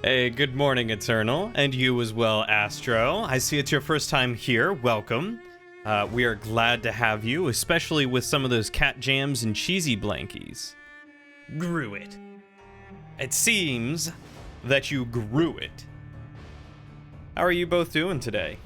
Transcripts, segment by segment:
Hey, good morning, Eternal, and you as well, Astro. I see it's your first time here. Welcome. We are glad to have you, especially with some of those cat jams and cheesy blankies. Grew it. It seems that you grew it. How are you both doing today?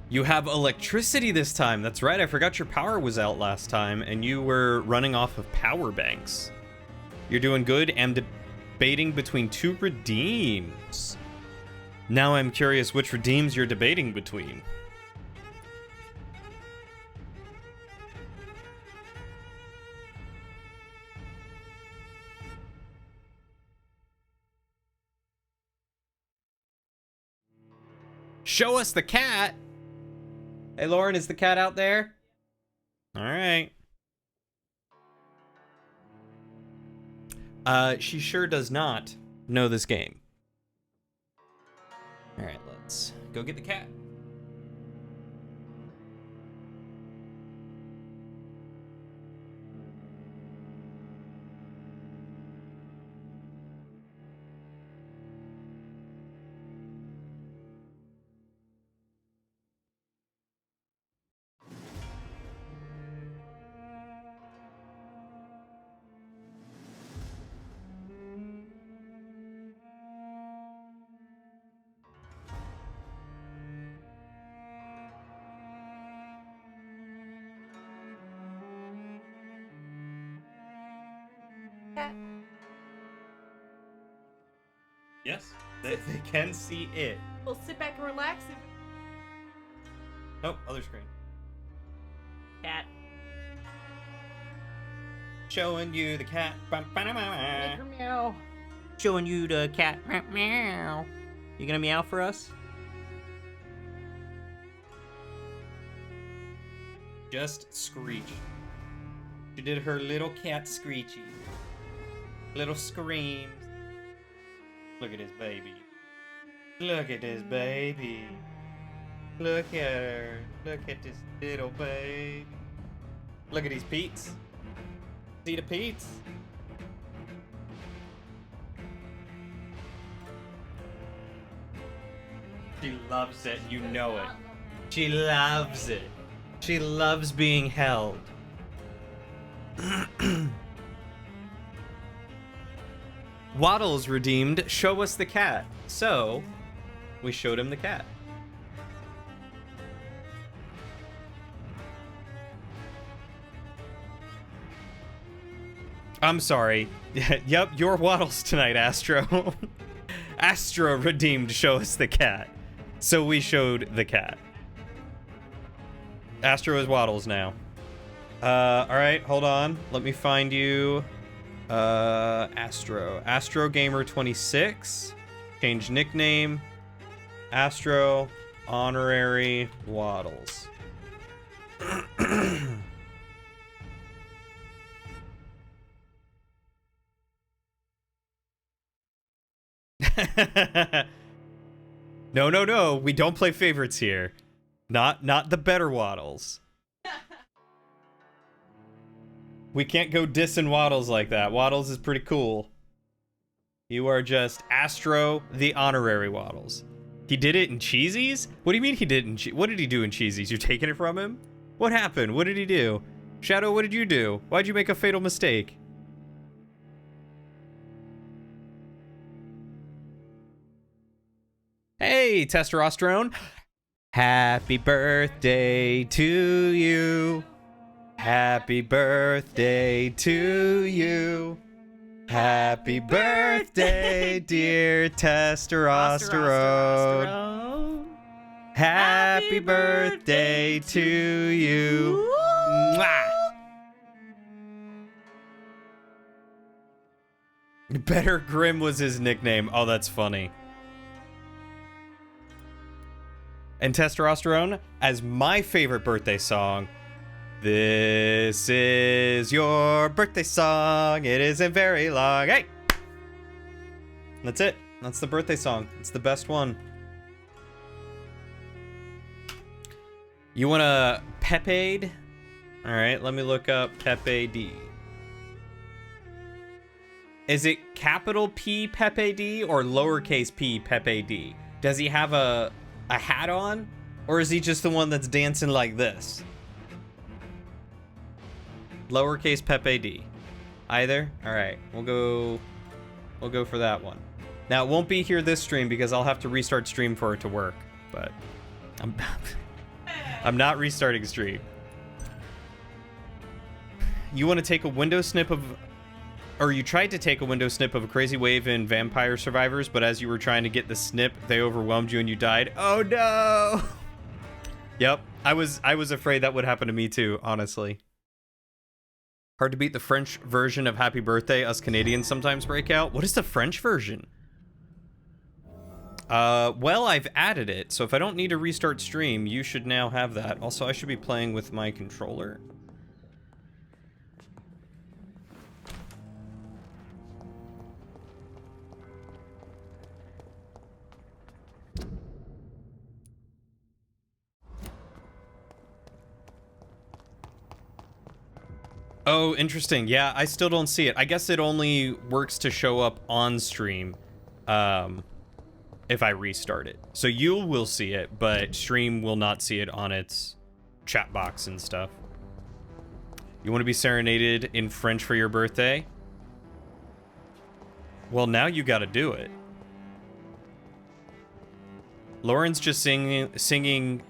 You have electricity this time. That's right. I forgot your power was out last time and you were running off of power banks. You're doing good. I'm debating between two redeems. Now I'm curious which redeems you're debating between. Show us the cat. Hey, Lauren, is the cat out there? All right. She sure does not know this game. All right, let's go get the cat. Yes, they can see it. Well, sit back and relax. Oh, other screen. Cat. Showing you the cat. Make her meow. Showing you the cat. Meow. You gonna meow for us? Just screech. She did her little cat screechy. Little screams. Look at this baby. Look at this baby. Look at her. Look at this little baby. Look at these Pete's. See the Pete's? She loves it. You know it. She loves it. She loves being held. Waddles redeemed, show us the cat. So, we showed him the cat. I'm sorry. Yep, your Waddles tonight, Astro. Astro redeemed, show us the cat. So we showed the cat. Astro is Waddles now. Alright, hold on. Let me find you. Astro Gamer 26. Change nickname. Astro Honorary Waddles. No. We don't play favorites here. Not the better Waddles. We can't go dissing Waddles like that. Waddles is pretty cool. You are just Astro, the honorary Waddles. He did it in Cheesies? What do you mean he did it in what did he do in Cheesies? You're taking it from him? What happened? What did he do? Shadow, what did you do? Why'd you make a fatal mistake? Hey, testosterone. Happy birthday to you. Happy birthday to you. Happy birthday, dear testosterone. Happy birthday to you. Mwah! Better Grim was his nickname. Oh, that's funny. And Testosterone as my favorite birthday song. This is your birthday song. It isn't very long. Hey! That's it. That's the birthday song. It's the best one. You want a Pepe'd? All right, let me look up Pepe D. Is it capital P Pepe D or lowercase p Pepe D? Does he have a hat on? Or is he just the one that's dancing like this? Lowercase Pepe D. Either? Alright, we'll go for that one. Now, it won't be here this stream because I'll have to restart stream for it to work. But I'm not restarting stream. You want to take a window snip of... Or you tried to take a window snip of a crazy wave in Vampire Survivors, but as you were trying to get the snip, they overwhelmed you and you died. Oh no! Yep, I was afraid that would happen to me too, honestly. Hard to beat the French version of Happy Birthday us Canadians sometimes break out. What is the French version? Well, I've added it, so if I don't need to restart stream, you should now have that. Also, I should be playing with my controller. Oh, interesting. Yeah, I still don't see it. I guess it only works to show up on stream if I restart it. So you will see it, but stream will not see it on its chat box and stuff. You want to be serenaded in French for your birthday? Well, now you got to do it. Lauren's just singing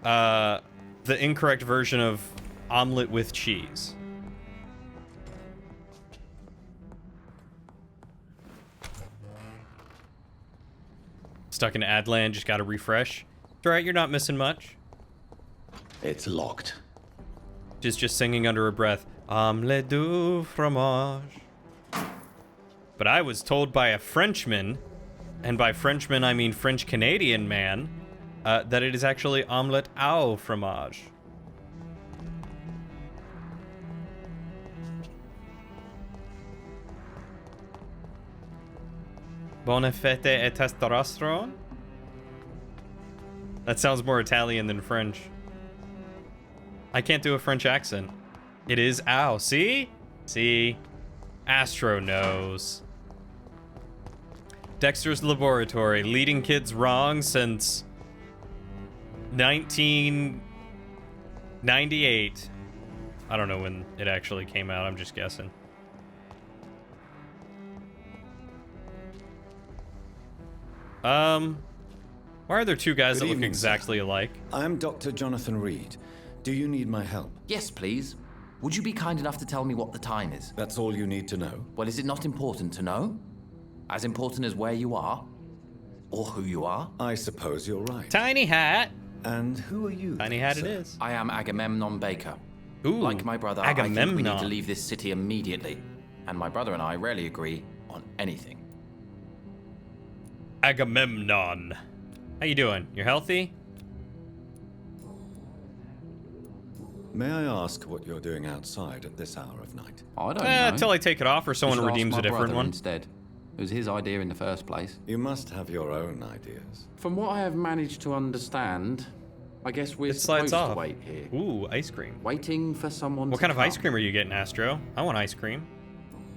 the incorrect version of omelet with cheese. Stuck in Adland, just gotta refresh. It's alright, you're not missing much. It's locked. Just singing under her breath. Omelette du fromage. But I was told by a Frenchman, and by Frenchman I mean French-Canadian man, that it is actually omelette au fromage. Bonne fête et testosterone? That sounds more Italian than French. I can't do a French accent. It is ow. See? See? Astro knows. Dexter's Laboratory, leading kids wrong since 1998. I don't know when it actually came out, I'm just guessing. Why are there two guys that look exactly alike? I'm Dr. Jonathan Reed. Do you need my help? Yes, please. Would you be kind enough to tell me what the time is? That's all you need to know. Well, is it not important to know? As important as where you are? Or who you are? I suppose you're right. Tiny hat. And who are you? Tiny hat sir? it is. I am Agamemnon Baker. Ooh, like my brother, I think we need Agamemnon. to leave this city immediately. And my brother and I rarely agree on anything. Agamemnon. How you doing? You're healthy? May I ask what you're doing outside at this hour of night? I don't know. Until I take it off or someone You should ask redeems my a different brother one. Instead. It was his idea in the first place. You must have your own ideas. From what I have managed to understand, I guess we're It slides supposed off. to wait here. Ooh, ice cream. Waiting for someone What to kind of come. ice cream are you getting, Astro? I want ice cream.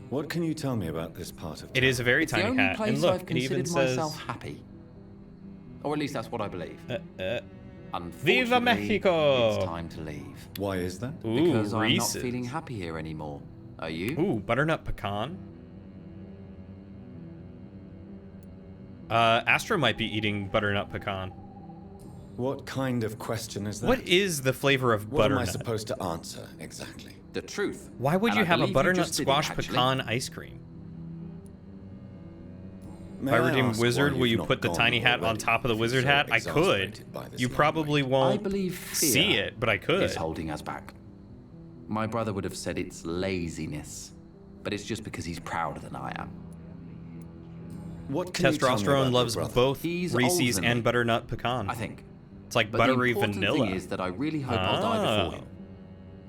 What can you tell me about this part of town? It is a very It's the tiny only hat. place And look, I've it even considered says... myself happy. Or at least that's what I believe. Viva Unfortunately, Mexico! It's time to leave. Why is that? Ooh, Because I'm Reese's. not feeling happy here anymore. Are you? Ooh, butternut pecan. Astro might be eating butternut pecan. What kind of question is that? What is the flavor of What am I butternut? supposed to answer exactly? The truth. Why would And you I have a believe you butternut just did it, squash actually. pecan ice cream? May If I I redeem ask wizard, why will you've you not put the gone tiny hat on already, top of the if wizard you're so hat? I could. exasperated by this You long probably wait? won't I believe fear see it, but I could. is holding us back. My brother would have said it's laziness, but it's just because he's prouder than I am. What can you tell me about Testosterone your loves brother? both He's Reese's older than and me, butternut pecan. I think. It's like But buttery the important vanilla. thing is that I really hope I'll die before Oh. him.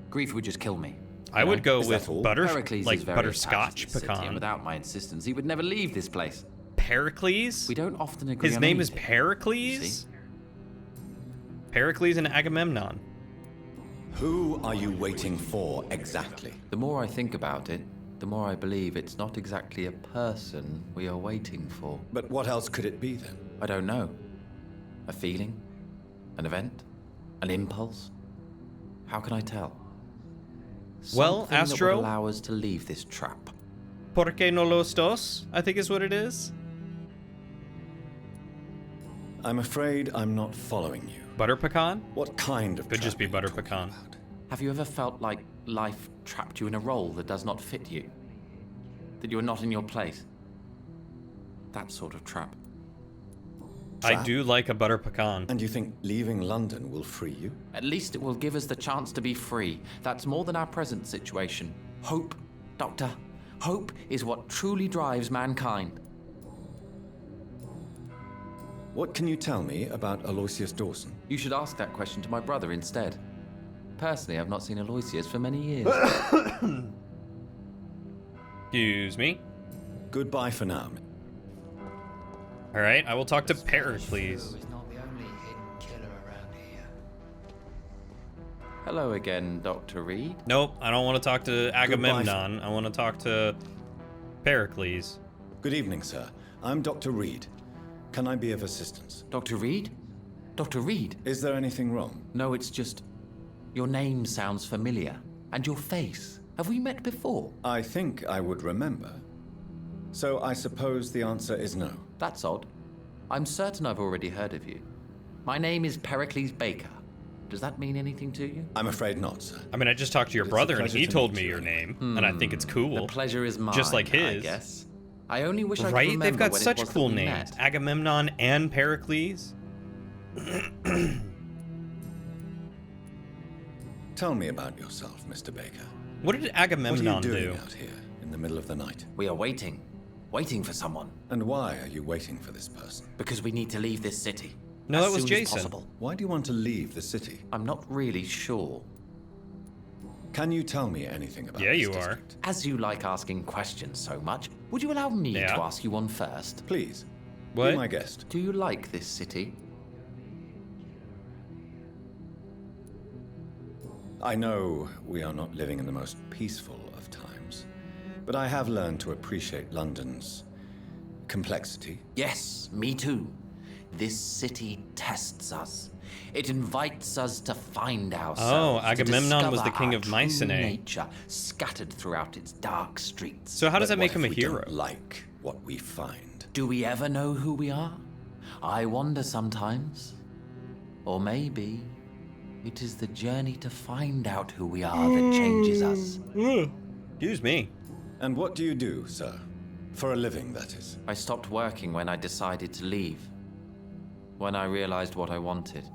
Grief would just kill me. I you would know? go Is that with all? Pericles like is very attached to butterscotch this city, and pecan. without my insistence, he would never leave this place. Pericles? We don't often agree His on name is anything, Pericles? see? Pericles and Agamemnon. Who are you waiting for exactly? The more I think about it, the more I believe it's not exactly a person we are waiting for. But what else could it be then? I don't know. A feeling? An event? An impulse? How can I tell? Well, Something that Astro? would allow us to leave this trap. ¿Por qué no los dos? I think is what it is. I'm afraid I'm not following you. Butter pecan? What kind of Could just trap be are you butter talking pecan. about? Have you ever felt like life trapped you in a role that does not fit you? That you are not in your place? That sort of trap. I Trap? do like a butter pecan. And you think leaving London will free you? At least it will give us the chance to be free. That's more than our present situation. Hope, Doctor. Hope is what truly drives mankind. What can you tell me about Aloysius Dawson? You should ask that question to my brother instead. Personally, I've not seen Aloysius for many years. Excuse me. Goodbye for now. All right, I will talk to Pericles. Is not the only hidden killer around here. Hello again, Dr. Reed. Nope, I don't want to talk to Agamemnon. I want to talk to Pericles. Good evening, sir. I'm Dr. Reed. Can I be of assistance? Dr. Reed? Dr. Reed? Is there anything wrong? No, it's just... Your name sounds familiar. And your face. Have we met before? I think I would remember. So I suppose the answer is no. That's odd. I'm certain I've already heard of you. My name is Pericles Baker. Does that mean anything to you? I'm afraid not, sir. I mean, I just talked to your It's a brother and pleasure he to told meet me you your anyway. name, and I think it's cool. The pleasure is mine, Just like I his. guess. I only wish I could Right? remember They've got when it such was that cool we names. met. Agamemnon and Pericles. Tell me about yourself, Mr. Baker. What did What are Agamemnon you doing do? out here in the middle of the night? We are waiting. Waiting for someone. And why are you waiting for this person? Because we need to leave this city. No, as that was soon as Jason. possible. Why do you want to leave the city? I'm not really sure. Can you tell me anything about Yeah, this you are. district? As you like asking questions so much, would you allow me Yeah. to ask you one first? Please, What? be my guest. Do you like this city? I know we are not living in the most peaceful of times, but I have learned to appreciate London's complexity. Yes, me too. This city tests us. It invites us to find ourselves. Oh, Agamemnon was the to discover king our of true Mycenae. nature scattered throughout its dark streets. So how does But that make what him a if we hero? don't like what we find? Do we ever know who we are? I wonder sometimes. Or maybe it is the journey to find out who we are that changes us. Excuse me. And what do you do, sir? For a living, that is. I stopped working when I decided to leave. When I realized what I wanted.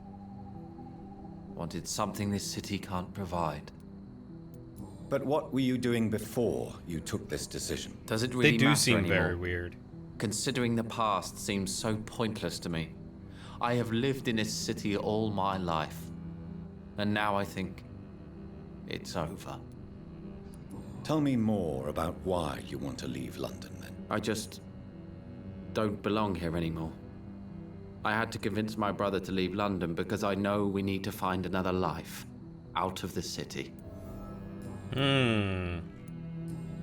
Wanted something this city can't provide. But what were you doing before you took this decision? Does it really They do matter seem anymore? very weird. Considering the past seems so pointless to me. I have lived in this city all my life. And now I think it's over. Tell me more about why you want to leave London, then. I just don't belong here anymore. I had to convince my brother to leave London because I know we need to find another life out of the city.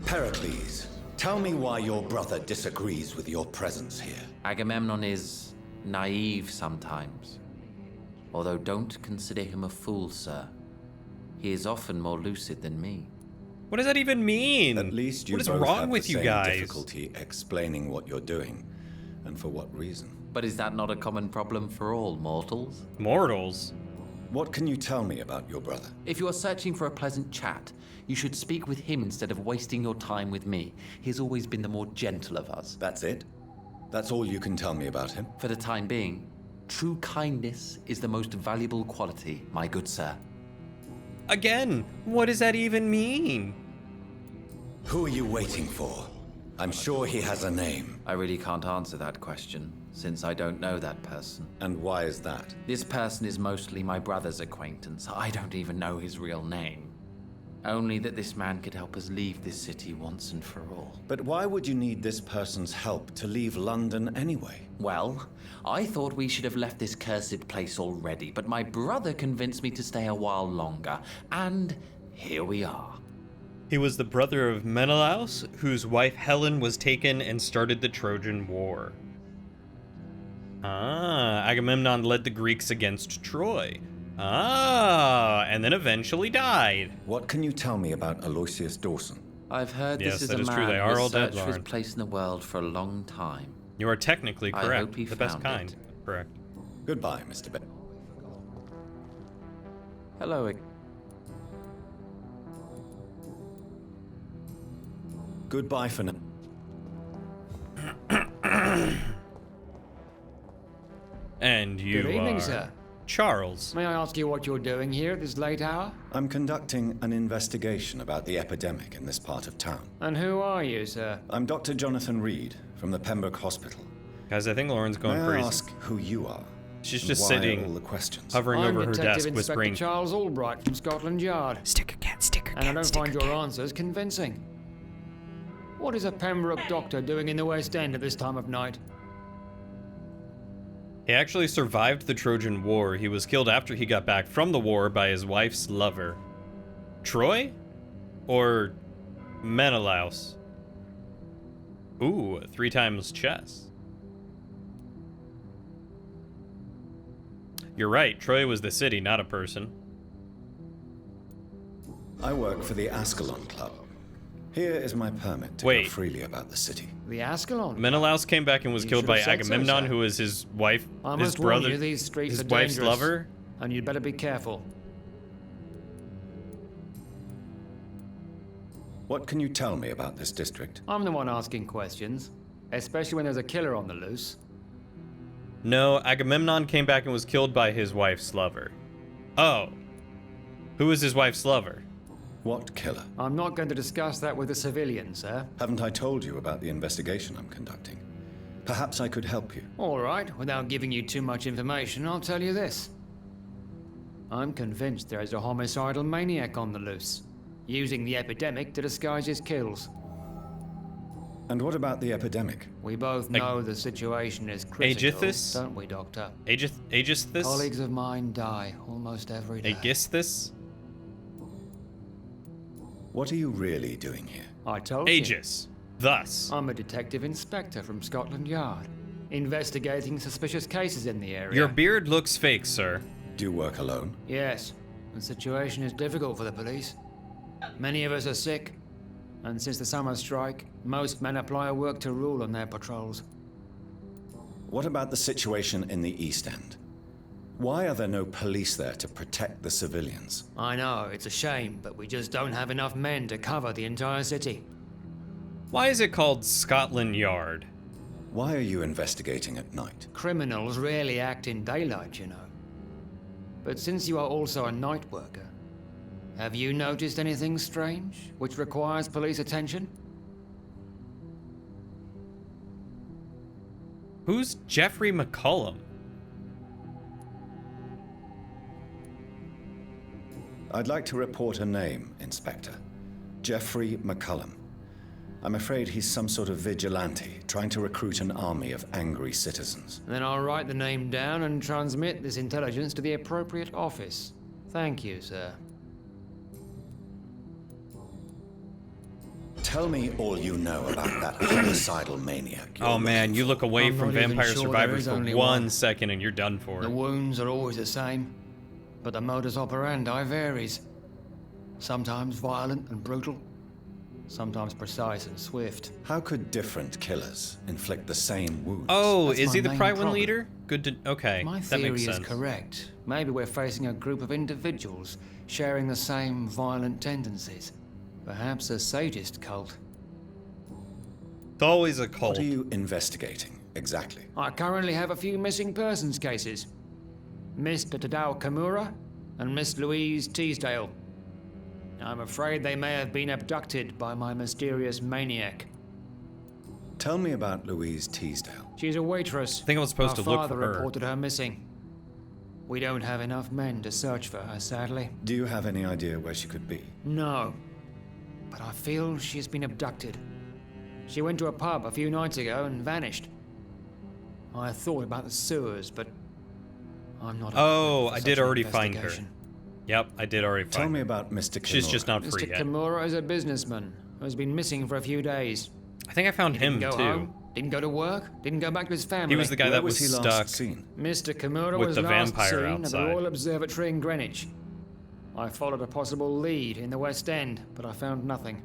Pericles, tell me why your brother disagrees with your presence here. Agamemnon is naive sometimes. Although don't consider him a fool, sir. He is often more lucid than me. What does that even mean? At least you What is both wrong have with the you same guys? difficulty explaining what you're doing, and for what reason. But is that not a common problem for all mortals? Mortals. What can you tell me about your brother? If you are searching for a pleasant chat, you should speak with him instead of wasting your time with me. He has always been the more gentle of us. That's it? That's all you can tell me about him? For the time being, true kindness is the most valuable quality, my good sir. Again, what does that even mean? Who are you waiting for? I'm sure he has a name. I really can't answer that question, since I don't know that person. And why is that? This person is mostly my brother's acquaintance. I don't even know his real name. Only that this man could help us leave this city once and for all. But why would you need this person's help to leave London anyway? Well, I thought we should have left this cursed place already, but my brother convinced me to stay a while longer, and here we are. He was the brother of Menelaus, whose wife Helen was taken and started the Trojan War. Agamemnon led the Greeks against Troy. And then eventually died. What can you tell me about Aloysius Dawson? I've heard Yes, this is that a is man true. They who are has all dead, searched for his Lauren. place in the world for a long time. You are technically I correct. hope he The best found kind. it. Correct. Goodbye, Mr. Bennett. Hello. Goodbye for now. And you Good evening, are sir. Charles. May I ask you what you're doing here at this late hour? I'm conducting an investigation about the epidemic in this part of town. And who are you, sir? I'm Dr. Jonathan Reed from the Pembroke Hospital. Guys, I think Lauren's going May I crazy. ask who you are? She's And just why sitting, all the questions? hovering I'm over her Detective desk, Inspector whispering, Charles Albright from Scotland Yard, Sticker cat, sticker and I don't find your answers convincing. What is a Pembroke doctor doing in the West End at this time of night? He actually survived the Trojan War. He was killed after he got back from the war by his wife's lover. Troy? Or Menelaus? Ooh, 3 times chess. You're right, Troy was the city, not a person. I work for the Ascalon Club. Here is my permit to Wait. go freely about the city. The Ascalon? Menelaus came back and was You killed should by have said so, Agamemnon, sir. who was his wife, I his must warn brother, you, these streets his are wife's dangerous, lover. and you'd better be careful. What can you tell me about this district? I'm the one asking questions, especially when there's a killer on the loose. No, Agamemnon came back and was killed by his wife's lover. Oh. Who was his wife's lover? What killer? I'm not going to discuss that with a civilian, sir. Haven't I told you about the investigation I'm conducting? Perhaps I could help you. All right, without giving you too much information, I'll tell you this. I'm convinced there is a homicidal maniac on the loose, using the epidemic to disguise his kills. And what about the epidemic? We both know the situation is critical, Aegithus? don't we, Doctor? Aegisthus? Colleagues of mine die almost every day. Aegisthus? What are you really doing here? I told you. Aegis. Thus. I'm a detective inspector from Scotland Yard, investigating suspicious cases in the area. Your beard looks fake, sir. Do you work alone? Yes, the situation is difficult for the police. Many of us are sick, and since the summer strike, most men apply a work to rule on their patrols. What about the situation in the East End? Why are there no police there to protect the civilians? I know, it's a shame, but we just don't have enough men to cover the entire city. Why is it called Scotland Yard? Why are you investigating at night? Criminals rarely act in daylight, you know. But since you are also a night worker, have you noticed anything strange which requires police attention? Who's Jeffrey McCullum? I'd like to report a name, Inspector. Jeffrey McCullum. I'm afraid he's some sort of vigilante, trying to recruit an army of angry citizens. Then I'll write the name down and transmit this intelligence to the appropriate office. Thank you, sir. Tell me all you know about that homicidal maniac. you're Oh man, looking you for. look away I'm from not even Vampire sure there Survivors is for only 1 one. second and you're done for. The wounds are always the same, but the modus operandi varies. Sometimes violent and brutal, sometimes precise and swift. How could different killers inflict the same wounds? Oh, That's is my he the main Pride problem. leader? Good to... Okay, My that theory makes is sense. correct. Maybe we're facing a group of individuals sharing the same violent tendencies. Perhaps a sadist cult. It's always a cult. What are you investigating, exactly? I currently have a few missing persons cases. Mr. Tadao Kimura and Miss Louise Teasdale. I'm afraid they may have been abducted by my mysterious maniac. Tell me about Louise Teasdale. She's a waitress. I think I was supposed Our to look father for her. reported her missing. We don't have enough men to search for her, sadly. Do you have any idea where she could be? No. But I feel she's been abducted. She went to a pub a few nights ago and vanished. I thought about the sewers, but I'm not. Oh, equipped for I such did an already find her. investigation. Yep, I did already Tell find me her. about Mr. Kimura. She's just not free Mr. yet. Kimura is a businessman who has been missing for a few days. I think I found him Didn't go too. home, didn't go to work, didn't go back to his family. He was the guy Where that was was he stuck. last seen? Mr. Kimura with was the last vampire seen at the outside. Royal Observatory in Greenwich. I followed a possible lead in the West End, but I found nothing.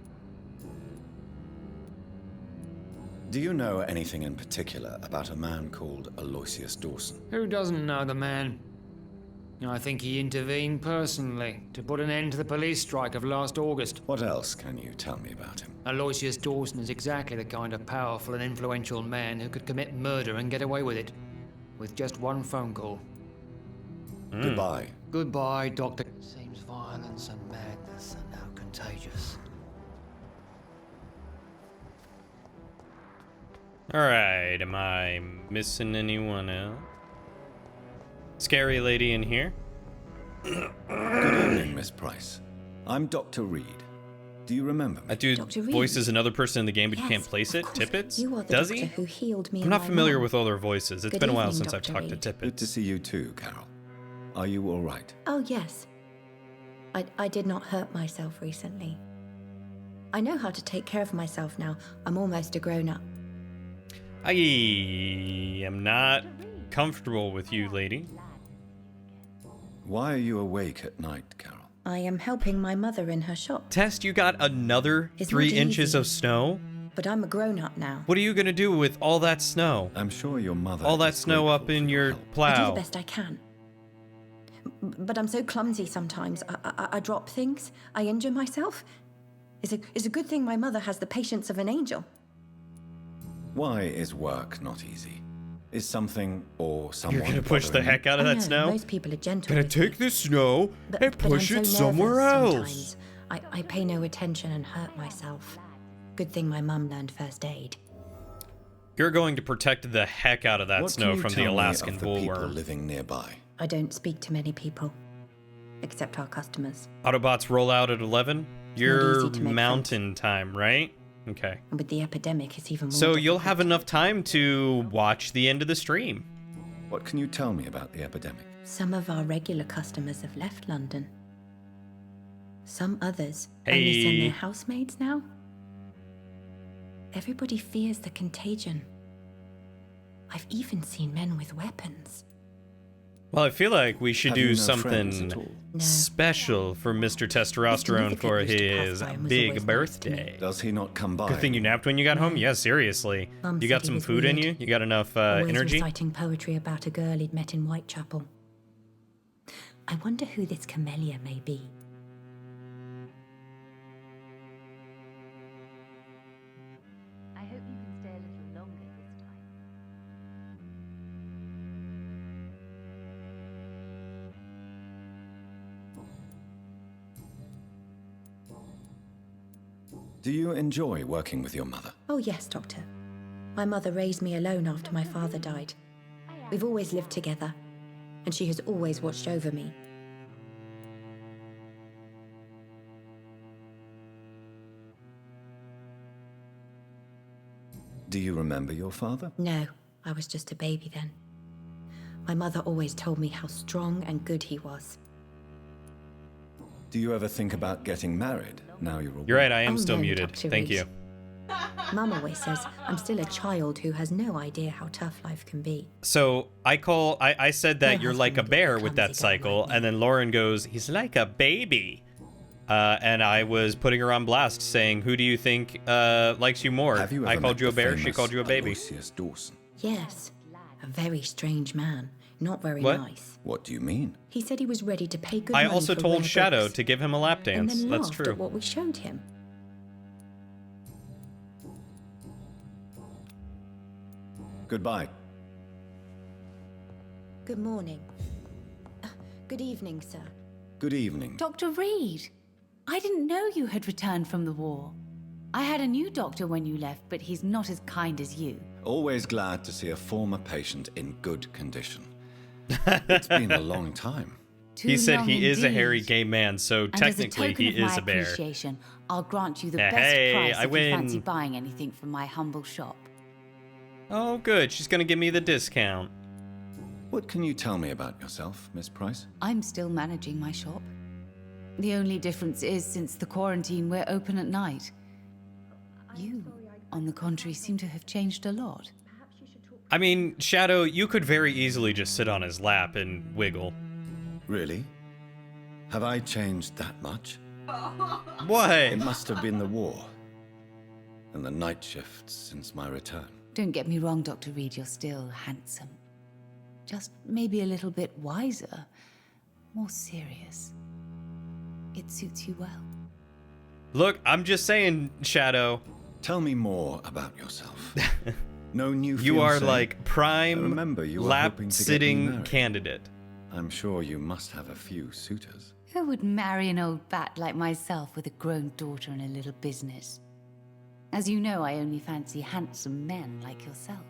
Do you know anything in particular about a man called Aloysius Dawson? Who doesn't know the man? I think he intervened personally to put an end to the police strike of last August. What else can you tell me about him? Aloysius Dawson is exactly the kind of powerful and influential man who could commit murder and get away with it, with just one phone call. Goodbye. Goodbye, Doctor. Seems violence and madness are now contagious. Alright, am I missing anyone else? Scary lady in here? Good evening, Miss Price. I'm Dr. Reed. Do you remember me? That dude Dr. Reed? voices another person in the game, but you Yes, can't place of it? course. Tippets? You are the Does doctor he? who healed me I'm and not my familiar mum. with all their voices. It's Good been a while evening, since I've Dr. talked to Reed. Good Tippets. to see you too, Carol. Are you all right? Oh, yes. I did not hurt myself recently. I know how to take care of myself now. I'm almost a grown-up. I am not comfortable with you, lady. Why are you awake at night, Carol? I am helping my mother in her shop, Test, you got another It's 3 not inches easy. of snow? but I'm a grown-up now. What are you gonna do with all that snow? I'm sure your mother All that is snow grateful up for in your help. I do plow. the best I can. But I'm so clumsy sometimes. I drop things. I injure myself. It's a good thing my mother has the patience of an angel. Why is work not easy? Is something or someone You're gonna push the bothering you? heck out of I that know, snow? Most people are gentle. Gonna with me, take this snow but- and but I'm push so it somewhere nervous else. sometimes. I pay no attention and hurt myself. Good thing my mum learned first aid. You're going to protect the heck out of that What snow can you from the tell me Alaskan of the people bullworm. living nearby? I don't speak to many people, except our customers. Autobots roll out at 11? You're easy to make mountain time, right? Okay. And with the epidemic, it's even more So you'll have difficult. enough time to watch the end of the stream. What can you tell me about the epidemic? Some of our regular customers have left London. Some others only send Hey. their housemaids now. Everybody fears the contagion. I've even seen men with weapons. Well, I feel like we should Have do you no friends something at all? No. special for Mr. Testosterone Mr. for Nivica used to pass his by and was big always nice to me. birthday. Does he not come by? Good thing you napped when you got home? No. Yeah, seriously. Mum You said got he some was food in weird. you? You got enough Always energy? reciting poetry about a girl he'd met in Whitechapel. I wonder who this camellia may be. I hope you can stay a little longer this time. Do you enjoy working with your mother? Oh, yes, Doctor. My mother raised me alone after my father died. We've always lived together, and she has always watched over me. Do you remember your father? No, I was just a baby then. My mother always told me how strong and good he was. Do you ever think about getting married now you're You're right, I am Oh, still no, muted. Dr. Thank Reed. you. Mum always says I'm still a child who has no idea how tough life can be. So I said that My you're like a husband bear was a with that clumsy guy cycle, like me. and then Lauren goes, he's like a baby. And I was putting her on blast saying, who do you think likes you more? Have you ever I called met you a the bear, she famous called you a baby. Aloysius Dawson? Yes, a very strange man, not very What? nice. What do you mean? He said he was ready to pay good I money also for told rare Shadow books, to give him a lap and dance. then That's laughed true. at what we showed him. Goodbye. Good morning. Good evening, sir. Good evening. Dr. Reed, I didn't know you had returned from the war. I had a new doctor when you left, but he's not as kind as you. Always glad to see a former patient in good condition. It's been a long time. Too He said long he is a indeed. hairy gay man, so And technically as a token he of is my a bear. appreciation, I'll grant you the Yeah, best hey, price I if you fancy win. buying anything from my humble shop. Oh, good. She's gonna give me the discount. What can you tell me about yourself, Miss Price? I'm still managing my shop. The only difference is, since the quarantine, we're open at night. You, on the contrary, seem to have changed a lot. I mean, Shadow, you could very easily just sit on his lap and wiggle. Really? Have I changed that much? What? It must have been the war. And the night shifts since my return. Don't get me wrong, Dr. Reed, you're still handsome. Just maybe a little bit wiser, more serious. It suits you well. Look, I'm just saying, Shadow. Tell me more about yourself. No new You are fiancé? like I prime remember you were hoping to get me lap-sitting married. candidate. I'm sure you must have a few suitors. Who would marry an old bat like myself with a grown daughter and a little business? As you know, I only fancy handsome men like yourself.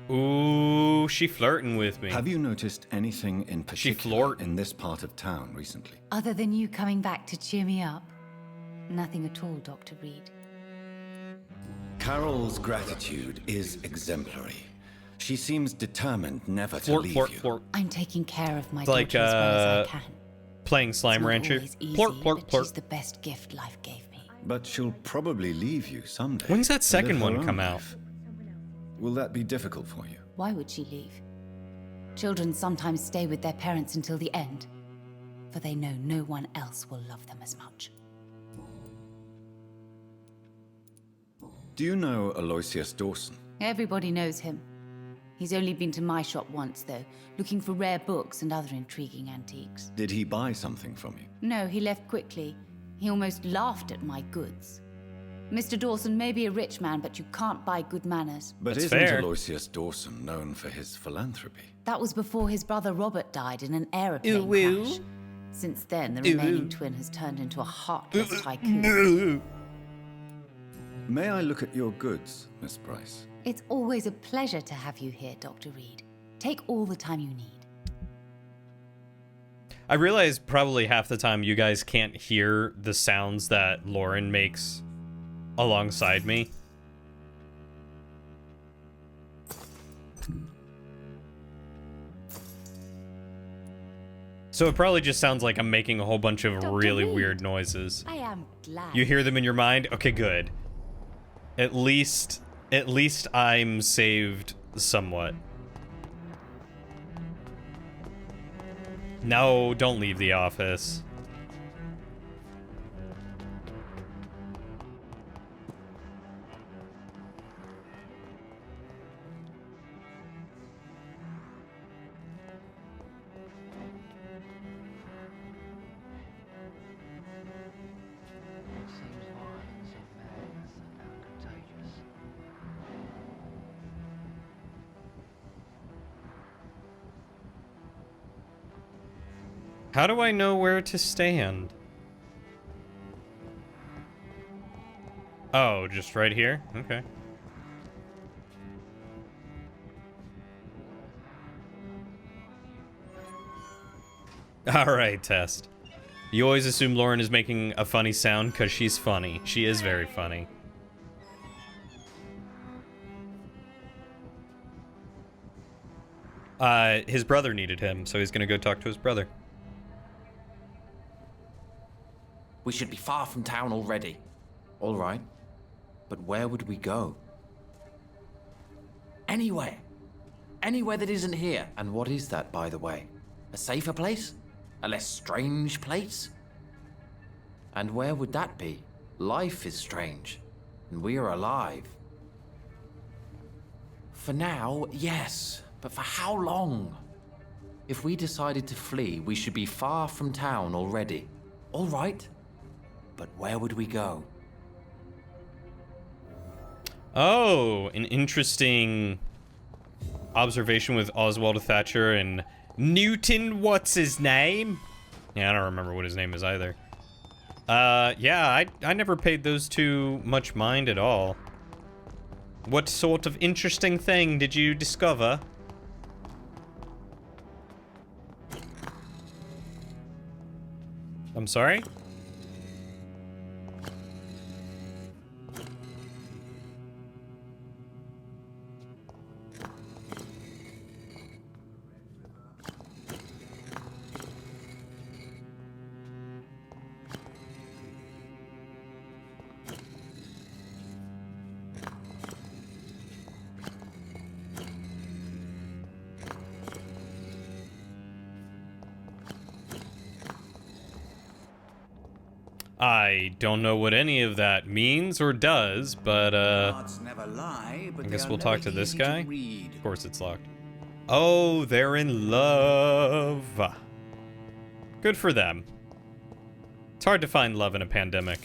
Ooh, she flirting with me. Have you noticed anything in particular flirt. in this part of town recently? Other than you coming back to cheer me up? Nothing at all, Dr. Reed. Carol's gratitude is exemplary. She seems determined never to Flirt, leave flirt, you. flirt. I'm taking care of my It's daughter like, as well as I can. Playing It's Slime not Rancher. always easy, Plort, plort, but plort. she's the best gift life gave me. But she'll probably leave you someday. When's that to second live her one own come out? life. Will that be difficult for you? Why would she leave? Children sometimes stay with their parents until the end, for they know no one else will love them as much. Do you know Aloysius Dawson? Everybody knows him. He's only been to my shop once, though, looking for rare books and other intriguing antiques. Did he buy something from you? No, he left quickly. He almost laughed at my goods. Mr. Dawson may be a rich man, but you can't buy good manners. But That's isn't fair. Aloysius Dawson known for his philanthropy? That was before his brother Robert died in an aeroplane crash. Since then, the remaining twin has turned into a heartless tycoon. May I look at your goods, Miss Price? It's always a pleasure to have you here, Dr. Reed. Take all the time you need. I realize probably half the time you guys can't hear the sounds that Lauren makes alongside me. So it probably just sounds like I'm making a whole bunch of Dr. really Reed. weird noises. I am glad. You hear them in your mind? Okay, good. At least I'm saved somewhat. No, don't leave the office. How do I know where to stand? Oh, just right here? Okay. Alright, Test. You always assume Lauren is making a funny sound because she's funny. She is very funny. His brother needed him, so he's gonna go talk to his brother. We should be far from town already. All right. But where would we go? Anywhere. Anywhere that isn't here. And what is that, by the way? A safer place? A less strange place? And where would that be? Life is strange. And we are alive. For now, yes. But for how long? If we decided to flee, we should be far from town already. All right. But where would we go? Oh, an interesting observation with Oswald Thatcher and Newton, what's his name? Yeah, I don't remember what his name is either. Yeah, I never paid those two much mind at all. What sort of interesting thing did you discover? I'm sorry? I don't know what any of that means or does, but I guess we'll talk to this guy. Of course it's locked. Oh, they're in love. Good for them. It's hard to find love in a pandemic.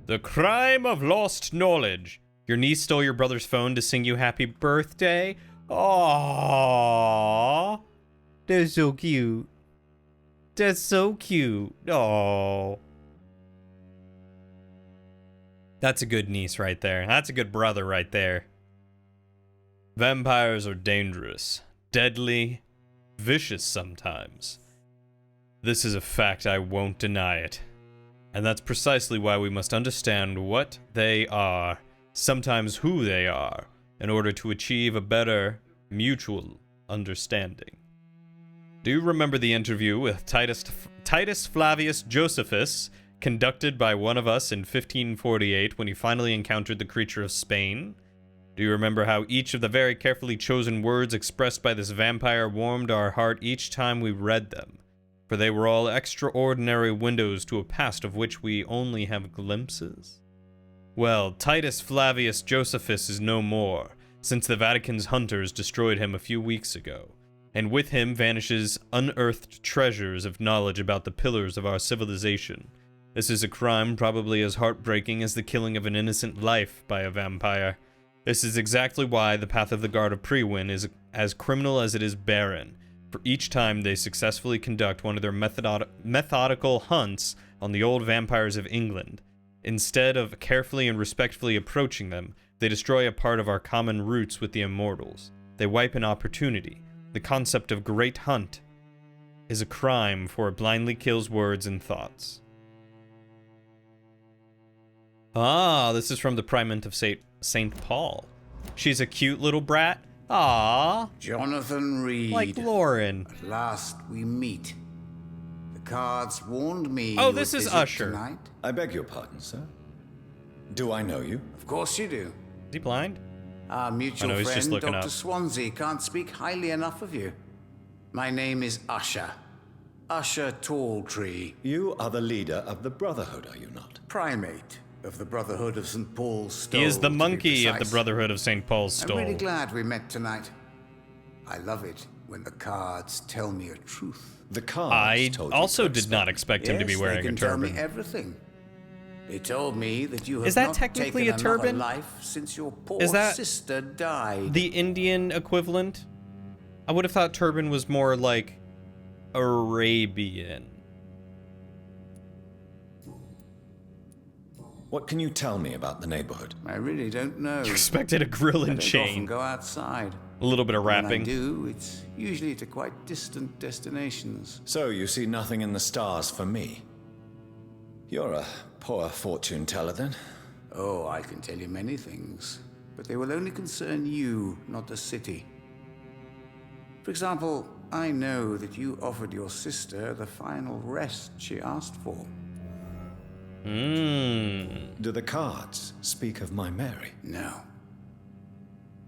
The crime of lost knowledge. Your niece stole your brother's phone to sing you happy birthday. Aww. They're so cute. That's so cute. Oh. That's a good niece right there. That's a good brother right there. Vampires are dangerous, deadly, vicious sometimes. This is a fact, I won't deny it. And that's precisely why we must understand what they are, sometimes who they are, in order to achieve a better mutual understanding. Do you remember the interview with Titus Flavius Josephus, conducted by one of us in 1548 when he finally encountered the creature of Spain? Do you remember how each of the very carefully chosen words expressed by this vampire warmed our heart each time we read them? For they were all extraordinary windows to a past of which we only have glimpses. Well, Titus Flavius Josephus is no more, since the Vatican's hunters destroyed him a few weeks ago. And with him vanishes unearthed treasures of knowledge about the pillars of our civilization. This is a crime probably as heartbreaking as the killing of an innocent life by a vampire. This is exactly why the Path of the Guard of Prewin is as criminal as it is barren, for each time they successfully conduct one of their methodical hunts on the old vampires of England. Instead of carefully and respectfully approaching them, they destroy a part of our common roots with the immortals. They wipe an opportunity. The concept of great hunt is a crime, for it blindly kills words and thoughts. Ah, this is from the Primate of St. Paul. She's a cute little brat. Ah, Jonathan Reed. like Lauren. At last we meet. The cards warned me. Oh, you this would is visit Usher. Tonight. I beg your pardon, sir. Do I know you? Of course you do. Is he blind? Our mutual he's just friend, looking Dr. up. Swansea, can't speak highly enough of you. My name is Usher. Usher Talltree. You are the leader of the Brotherhood, are you not? Primate of the Brotherhood of St. Paul's Stole. He is the to be monkey of the precise. Brotherhood of St. Paul's I'm Stole. really glad we met tonight. I love it when the cards tell me a truth. The cards I told you also to did not expect. expect him to be Yes, wearing they a can tell me turban. everything. They told me that you have Is that not technically taken a turban? another life since your poor Is that sister died. The Indian equivalent? I would have thought turban was more like Arabian. What can you tell me about the neighborhood? I really don't know. You expected a grill I and don't often chain. go outside. A little bit of When I rapping. do, it's usually to quite distant destinations. So you see nothing in the stars for me? You're a poor fortune teller, then? Oh, I can tell you many things, but they will only concern you, not the city. For example, I know that you offered your sister the final rest she asked for. Do the cards speak of my Mary? No.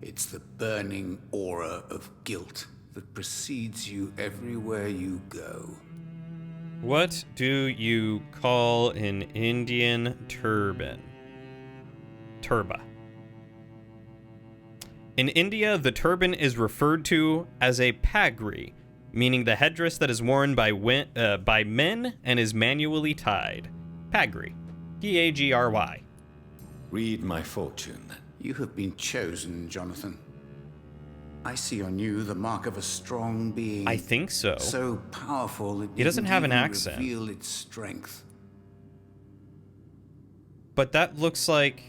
It's the burning aura of guilt that precedes you everywhere you go. What do you call an Indian turban? Turba. In India, the turban is referred to as a pagri, meaning the headdress that is worn by men and is manually tied. Pagri. P-A-G-R-Y. Read my fortune, then. You have been chosen, Jonathan. I see on you the mark of a strong being. I think so. So powerful it He doesn't didn't have an even accent. reveal its strength. But that looks like...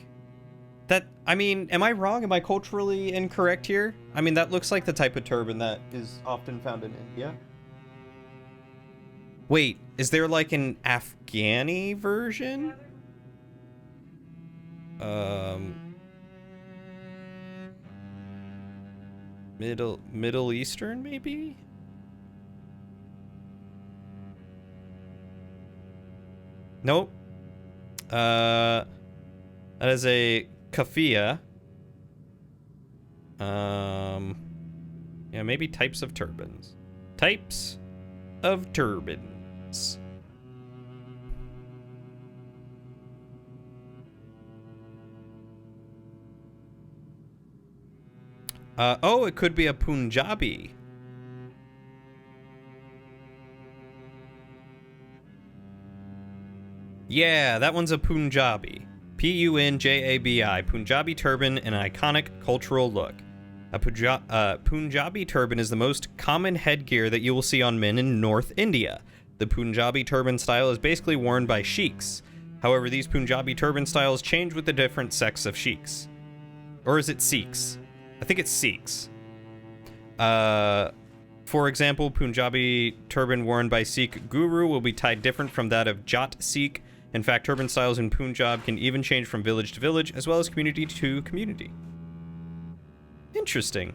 That, I mean, am I wrong? Am I culturally incorrect here? I mean, that looks like the type of turban that is often found in India. Wait, is there like an Afghani version? Middle Eastern, maybe? Nope. That is a kafia. Yeah, maybe types of turbans. Types of turbans. Oh, it could be a Punjabi. Yeah, that one's a Punjabi. Punjabi. Punjabi turban, an iconic cultural look. A Punjabi turban is the most common headgear that you will see on men in North India. The Punjabi turban style is basically worn by sheikhs. However, these Punjabi turban styles change with the different sects of sheikhs. Or is it Sikhs? I think it's Sikhs. For example, Punjabi turban worn by Sikh guru will be tied different from that of Jat Sikh. In fact, turban styles in Punjab can even change from village to village, as well as community to community. Interesting.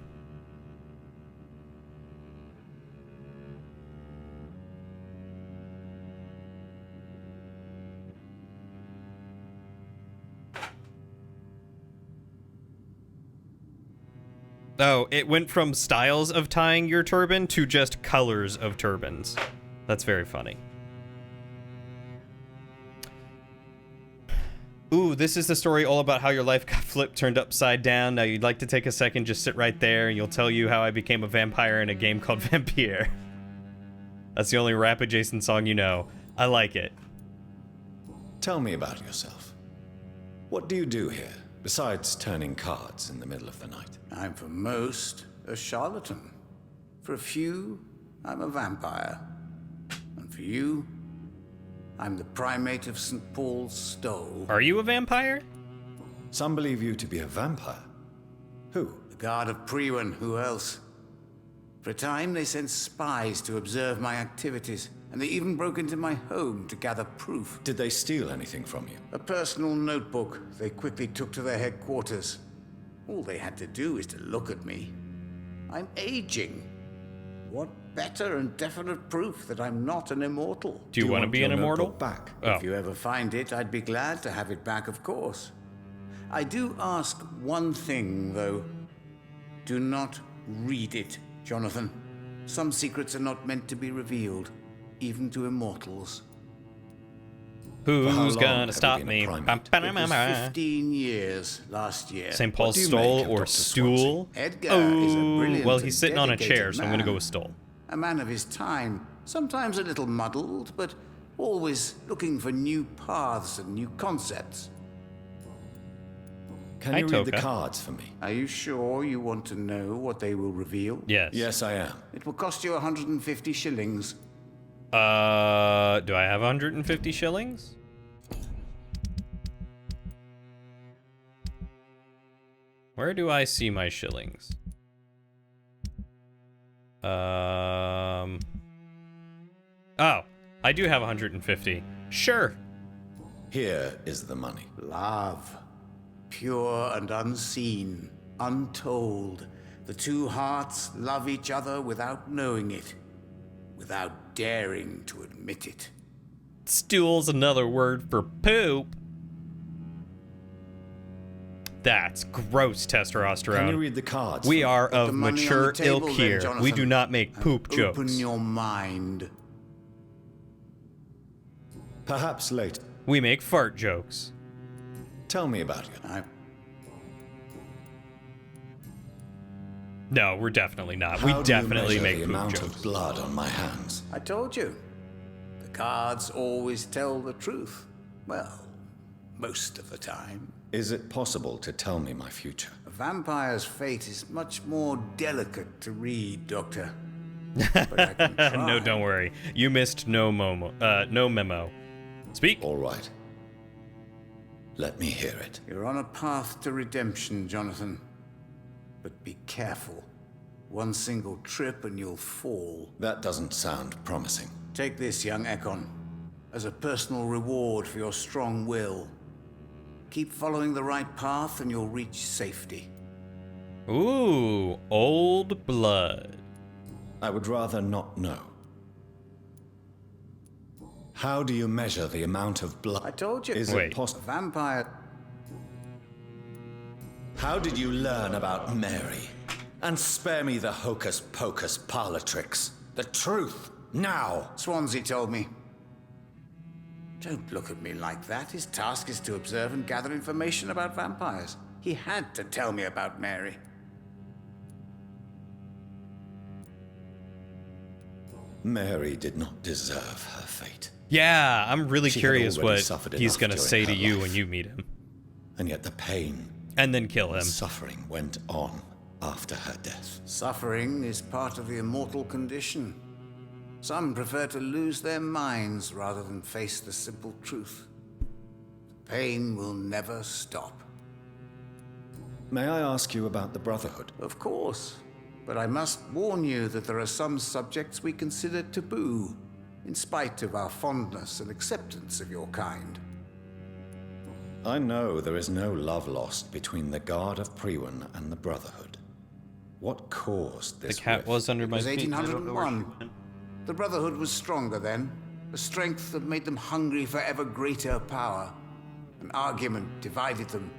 Oh, it went from styles of tying your turban to just colors of turbans. That's very funny. Ooh, this is the story all about how your life got flipped, turned upside down. Now you'd like to take a second, just sit right there, and you'll tell you how I became a vampire in a game called Vampyr. That's the only rap adjacent song you know. I like it. Tell me about yourself. What do you do here, besides turning cards in the middle of the night? I'm for most a charlatan. For a few, I'm a vampire. And for you, I'm the primate of St. Paul's Stole. Are you a vampire? Some believe you to be a vampire. Who? The guard of Priwen, who else? For a time, they sent spies to observe my activities, and they even broke into my home to gather proof. Did they steal anything from you? A personal notebook they quickly took to their headquarters. All they had to do is to look at me. I'm aging. What better and definite proof that I'm not an immortal? Do you want to be your an immortal? notebook back? Oh. If you ever find it, I'd be glad to have it back, of course. I do ask one thing, though. Do not read it, Jonathan. Some secrets are not meant to be revealed, even to immortals. Who's long gonna have you stop been a me? primate? It was 15 years last year. St. Paul's do you Stole make of or Dr. Stool? Edgar Oh, is a brilliant well, and he's sitting on a dedicated chair, so I'm gonna go man. with Stole. A man of his time, sometimes a little muddled, but always looking for new paths and new concepts. Can Hi, you read the Toka. cards for me? Are you sure you want to know what they will reveal? Yes. Yes, I am. It will cost you 150 shillings. Do I have 150 shillings? Where do I see my shillings? Oh, I do have 150. Sure. Here is the money. Love. Pure and unseen, untold. The two hearts love each other without knowing it, without daring to admit it. Stool's another word for poop. That's gross testosterone. Can you read the cards? We for me? are Put of the money on the mature table ilk then, here. Jonathan, We do not make and poop jokes. Open your mind. Perhaps later. We make fart jokes. Tell me about it. No, we're definitely not. How We do you definitely measure make the poop amount jokes. of blood on my hands. I told you. The cards always tell the truth. Well, most of the time. Is it possible to tell me my future? A vampire's fate is much more delicate to read, Doctor. But I can try. No, don't worry. You missed no memo. Speak. All right. Let me hear it. You're on a path to redemption, Jonathan. But be careful. One single trip and you'll fall. That doesn't sound promising. Take this, young Ekon, as a personal reward for your strong will. Keep following the right path and you'll reach safety. Ooh, old blood. I would rather not know. How do you measure the amount of blood? I told you. Is Wait. it possible? Vampire. How did you learn about Mary? And spare me the hocus-pocus parlor tricks. The truth, now! Swansea told me. Don't look at me like that. His task is to observe and gather information about vampires. He had to tell me about Mary. Mary did not deserve her fate. Yeah, I'm really She had curious already what suffered he's enough gonna during say her to you life. when you meet him. And yet the pain And then kill him. and suffering went on after her death. Suffering is part of the immortal condition. Some prefer to lose their minds rather than face the simple truth. The pain will never stop. May I ask you about the Brotherhood? Of course. But I must warn you that there are some subjects we consider taboo, in spite of our fondness and acceptance of your kind. I know there is no love lost between the Guard of Priwen and the Brotherhood. What caused The this cat rift? was under It my was feet. 1801. The Brotherhood was stronger then, a strength that made them hungry for ever greater power. An argument divided them,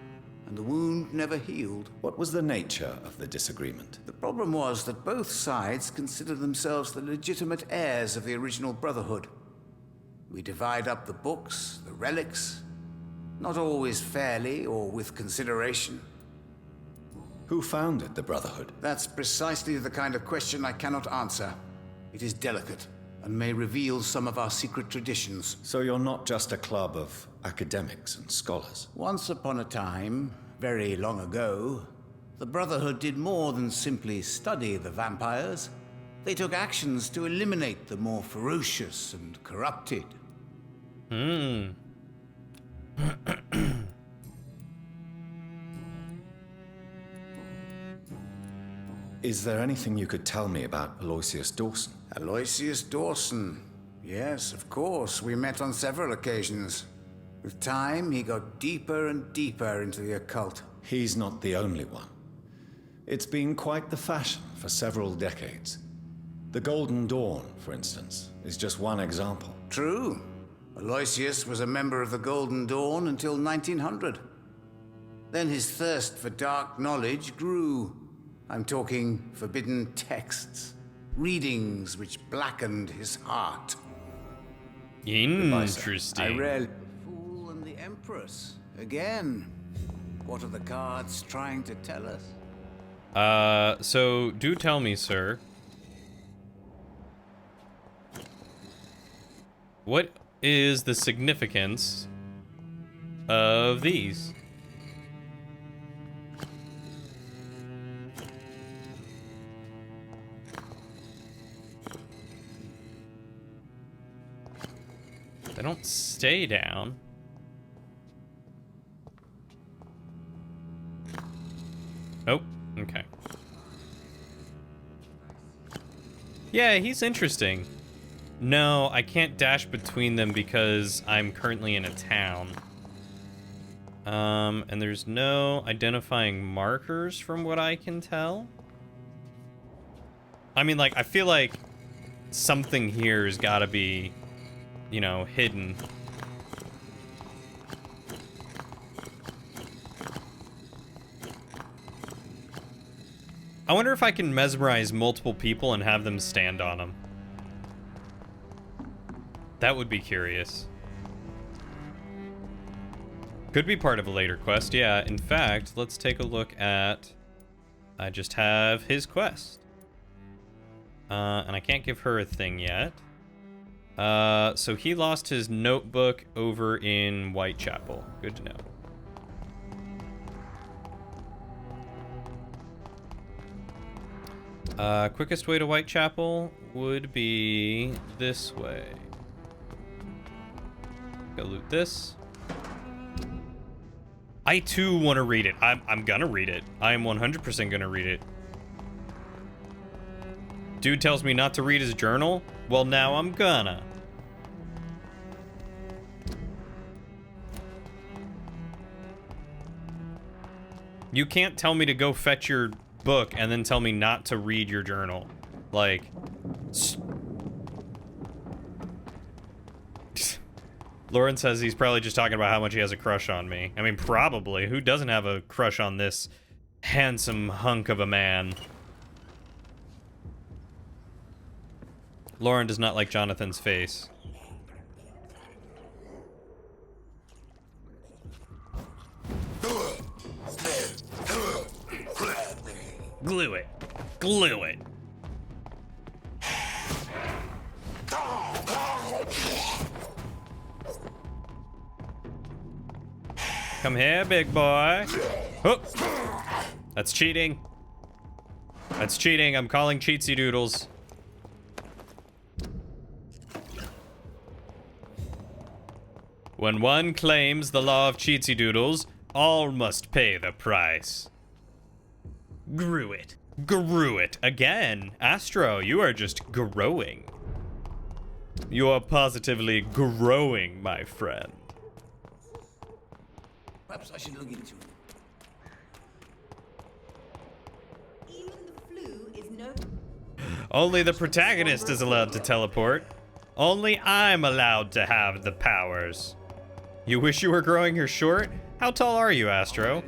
and the wound never healed. What was the nature of the disagreement? The problem was that both sides considered themselves the legitimate heirs of the original Brotherhood. We divide up the books, the relics, not always fairly or with consideration. Who founded the Brotherhood? That's precisely the kind of question I cannot answer. It is delicate and may reveal some of our secret traditions. So you're not just a club of academics and scholars. Once upon a time, very long ago, the Brotherhood did more than simply study the vampires. They took actions to eliminate the more ferocious and corrupted. Is there anything you could tell me about Aloysius Dawson? Aloysius Dawson. Yes, of course. We met on several occasions. With time, he got deeper and deeper into the occult. He's not the only one. It's been quite the fashion for several decades. The Golden Dawn, for instance, is just one example. True. Aloysius was a member of the Golden Dawn until 1900. Then his thirst for dark knowledge grew. I'm talking forbidden texts, readings which blackened his heart. Interesting. I read The Fool and the Empress. Again, what are the cards trying to tell us? So do tell me, sir. What is the significance of these? They don't stay down. Oh, okay. Yeah, he's interesting. No, I can't dash between them because I'm currently in a town. And there's no identifying markers from what I can tell. I mean, like, I feel like something here has got to be, you know, hidden. I wonder if I can mesmerize multiple people and have them stand on them. That would be curious. Could be part of a later quest, yeah. In fact, let's take a look at... I just have his quest. And I can't give her a thing yet. So he lost his notebook over in Whitechapel. Good to know. Quickest way to Whitechapel would be this way. Go loot this. I too want to read it. I'm gonna read it. I am 100% gonna read it. Dude tells me not to read his journal. Well, now I'm gonna. You can't tell me to go fetch your book and then tell me not to read your journal. Like... Lauren says he's probably just talking about how much he has a crush on me. I mean, probably. Who doesn't have a crush on this handsome hunk of a man? Lauren does not like Jonathan's face. Glue it. Glue it. Come here, big boy. Oh. That's cheating. That's cheating. I'm calling cheatsy doodles. When one claims the law of cheatsy doodles, all must pay the price. Grew it. Grew it. Again. Astro, you are just growing. You are positively growing, my friend. Perhaps I should look into it. Even the flu is no... Only the protagonist is allowed to teleport. Only I'm allowed to have the powers. You wish you were growing your short? How tall are you, Astro?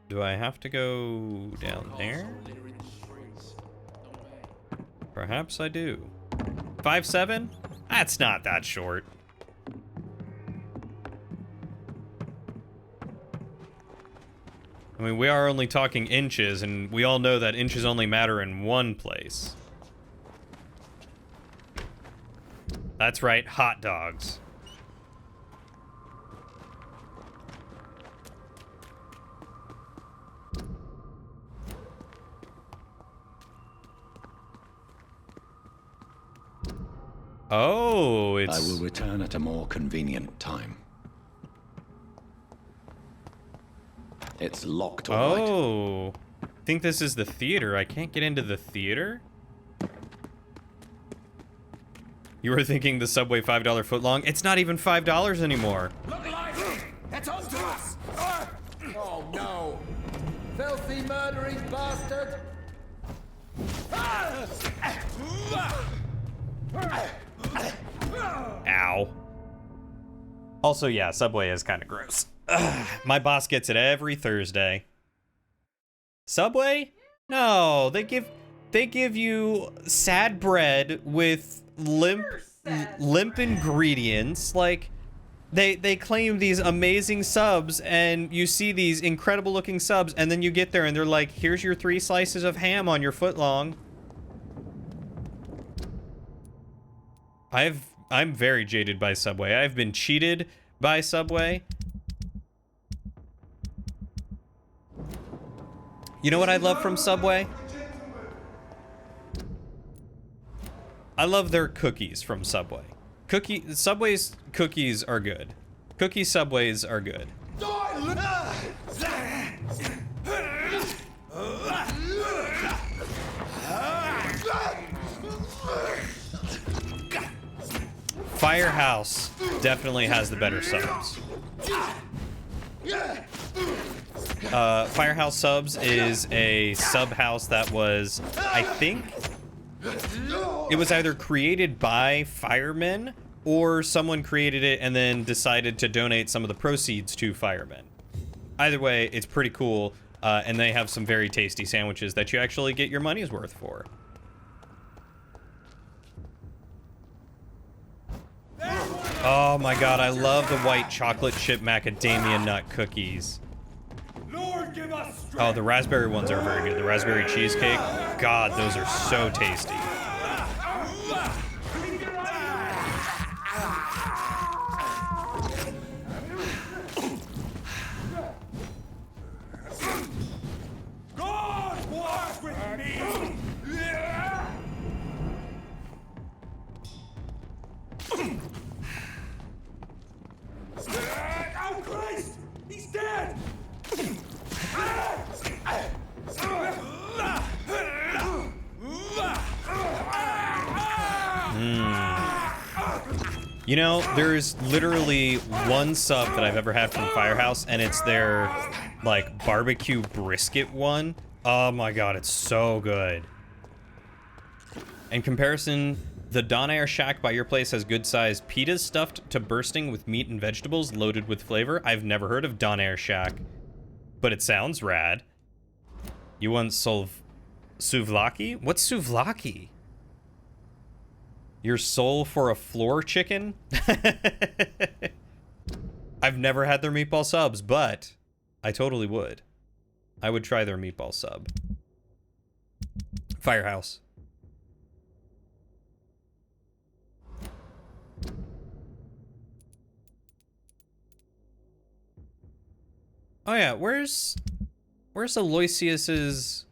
Do I have to go down there? Perhaps I do. 5'7"? That's not that short. I mean, we are only talking inches, and we all know that inches only matter in one place. That's right, hot dogs. Oh, it's... I will return at a more convenient time. It's locked, all right. Oh. I think this is the theater. I can't get into the theater? You were thinking the subway $5 footlong? It's not even $5 anymore. Look alive! It's on to us! Oh no! Filthy murdering bastard! Ow. Also, yeah, Subway is kind of gross. Ugh, my boss gets it every Thursday. Subway? No, they give you sad bread with limp ingredients. Like they claim these amazing subs, and you see these incredible looking subs, and then you get there and they're like, here's your 3 slices of ham on your footlong. I'm very jaded by Subway. I've been cheated by Subway. You know what I love from Subway? I love their cookies from Subway. Subway's cookies are good. Cookie Subways are good. Firehouse definitely has the better subs. Firehouse Subs is a sub house that was, I think, it was either created by firemen or someone created it and then decided to donate some of the proceeds to firemen. Either way, it's pretty cool, and they have some very tasty sandwiches that you actually get your money's worth for. Oh my god, I love the white chocolate chip macadamia nut cookies. Oh, the raspberry ones are very good. The raspberry cheesecake, god, those are so tasty. Oh, Christ! He's dead! You know, there's literally one sub that I've ever had from Firehouse, and it's their, like, barbecue brisket one. Oh my god, it's so good. In comparison, the Donair Shack by your place has good-sized pitas stuffed to bursting with meat and vegetables loaded with flavor. I've never heard of Donair Shack, but it sounds rad. You want souvlaki? What's souvlaki? Your soul for a floor chicken? I've never had their meatball subs, but I totally would. I would try their meatball sub. Firehouse. Oh yeah, where's Aloysius's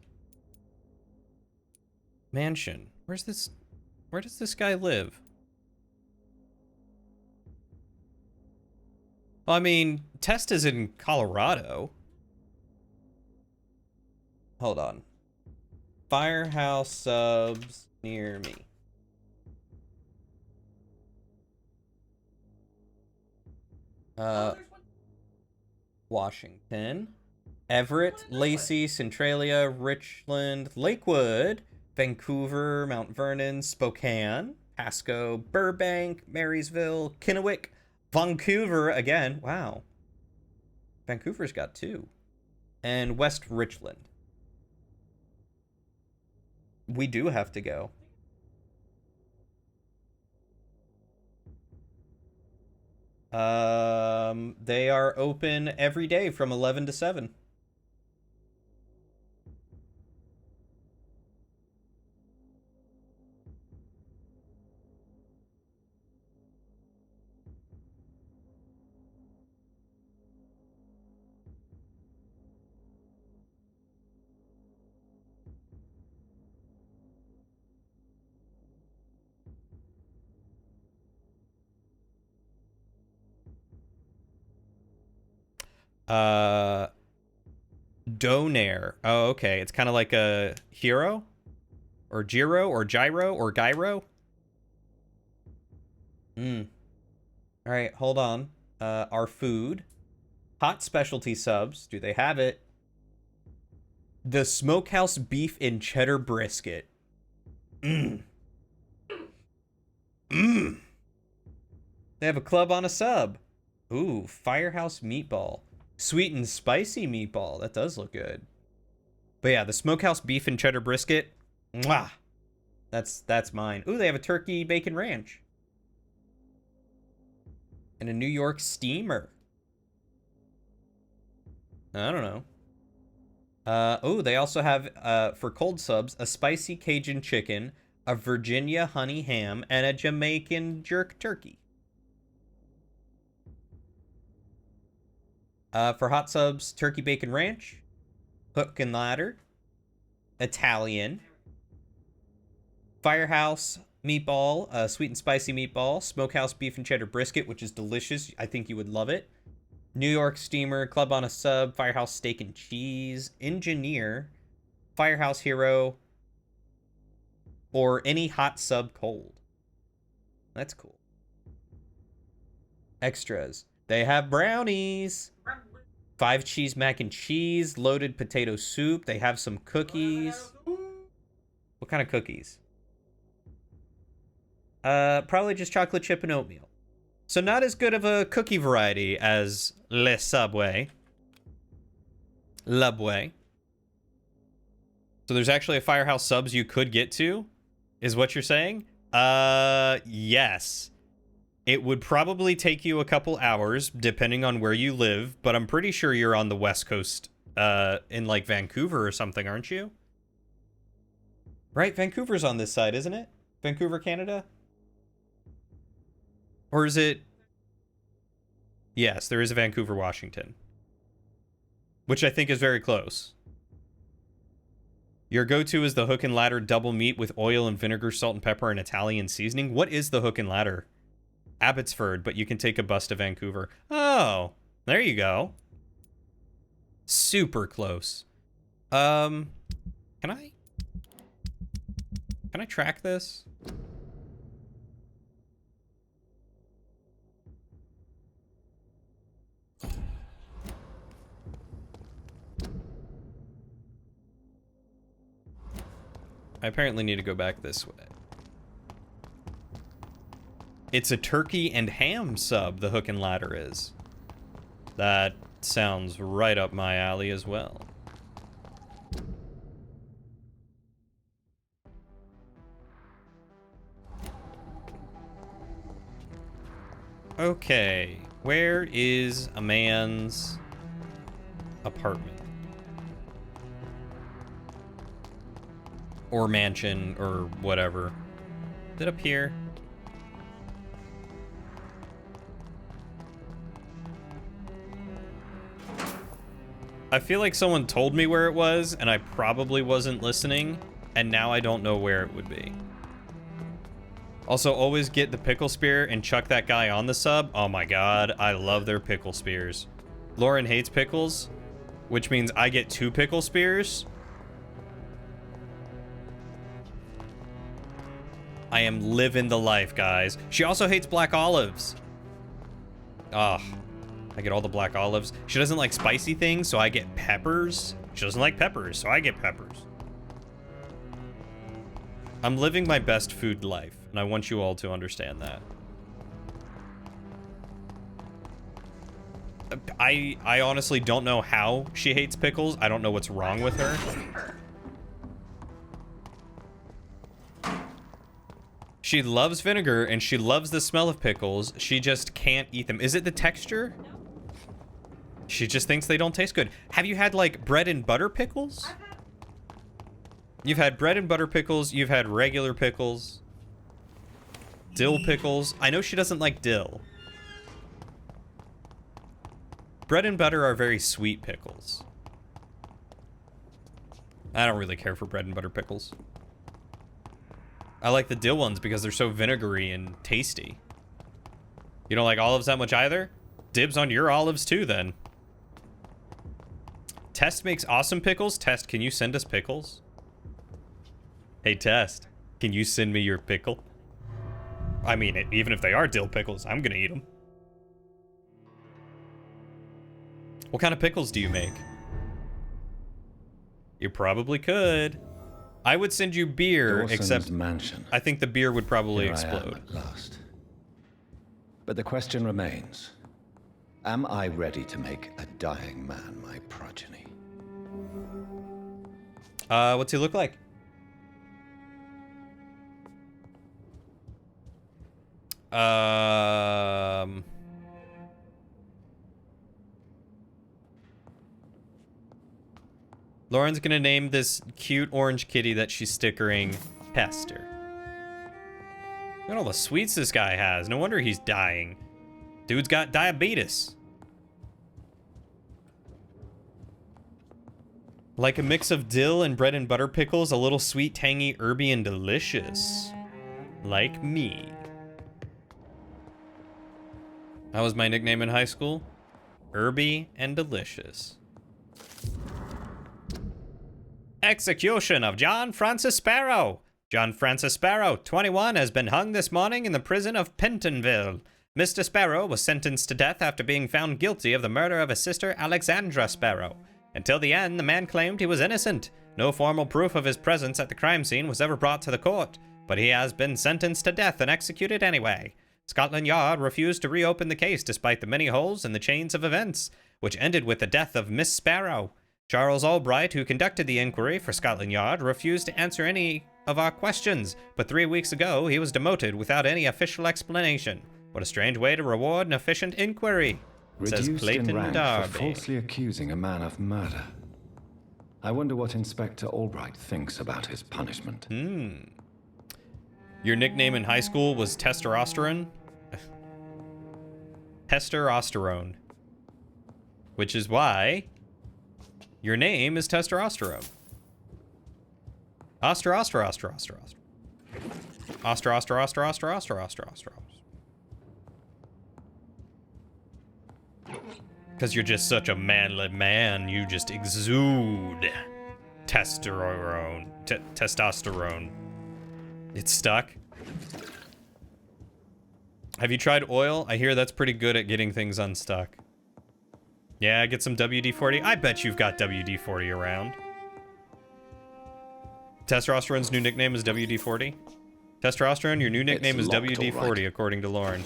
mansion? Where does this guy live? Well, I mean, Test is in Colorado. Hold on. Firehouse subs near me. Washington. Everett, Lacey, Centralia, Richland, Lakewood, Vancouver, Mount Vernon, Spokane, Pasco, Burbank, Marysville, Kennewick, Vancouver again. Wow. Vancouver's got 2. And West Richland. We do have to go. They are open every day from 11 to 7. Donair. Oh, okay. It's kind of like a hero? Or Giro? Or Gyro? Or Gyro? Alright, hold on. Our food. Hot specialty subs. Do they have it? The Smokehouse Beef and Cheddar Brisket. They have a club on a sub. Ooh, Firehouse Meatball. Sweet and spicy meatball. That does look good. But yeah, the Smokehouse Beef and Cheddar Brisket. Mwah. That's mine. Ooh, they have a turkey bacon ranch. And a New York steamer. I don't know. Oh, they also have, for cold subs, a spicy Cajun chicken, a Virginia honey ham, and a Jamaican jerk turkey. For hot subs, turkey bacon ranch, hook and ladder, Italian, Firehouse meatball, sweet and spicy meatball, Smokehouse beef and cheddar brisket, which is delicious. I think you would love it. New York steamer, club on a sub, Firehouse steak and cheese, engineer, Firehouse hero, or any hot sub cold. That's cool. Extras. They have brownies. 5 cheese mac and cheese, loaded potato soup. They have some cookies. What kind of cookies? Probably just chocolate chip and oatmeal. So not as good of a cookie variety as Le Subway. Lubway. So there's actually a Firehouse subs you could get to, is what you're saying? Yes. It would probably take you a couple hours, depending on where you live, but I'm pretty sure you're on the West Coast, in like Vancouver or something, aren't you? Right? Vancouver's on this side, isn't it? Vancouver, Canada? Or is it... Yes, there is a Vancouver, Washington. Which I think is very close. Your go-to is the hook and ladder double meat with oil and vinegar, salt and pepper, and Italian seasoning. What is the hook and ladder? Abbotsford, but you can take a bus to Vancouver. Oh, there you go. Super close. Can I track this? I apparently need to go back this way. It's a turkey and ham sub, the hook and ladder is. That sounds right up my alley as well. Okay, where is a man's apartment? Or mansion, or whatever. Is it up here? I feel like someone told me where it was, and I probably wasn't listening, and now I don't know where it would be. Also, always get the pickle spear and chuck that guy on the sub. Oh my god, I love their pickle spears. Lauren hates pickles, which means I get 2 pickle spears. I am living the life, guys. She also hates black olives. Ugh. I get all the black olives. She doesn't like spicy things, so I get peppers. She doesn't like peppers, so I get peppers. I'm living my best food life, and I want you all to understand that. I honestly don't know how she hates pickles. I don't know what's wrong with her. She loves vinegar, and she loves the smell of pickles. She just can't eat them. Is it the texture? She just thinks they don't taste good. Have you had, like, bread and butter pickles? You've had bread and butter pickles. You've had regular pickles. Dill pickles. I know she doesn't like dill. Bread and butter are very sweet pickles. I don't really care for bread and butter pickles. I like the dill ones because they're so vinegary and tasty. You don't like olives that much either? Dibs on your olives too, then. Test makes awesome pickles. Test, can you send us pickles? Hey, Test, can you send me your pickle? I mean, even if they are dill pickles, I'm gonna eat them. What kind of pickles do you make? You probably could. I would send you beer, Dawson's except mansion. I think the beer would probably Here explode. I am at last. But the question remains, am I ready to make a dying man my progeny? What's he look like? Lauren's gonna name this cute orange kitty that she's stickering Pester. Look at all the sweets this guy has. No wonder he's dying. Dude's got diabetes. Like a mix of dill and bread and butter pickles, a little sweet, tangy, herby, and delicious. Like me. That was my nickname in high school. Herby and delicious. Execution of John Francis Sparrow. John Francis Sparrow, 21, has been hung this morning in the prison of Pentonville. Mr. Sparrow was sentenced to death after being found guilty of the murder of his sister Alexandra Sparrow. Until the end, the man claimed he was innocent. No formal proof of his presence at the crime scene was ever brought to the court, but he has been sentenced to death and executed anyway. Scotland Yard refused to reopen the case despite the many holes in the chains of events, which ended with the death of Miss Sparrow. Charles Albright, who conducted the inquiry for Scotland Yard, refused to answer any of our questions, but 3 weeks ago he was demoted without any official explanation. What a strange way to reward an efficient inquiry, says Reduced Clayton in rank Darby. for falsely accusing a man of murder. I wonder what Inspector Albright thinks about his punishment. Your nickname in high school was testosterone? Testosterone. Which is why your name is testosterone. Oster. Because you're just such a manly man. You just exude testosterone. Testosterone. It's stuck. Have you tried oil? I hear that's pretty good at getting things unstuck. Yeah, get some WD-40. I bet you've got WD-40 around. Testosterone's new nickname is WD-40. Testosterone, your new nickname is WD-40, right, according to Lauren.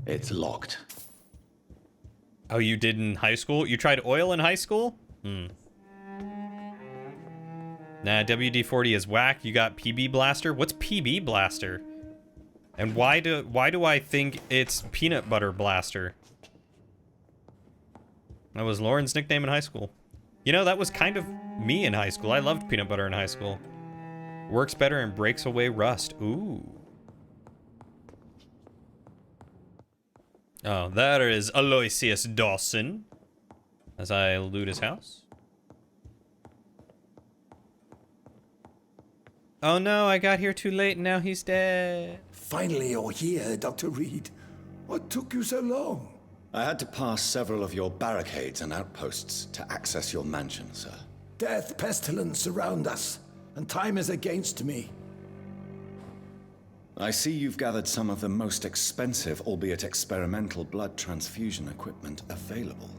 It's locked. Oh, you did in high school? You tried oil in high school? Hmm. Nah, WD-40 is whack. You got PB Blaster? What's PB Blaster? And why do I think it's Peanut Butter Blaster? That was Lauren's nickname in high school. You know, that was kind of me in high school. I loved peanut butter in high school. Works better and breaks away rust. Ooh. Oh, there is Aloysius Dawson. As I loot his house. Oh no, I got here too late and now he's dead. Finally you're here, Dr. Reed. What took you so long? I had to pass several of your barricades and outposts to access your mansion, sir. Death, pestilence surround us, and time is against me. I see you've gathered some of the most expensive, albeit experimental, blood transfusion equipment available.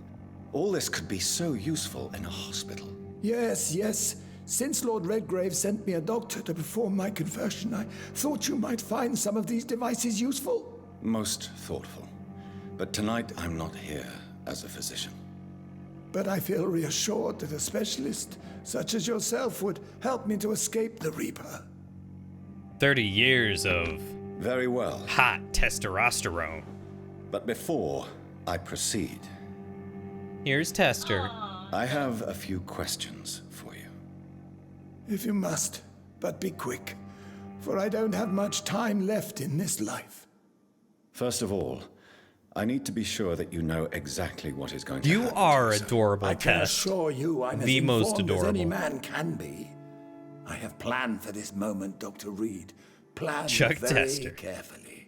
All this could be so useful in a hospital. Yes. Since Lord Redgrave sent me a doctor to perform my conversion, I thought you might find some of these devices useful. Most thoughtful. But tonight, I'm not here as a physician. But I feel reassured that a specialist such as yourself would help me to escape the Reaper. 30 years of... Very well. Hot testosterone. But before I proceed... Here's Tester. I have a few questions for you. If you must, but be quick, for I don't have much time left in this life. First of all, I need to be sure that you know exactly what is going to happen. You are to you, adorable, I can Test. assure you I'm the as most informed as any adorable. man can be. I have planned for this moment, Dr. Reed. Planned Chuck very Tester. carefully.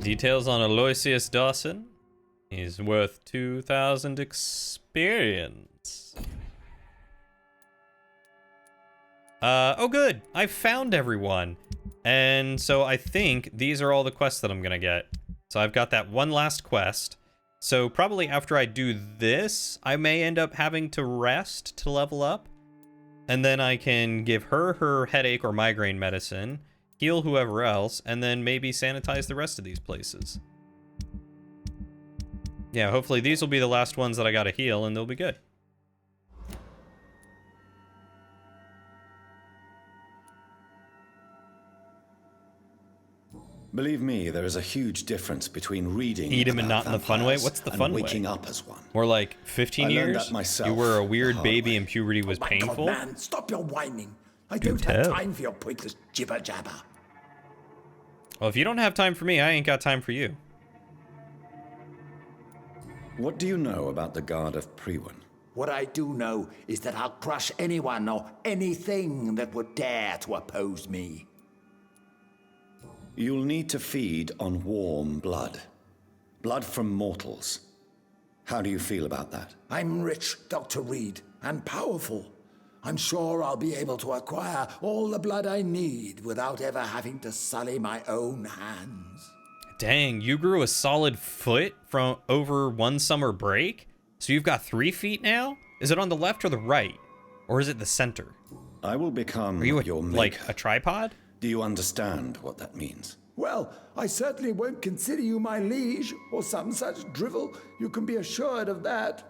Details on Aloysius Dawson. He's worth 2,000 experience. Oh good, I found everyone. And so I think these are all the quests that I'm gonna get. So I've got that one last quest. So probably after I do this, I may end up having to rest to level up. And then I can give her headache or migraine medicine, heal whoever else, and then maybe sanitize the rest of these places. Yeah, hopefully these will be the last ones that I gotta heal and they'll be good. Believe me, there is a huge difference between reading Eat him and not in the fun way? vampires What's the and fun way? waking up as one. More like 15 I learned years? that myself You were a the weird hard baby way. and puberty was My painful? God, man, stop your whining. I Do don't have tell. time for your pointless jibber-jabber. Well, if you don't have time for me, I ain't got time for you. What do you know about the Guard of Priwen? What I do know is that I'll crush anyone or anything that would dare to oppose me. You'll need to feed on warm blood. Blood from mortals. How do you feel about that? I'm rich, Dr. Reed, and powerful. I'm sure I'll be able to acquire all the blood I need without ever having to sully my own hands. Dang, you grew a solid foot from over one summer break? So you've got 3 feet now? Is it on the left or the right? Or is it the center? I will become Are you your like maker. a tripod? Do you understand what that means? Well, I certainly won't consider you my liege or some such drivel. You can be assured of that.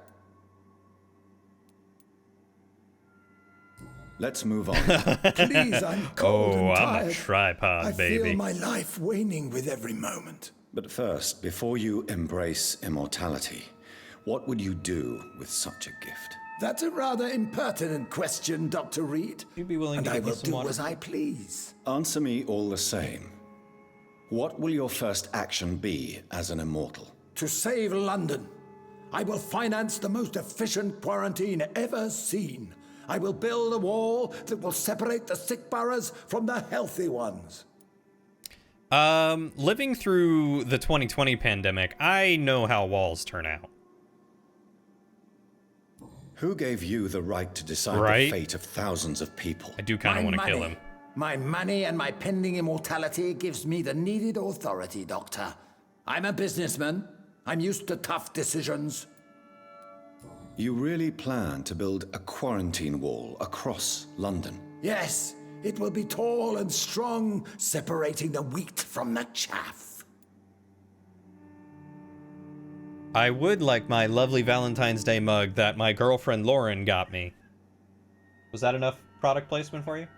Let's move on. Please, I'm cold and Oh, tired. I'm a tripod, I baby. feel my life waning with every moment. But first, before you embrace immortality, what would you do with such a gift? That's a rather impertinent question, Dr. Reed. You'd be willing And to I give me will some do water? as I please. Answer me all the same. What will your first action be as an immortal? To save London, I will finance the most efficient quarantine ever seen. I will build a wall that will separate the sick boroughs from the healthy ones. Living through the 2020 pandemic, I know how walls turn out. Who gave you the right to decide Right? the fate of thousands of people? I do kind of want to kill him. My money and my pending immortality gives me the needed authority, Doctor. I'm a businessman. I'm used to tough decisions. You really plan to build a quarantine wall across London? Yes, it will be tall and strong, separating the wheat from the chaff. I would like my lovely Valentine's Day mug that my girlfriend Lauren got me. Was that enough product placement for you?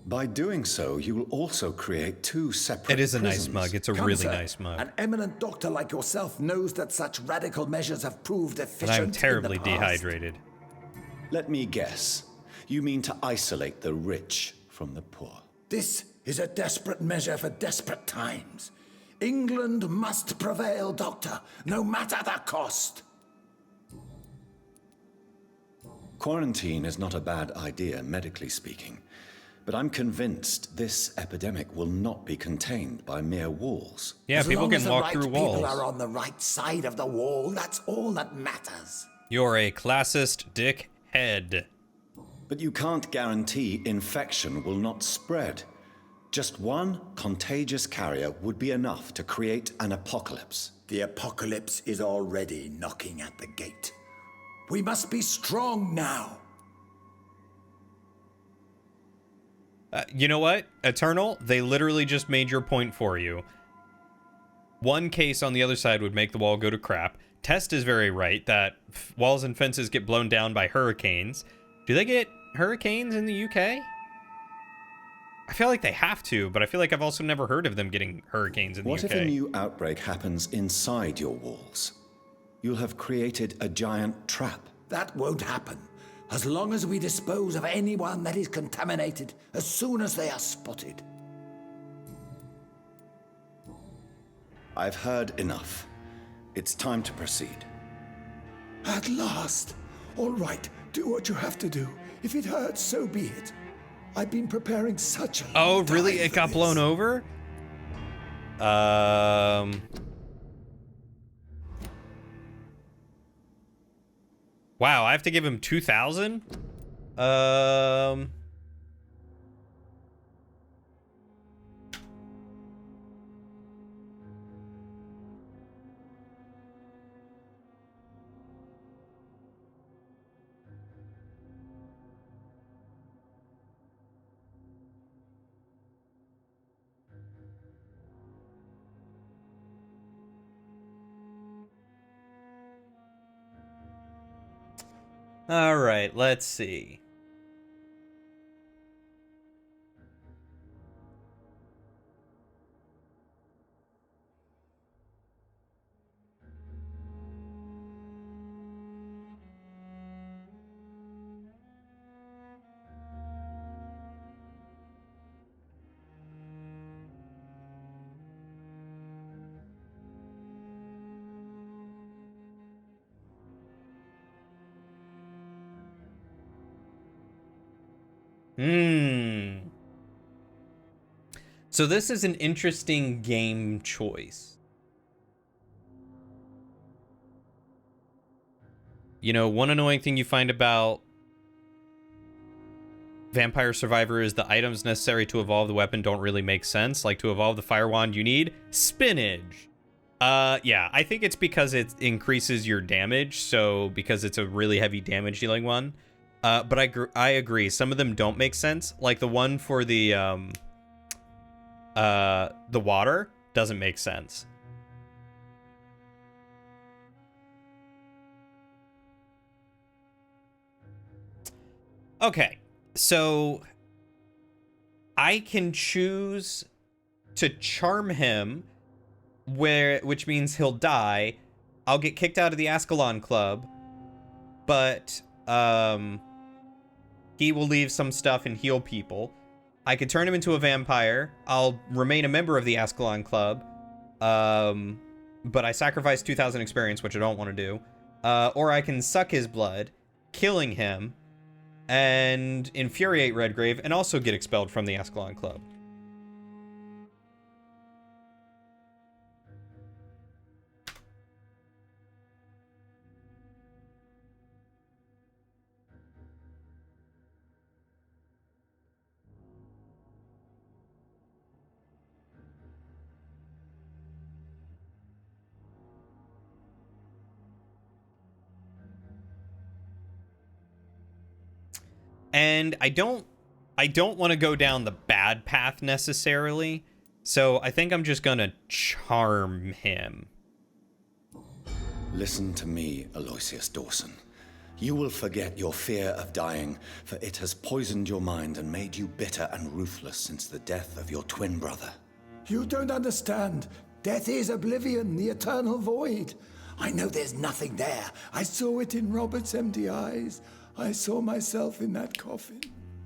By doing so, you will also create two separate It is a prisons. nice mug. It's a Come, really sir. nice mug. An eminent doctor like yourself knows that such radical measures have proved And efficient I'm terribly in the past. dehydrated. Let me guess. You mean to isolate the rich from the poor? This is a desperate measure for desperate times. England must prevail, Doctor, no matter the cost. Quarantine is not a bad idea, medically speaking. But I'm convinced this epidemic will not be contained by mere walls. Yeah, As people long can as the walk right through walls. people are on the right side of the wall, that's all that matters. You're a classist dickhead. But you can't guarantee infection will not spread. Just one contagious carrier would be enough to create an apocalypse. The apocalypse is already knocking at the gate. We must be strong now. You know what? Eternal, they literally just made your point for you. One case on the other side would make the wall go to crap. Test is very right that walls and fences get blown down by hurricanes. Do they get hurricanes in the UK? I feel like they have to, but I feel like I've also never heard of them getting hurricanes in the UK. What if a new outbreak happens inside your walls? You'll have created a giant trap. That won't happen. As long as we dispose of anyone that is contaminated as soon as they are spotted. I've heard enough. It's time to proceed. At last. All right, do what you have to do. If it hurts, so be it. I've been preparing such a Oh, long really? time It for got this. blown over? Wow, I have to give him 2,000? All right, let's see. So this is an interesting game choice. You know, one annoying thing you find about Vampire Survivor is the items necessary to evolve the weapon don't really make sense. Like, to evolve the fire wand, you need spinach. Yeah, I think it's because it increases your damage. So because it's a really heavy damage dealing one. But I agree. Some of them don't make sense. Like the one for the water doesn't make sense. Okay, so I can choose to charm him, which means he'll die. I'll get kicked out of the Ascalon Club, but he will leave some stuff and heal people. I could turn him into a vampire. I'll remain a member of the Ascalon Club. but I sacrifice 2,000 experience, which I don't want to do. Or I can suck his blood, killing him, and infuriate Redgrave, and also get expelled from the Ascalon Club. And I don't want to go down the bad path necessarily, so I think I'm just gonna charm him. Listen to me, Aloysius Dawson. You will forget your fear of dying, for it has poisoned your mind and made you bitter and ruthless since the death of your twin brother. You don't understand. Death is oblivion, the eternal void. I know there's nothing there. I saw it in Robert's empty eyes. I saw myself in that coffin.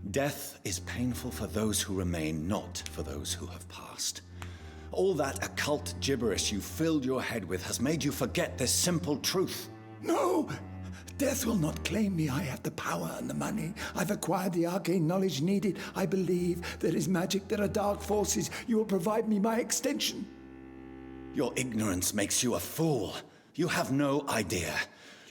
Death is painful for those who remain, not for those who have passed. All that occult gibberish you filled your head with has made you forget this simple truth. No! Death will not claim me. I have the power and the money. I've acquired the arcane knowledge needed. I believe there is magic, there are dark forces. You will provide me my extension. Your ignorance makes you a fool. You have no idea.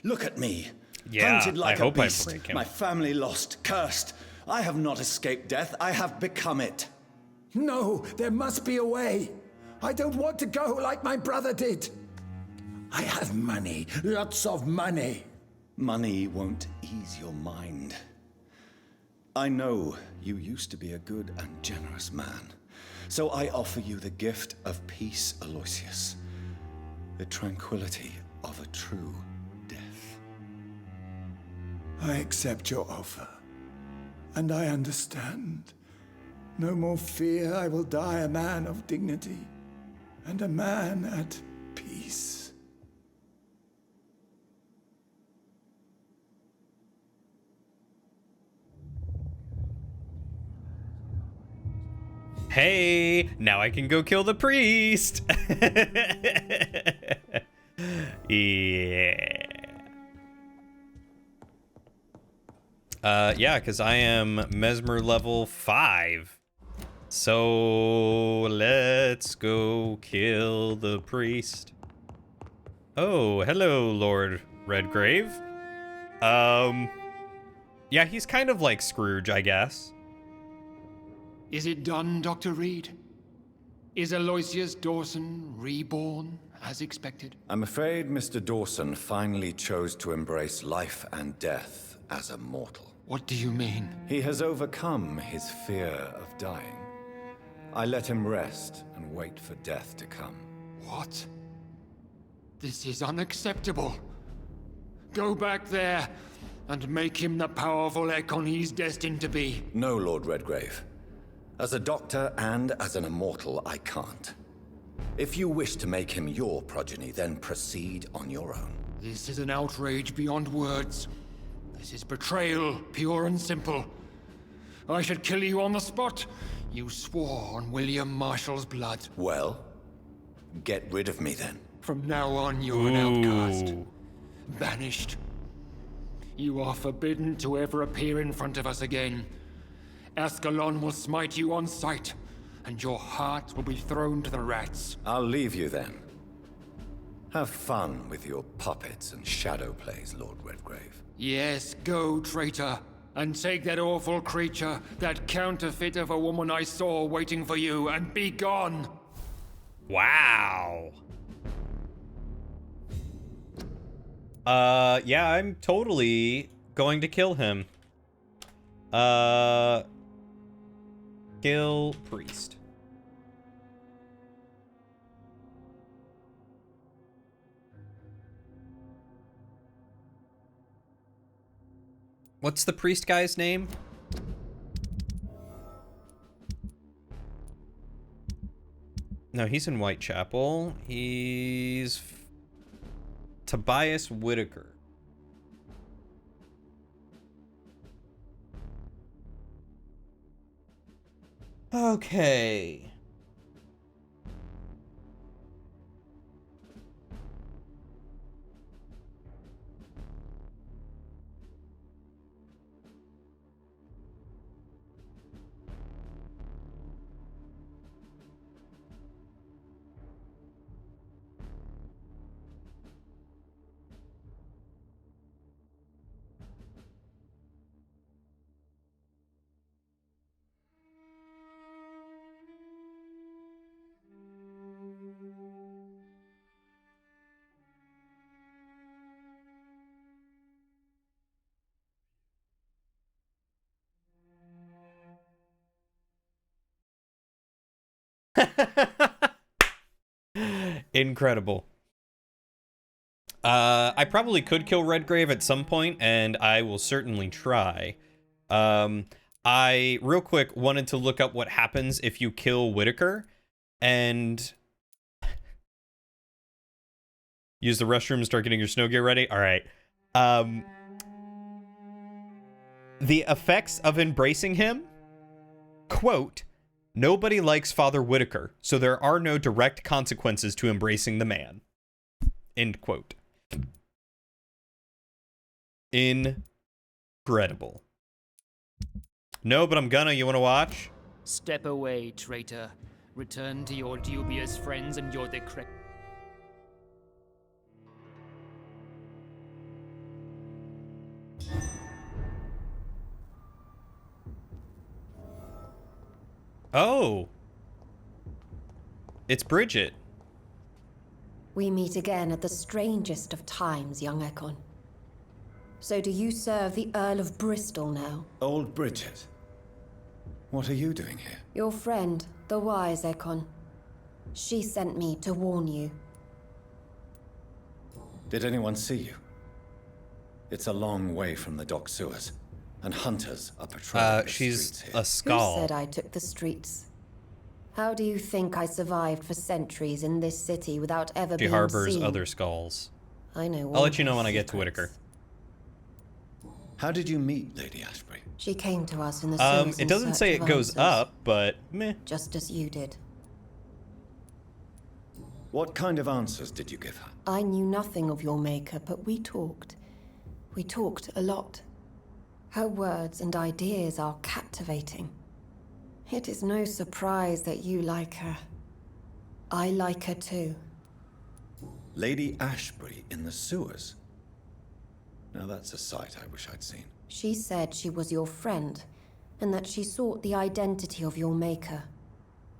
Look at me. Yeah, Hunted like I hope a I beast, break him. my family lost, cursed. I have not escaped death. I have become it. No, there must be a way. I don't want to go like my brother did. I have money, lots of money. Money won't ease your mind. I know you used to be a good and generous man. So I offer you the gift of peace, Aloysius. The tranquility of a true death. I accept your offer. And I understand. No more fear. I will die a man of dignity. And a man at peace. Hey, now I can go kill the priest. Yeah. Yeah, because I am Mesmer level 5. So let's go kill the priest. Oh, hello, Lord Redgrave. Yeah, he's kind of like Scrooge, I guess. Is it done, Dr. Reed? Is Aloysius Dawson reborn, as expected? I'm afraid Mr. Dawson finally chose to embrace life and death as a mortal. What do you mean? He has overcome his fear of dying. I let him rest and wait for death to come. What? This is unacceptable. Go back there and make him the powerful Ekon he's destined to be. No, Lord Redgrave. As a doctor and as an immortal, I can't. If you wish to make him your progeny, then proceed on your own. This is an outrage beyond words. This is betrayal, pure and simple. I should kill you on the spot. You swore on William Marshall's blood. Well, get rid of me then. From now on, you're an outcast. Banished. You are forbidden to ever appear in front of us again. Ascalon will smite you on sight, and your heart will be thrown to the rats. I'll leave you then. Have fun with your puppets and shadow plays, Lord Redgrave. Yes, go, traitor, and take that awful creature, that counterfeit of a woman I saw waiting for you, and be gone! Wow. Yeah, I'm totally going to kill him. Kill priest. What's the priest guy's name? No, he's in Whitechapel. He's Tobias Whitaker. Okay. Incredible. I probably could kill Redgrave at some point, and I will certainly try. I, real quick, wanted to look up what happens if you kill Whitaker, and... use the restroom, start getting your snow gear ready? Alright. The effects of embracing him, quote, nobody likes Father Whitaker, so there are no direct consequences to embracing the man. End quote. Incredible. No, but I'm gonna. You wanna watch? Step away, traitor. Return to your dubious friends and your decrepit. Oh. It's Bridget. We meet again at the strangest of times, young Ekon. So do you serve the Earl of Bristol now? Old Bridget. What are you doing here? Your friend, the wise Ekon. She sent me to warn you. Did anyone see you? It's a long way from the dock sewers, and hunters are patrolling the she's streets here. a skull. Who said I took the streets? How do you think I survived for centuries in this city without ever She being harbors seen? other skulls. I know. I'll let you know when I get to Whitaker. How did you meet Lady Ashbury? She came to us in the sewers It in doesn't search say of it goes answers, up, but meh. just as you did. What kind of answers did you give her? I knew nothing of your maker, but we talked. We talked a lot. Her words and ideas are captivating. It is no surprise that you like her. I like her too. Lady Ashbury in the sewers? Now that's a sight I wish I'd seen. She said she was your friend, and that she sought the identity of your maker.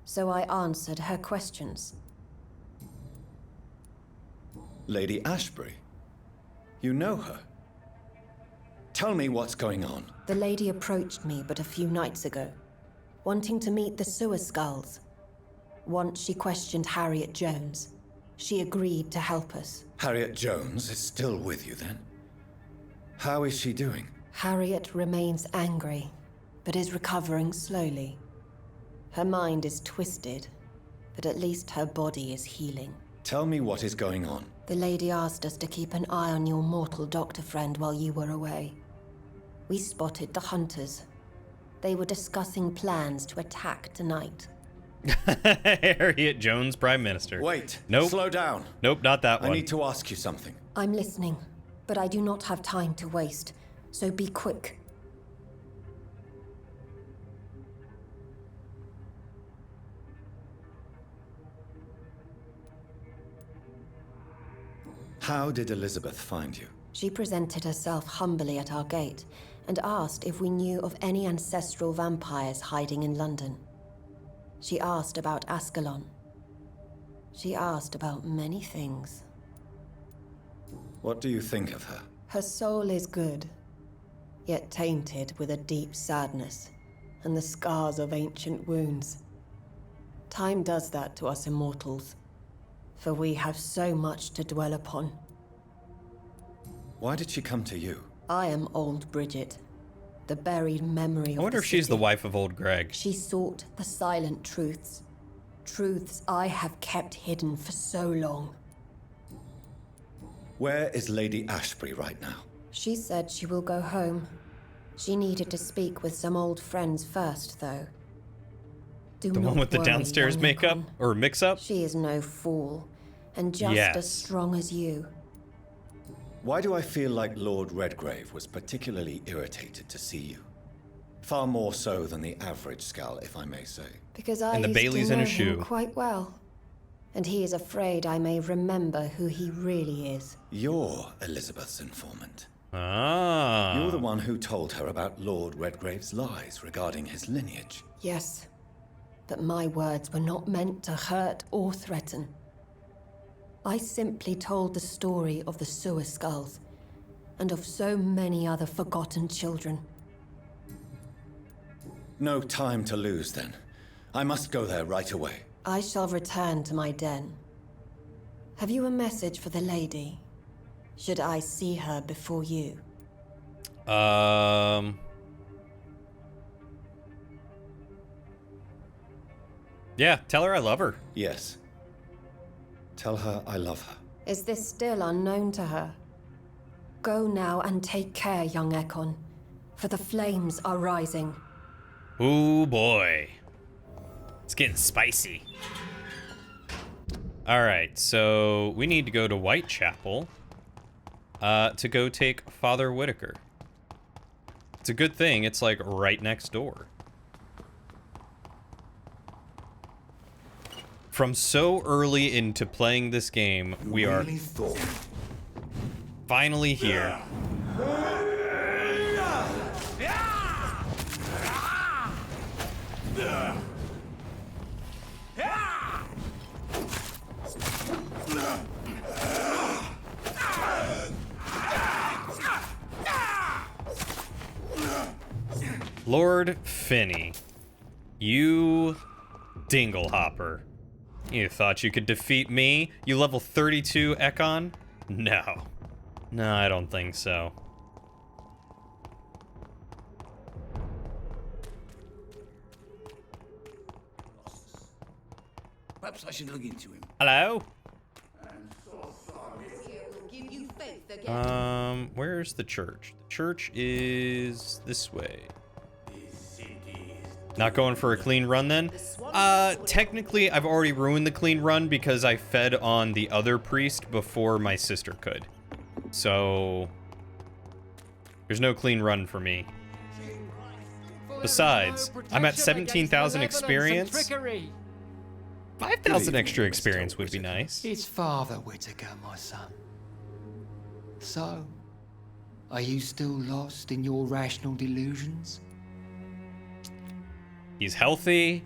So I answered her questions. Lady Ashbury? You know her? Tell me what's going on. The lady approached me but a few nights ago, wanting to meet the sewer skulls. Once she questioned Harriet Jones. She agreed to help us. Harriet Jones is still with you then? How is she doing? Harriet remains angry, but is recovering slowly. Her mind is twisted, but at least her body is healing. Tell me what is going on. The lady asked us to keep an eye on your mortal doctor friend while you were away. We spotted the hunters. They were discussing plans to attack tonight. Harriet Jones, Prime Minister. Wait. Nope. Slow down. Nope, not that one. I need to ask you something. I'm listening, but I do not have time to waste, so be quick. How did Elizabeth find you? She presented herself humbly at our gate and asked if we knew of any ancestral vampires hiding in London. She asked about Ascalon. She asked about many things. What do you think of her? Her soul is good, yet tainted with a deep sadness and the scars of ancient wounds. Time does that to us immortals, for we have so much to dwell upon. Why did she come to you? I am old Bridget, the buried memory of I wonder the if she's the city. wife of old Greg. She sought the silent truths. Truths I have kept hidden for so long. Where is Lady Ashbury right now? She said she will go home. She needed to speak with some old friends first, though. Do The not one with the worry, downstairs young makeup? Yukon. Or mix-up? She is no fool, and just Yes. as strong as you. Why do I feel like Lord Redgrave was particularly irritated to see you? Far more so than the average Skull, if I may say. Because I And the used Bailey's to in know a shoe. him quite well. And he is afraid I may remember who he really is. You're Elizabeth's informant. Ah. You're the one who told her about Lord Redgrave's lies regarding his lineage. Yes, but my words were not meant to hurt or threaten. I simply told the story of the sewer skulls, and of so many other forgotten children. No time to lose, then. I must go there right away. I shall return to my den. Have you a message for the lady? Should I see her before you? Yeah, tell her I love her. Yes. Tell her I love her. Is this still unknown to her? Go now and take care, young Ekon, for the flames are rising. Ooh boy. It's getting spicy. Alright, so we need to go to Whitechapel to go take Father Whitaker. It's a good thing, it's like right next door. From so early into playing this game, we are finally here. Lord Finney, you dinglehopper. You thought you could defeat me? You level 32 Ekon? No. No, I don't think so. Perhaps I should look into him. Hello? Where's the church? The church is this way. Not going for a clean run then? Technically I've already ruined the clean run because I fed on the other priest before my sister could. So there's no clean run for me. Besides, I'm at 17,000 experience. 5,000 extra experience would be nice. It's Father Whitaker, my son. So, are you still lost in your rational delusions? He's healthy.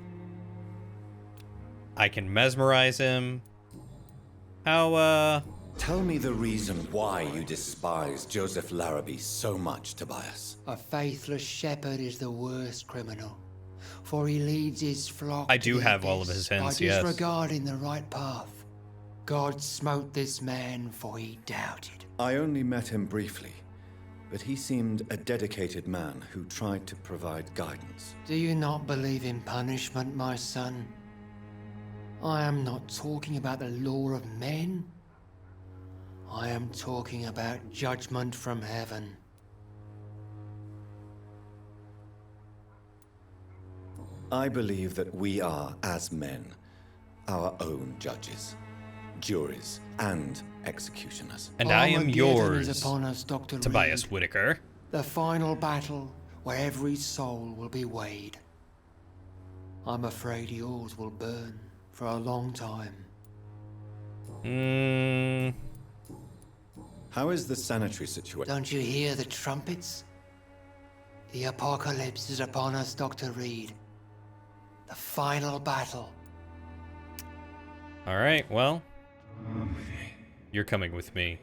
I can mesmerize him. How, Tell me the reason why you despise Joseph Larrabee so much, Tobias. A faithless shepherd is the worst criminal, for he leads his flock I to do the have all of abyss his hints, by yes. disregarding the right path. God smote this man, for he doubted. I only met him briefly, but he seemed a dedicated man who tried to provide guidance. Do you not believe in punishment, my son? I am not talking about the law of men. I am talking about judgment from heaven. I believe that we are, as men, our own judges, juries, and executioners. and I am Armageddon is yours, upon us, Dr. Tobias Reed. Whitaker. The final battle where every soul will be weighed. I'm afraid yours will burn for a long time. How is the sanitary situation? Don't you hear the trumpets? The apocalypse is upon us, Dr. Reed. The final battle. All right, well, you're coming with me.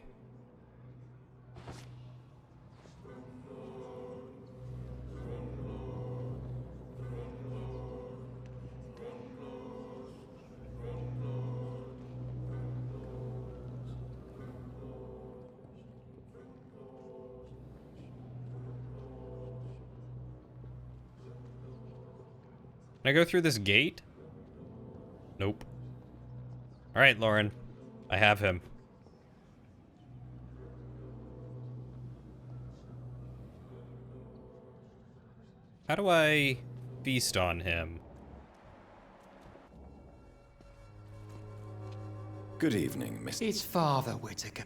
Can I go through this gate? Nope. All right, Lauren. I have him. How do I feast on him? Good evening, Mr. It's Father Whitaker.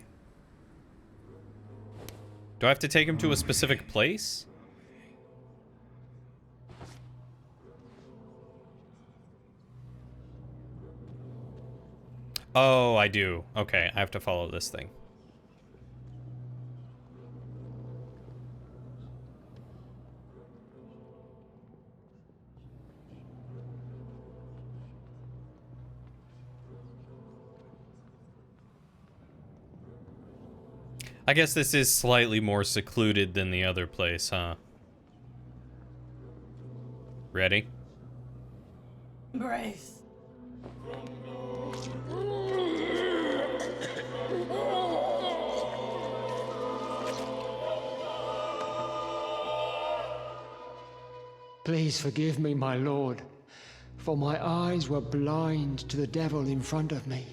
Do I have to take him to a specific place? Oh, I do. Okay, I have to follow this thing. I guess this is slightly more secluded than the other place, huh? Ready? Embrace. Please forgive me, my lord, for my eyes were blind to the devil in front of me.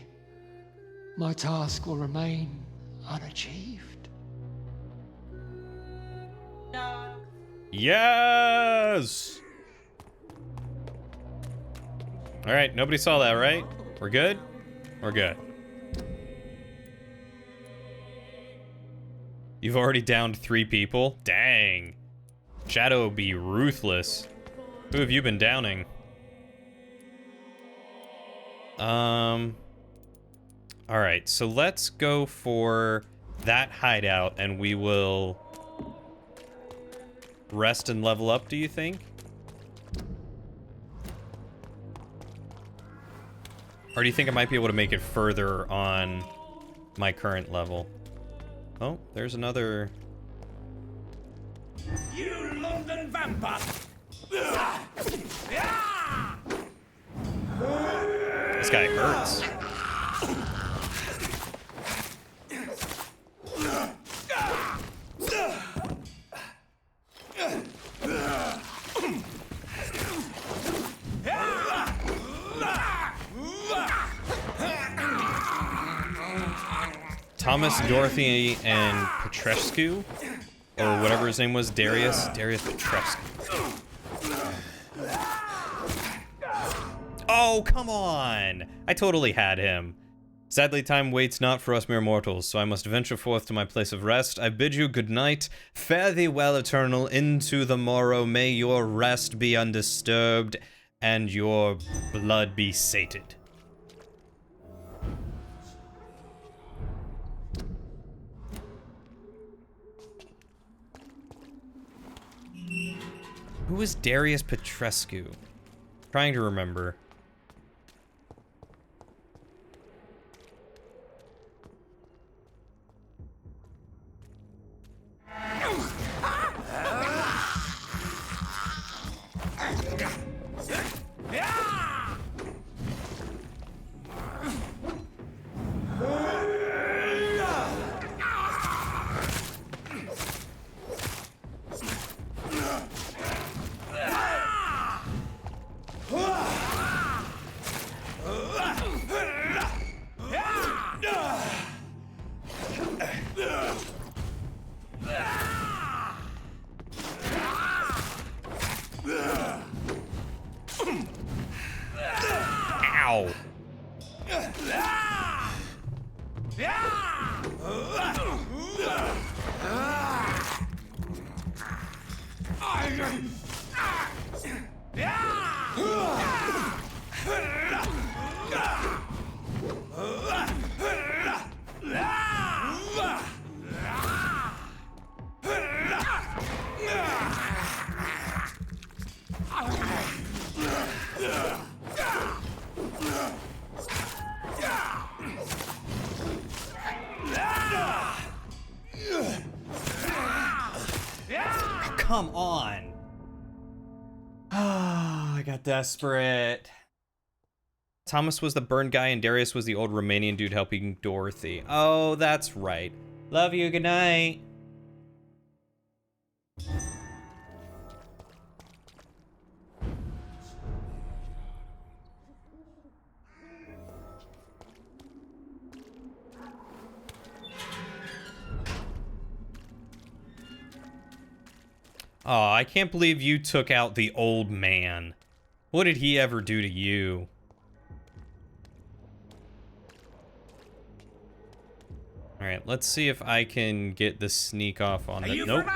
My task will remain unachieved. No. Yes! Alright, nobody saw that, right? We're good? We're good. You've already downed 3 people? Dang. Shadow be ruthless. Who have you been downing? Alright, so let's go for that hideout and we will rest and level up, do you think? Or do you think I might be able to make it further on my current level? Oh, there's another... You London vampire! This guy hurts. Thomas, Dorothy, and Petrescu, or whatever his name was, Darius Petrescu. Oh, come on! I totally had him. Sadly, time waits not for us mere mortals, so I must venture forth to my place of rest. I bid you good night. Fare thee well, Eternal, into the morrow. May your rest be undisturbed, and your blood be sated. Who was Darius Petrescu? Trying to remember. Ow. Come on. Ah, I got desperate. Thomas was the burned guy and Darius was the old Romanian dude helping Dorothy. Oh, that's right. Love you, good night. Oh, I can't believe you took out the old man. What did he ever do to you? Alright, let's see if I can get the sneak off on the... Nope.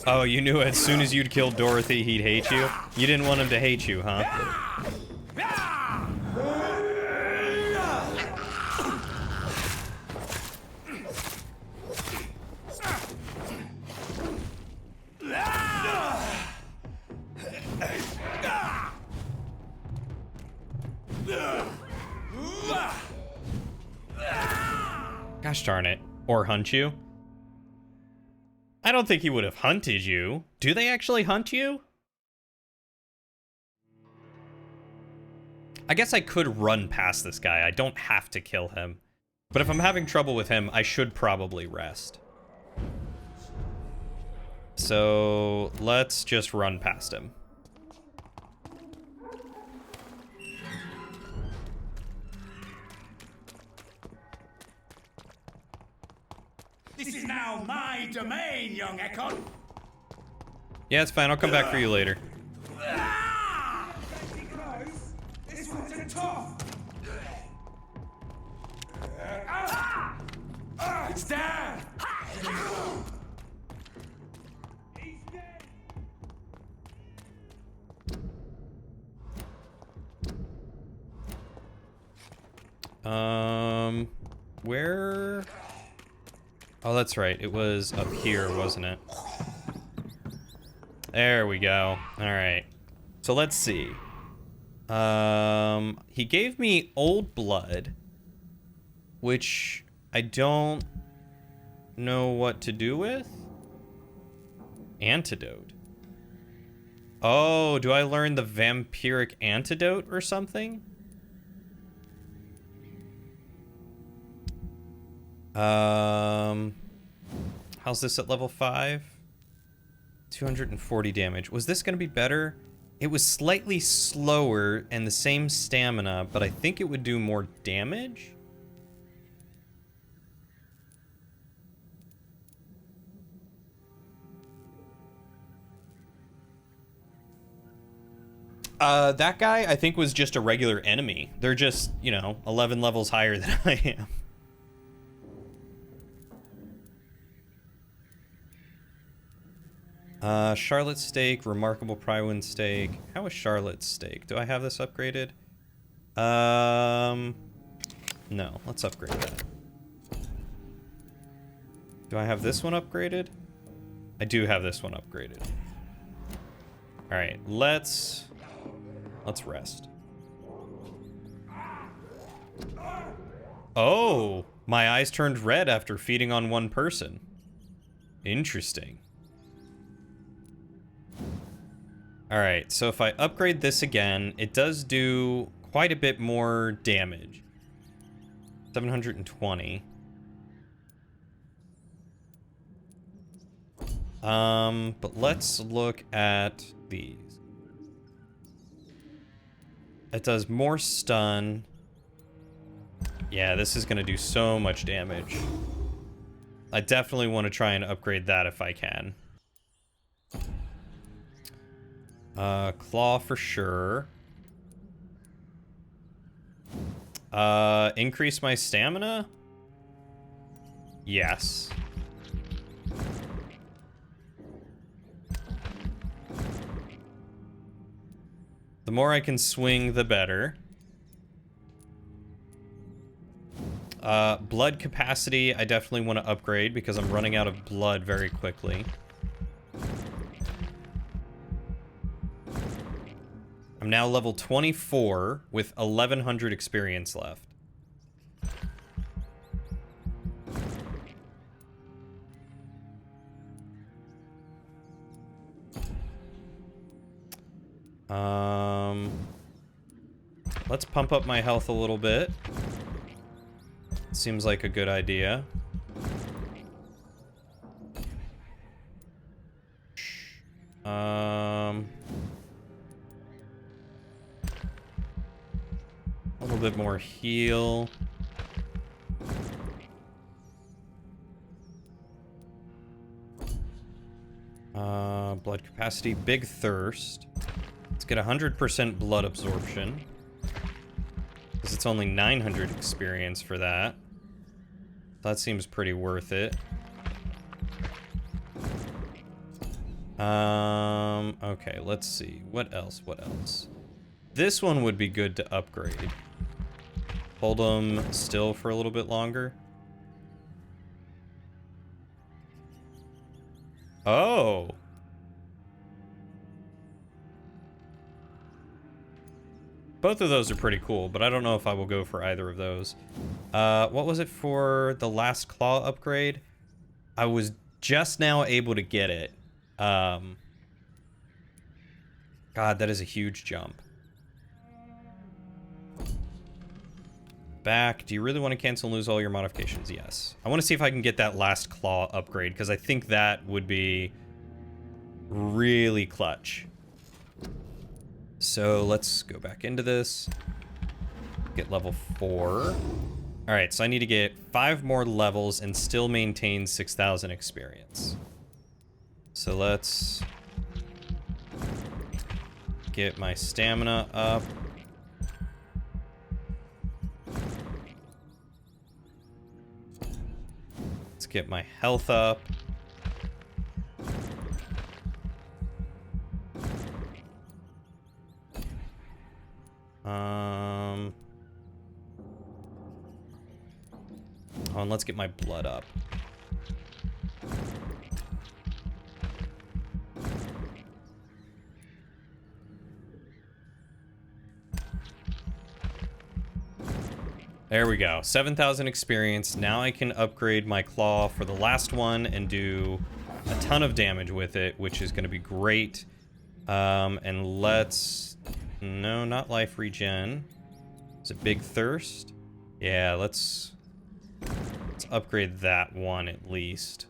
Oh, you knew as soon as you'd killed Dorothy, he'd hate you? You didn't want him to hate you, huh? Gosh darn it. Or hunt you. I don't think he would have hunted you. Do they actually hunt you? I guess I could run past this guy. I don't have to kill him. But if I'm having trouble with him, I should probably rest. So let's just run past him. This is now my domain, young Ekon. Yeah, it's fine. I'll come back for you later. This one's tough. It's down. Where? Oh, that's right. It was up here, wasn't it? There we go. All right. So let's see. He gave me old blood, which I don't know what to do with. Antidote. Oh, do I learn the vampiric antidote or something? How's this at level 5? 240 damage. Was this gonna be better? It was slightly slower and the same stamina, but I think it would do more damage? That guy, I think, was just a regular enemy. They're just, you know, 11 levels higher than I am. Charlotte's Steak, Remarkable Prywin Steak. How is Charlotte's Steak? Do I have this upgraded? No. Let's upgrade that. Do I have this one upgraded? I do have this one upgraded. Alright, let's rest. Oh! My eyes turned red after feeding on one person. Interesting. Alright, so if I upgrade this again, it does do quite a bit more damage. 720. But let's look at these. It does more stun. Yeah, this is gonna do so much damage. I definitely want to try and upgrade that if I can. Claw for sure. Increase my stamina? Yes. The more I can swing, the better. Blood capacity, I definitely want to upgrade because I'm running out of blood very quickly. I'm now level 24 with 1100 experience left. Let's pump up my health a little bit. Seems like a good idea. A little bit more heal. Blood capacity, big thirst. Let's get 100% blood absorption. Because it's only 900 experience for that. That seems pretty worth it. Okay, let's see. What else? What else? This one would be good to upgrade. Hold them still for a little bit longer. Oh. Both of those are pretty cool, but I don't know if I will go for either of those. What was it for the last claw upgrade? I was just now able to get it. God, that is a huge jump. Back. Do you really want to cancel and lose all your modifications? Yes. I want to see if I can get that last claw upgrade, because I think that would be really clutch. So let's go back into this. Get level 4. Alright, so I need to get 5 more levels and still maintain 6,000 experience. So let's get my stamina up. Let's get my health up. Oh, and let's get my blood up. There we go. 7,000 experience. Now I can upgrade my claw for the last one and do a ton of damage with it, which is going to be great. And let's... No, not life regen. Is it big thirst? Yeah, let's upgrade that one at least.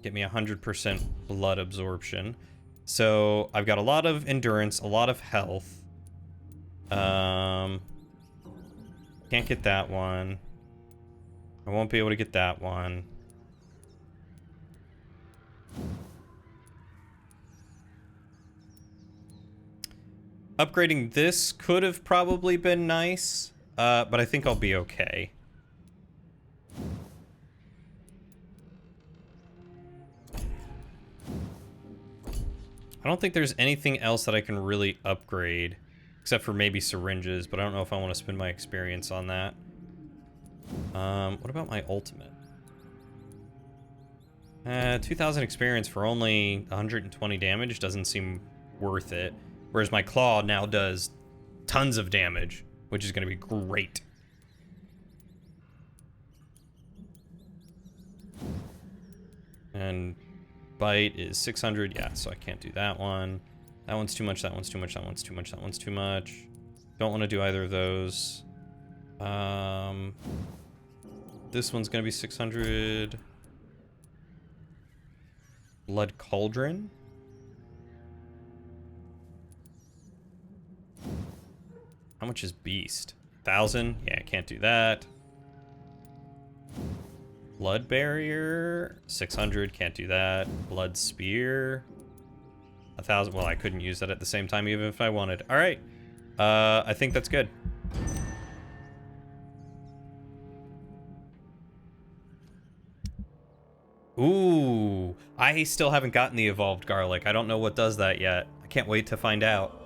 Get me 100% blood absorption. So I've got a lot of endurance, a lot of health. Can't get that one. I won't be able to get that one. Upgrading this could have probably been nice, but I think I'll be okay. I don't think there's anything else that I can really upgrade, except for maybe syringes, but I don't know if I want to spend my experience on that. What about my ultimate? 2,000 experience for only 120 damage doesn't seem worth it. Whereas my claw now does tons of damage, which is going to be great. And bite is 600. Yeah, so I can't do that one. That one's too much, that one's too much, that one's too much, that one's too much. Don't want to do either of those. This one's going to be 600. Blood Cauldron. How much is Beast? 1,000? Yeah, I can't do that. Blood Barrier, 600, can't do that. Blood Spear, 1,000. Well, I couldn't use that at the same time even if I wanted. All right, I think that's good. Ooh, I still haven't gotten the Evolved Garlic. I don't know what does that yet. I can't wait to find out.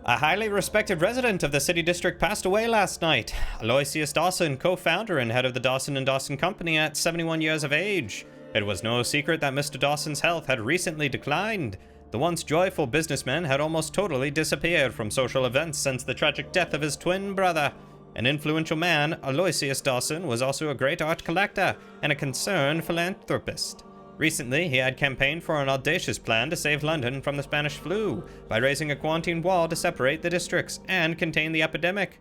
A highly respected resident of the city district passed away last night. Aloysius Dawson, co-founder and head of the Dawson & Dawson Company at 71 years of age. It was no secret that Mr. Dawson's health had recently declined. The once joyful businessman had almost totally disappeared from social events since the tragic death of his twin brother. An influential man, Aloysius Dawson was also a great art collector and a concerned philanthropist. Recently, he had campaigned for an audacious plan to save London from the Spanish flu by raising a quarantine wall to separate the districts and contain the epidemic.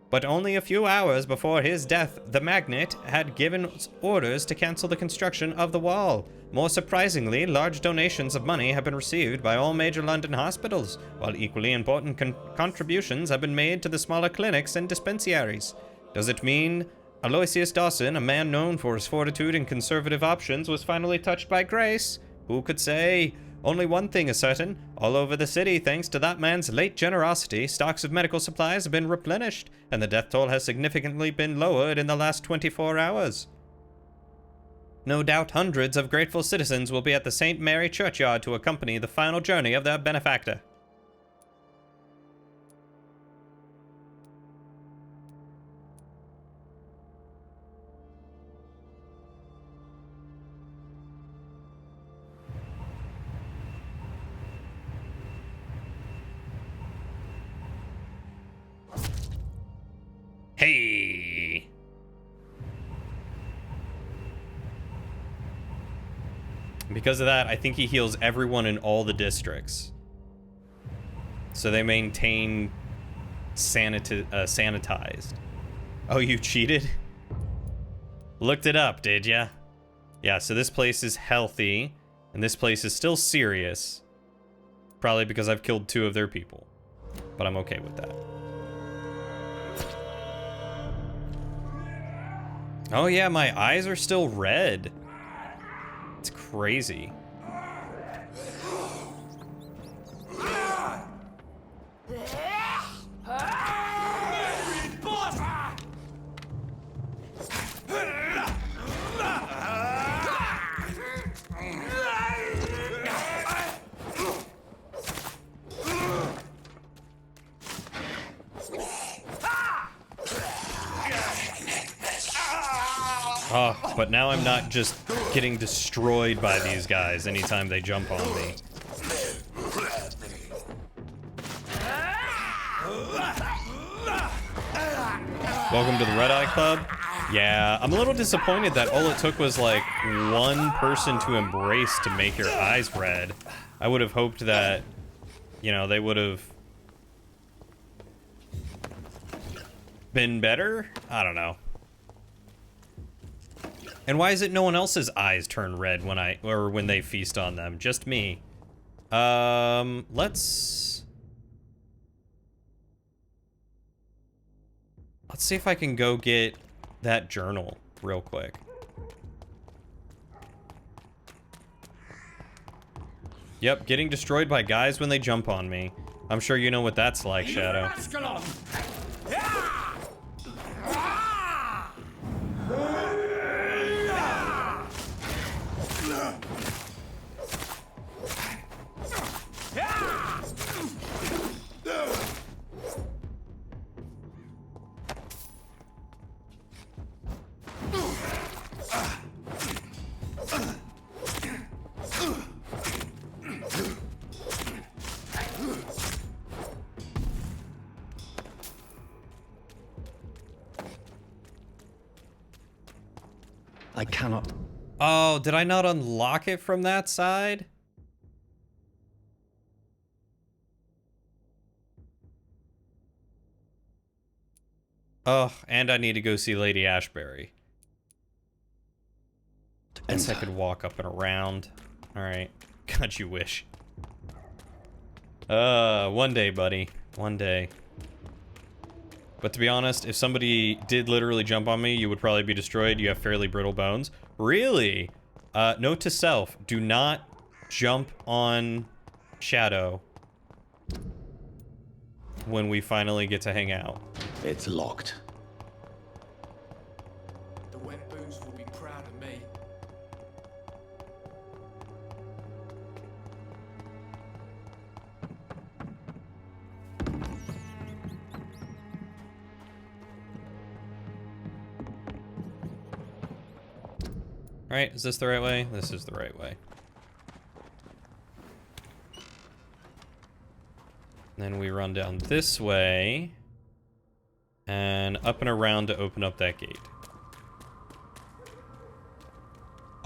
But only a few hours before his death, the magnate had given orders to cancel the construction of the wall. More surprisingly, large donations of money have been received by all major London hospitals, while equally important contributions have been made to the smaller clinics and dispensaries. Does it mean Aloysius Dawson, a man known for his fortitude and conservative options, was finally touched by grace? Who could say? Only one thing is certain. All over the city, thanks to that man's late generosity, stocks of medical supplies have been replenished, and the death toll has significantly been lowered in the last 24 hours. No doubt hundreds of grateful citizens will be at the St. Mary churchyard to accompany the final journey of their benefactor. Hey! Because of that, I think he heals everyone in all the districts. So they maintain sanitized. Oh, you cheated? Looked it up, did ya? Yeah, so this place is healthy, and this place is still serious. Probably because I've killed 2 of their people. But I'm okay with that. Oh yeah, my eyes are still red. It's crazy. Oh, but now I'm not just getting destroyed by these guys anytime they jump on me. Welcome to the Red Eye Club. Yeah, I'm a little disappointed that all it took was like 1 person to embrace to make your eyes red. I would have hoped that, you know, they would have been better? I don't know. And why is it no one else's eyes turn red when they feast on them? Just me. Let's see if I can go get that journal real quick. Yep, getting destroyed by guys when they jump on me. I'm sure you know what that's like, Shadow. I cannot. Oh, did I not unlock it from that side? Oh, and I need to go see Lady Ashbury. Guess I could walk up and around. Alright. God, you wish. One day, buddy. One day. But to be honest, if somebody did literally jump on me, you would probably be destroyed. You have fairly brittle bones. Really? Note to self, do not jump on Shadow when we finally get to hang out. It's locked. The wet boots will be proud of me. Right, is this the right way? This is the right way. Then we run down this way and up and around to open up that gate.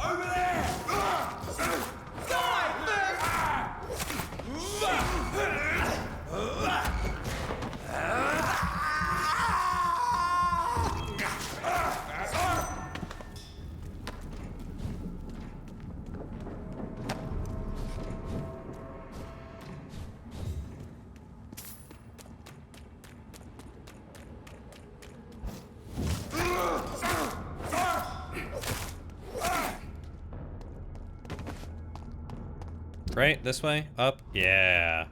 Over there! Right, this way? Up? Yeah.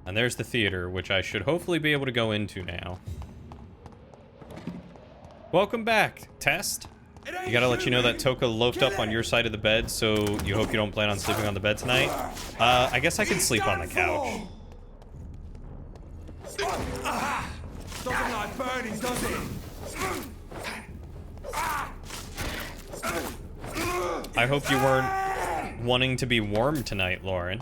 And there's the theater, which I should hopefully be able to go into now. Welcome back, Test. You gotta let you know that Toka loafed up on your side of the bed, so you hope you don't plan on sleeping on the bed tonight. I guess I can sleep on the couch. Doesn't like birdies, does it? I hope you weren't wanting to be warm tonight, Lauren.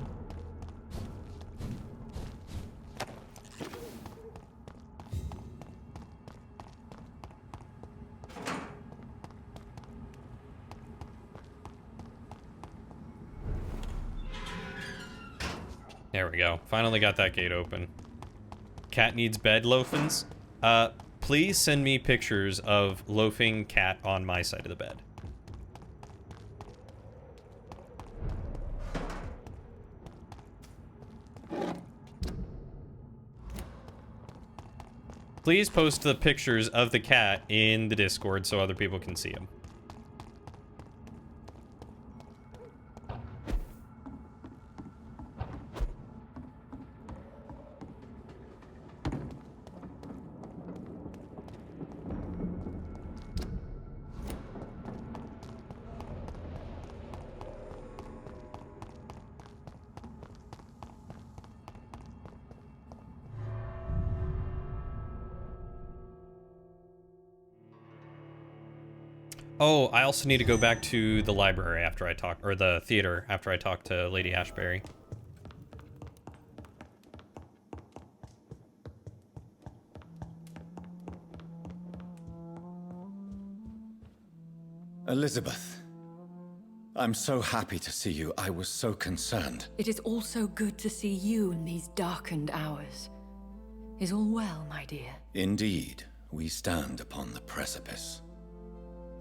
There we go. Finally got that gate open. Cat needs bed loafins. Please send me pictures of loafing cat on my side of the bed. Please post the pictures of the cat in the Discord so other people can see them. Oh, I also need to go back to the library after I talk, or the theater after I talk to Lady Ashbury. Elizabeth, I'm so happy to see you. I was so concerned. It is also good to see you in these darkened hours. Is all well, my dear? Indeed, we stand upon the precipice.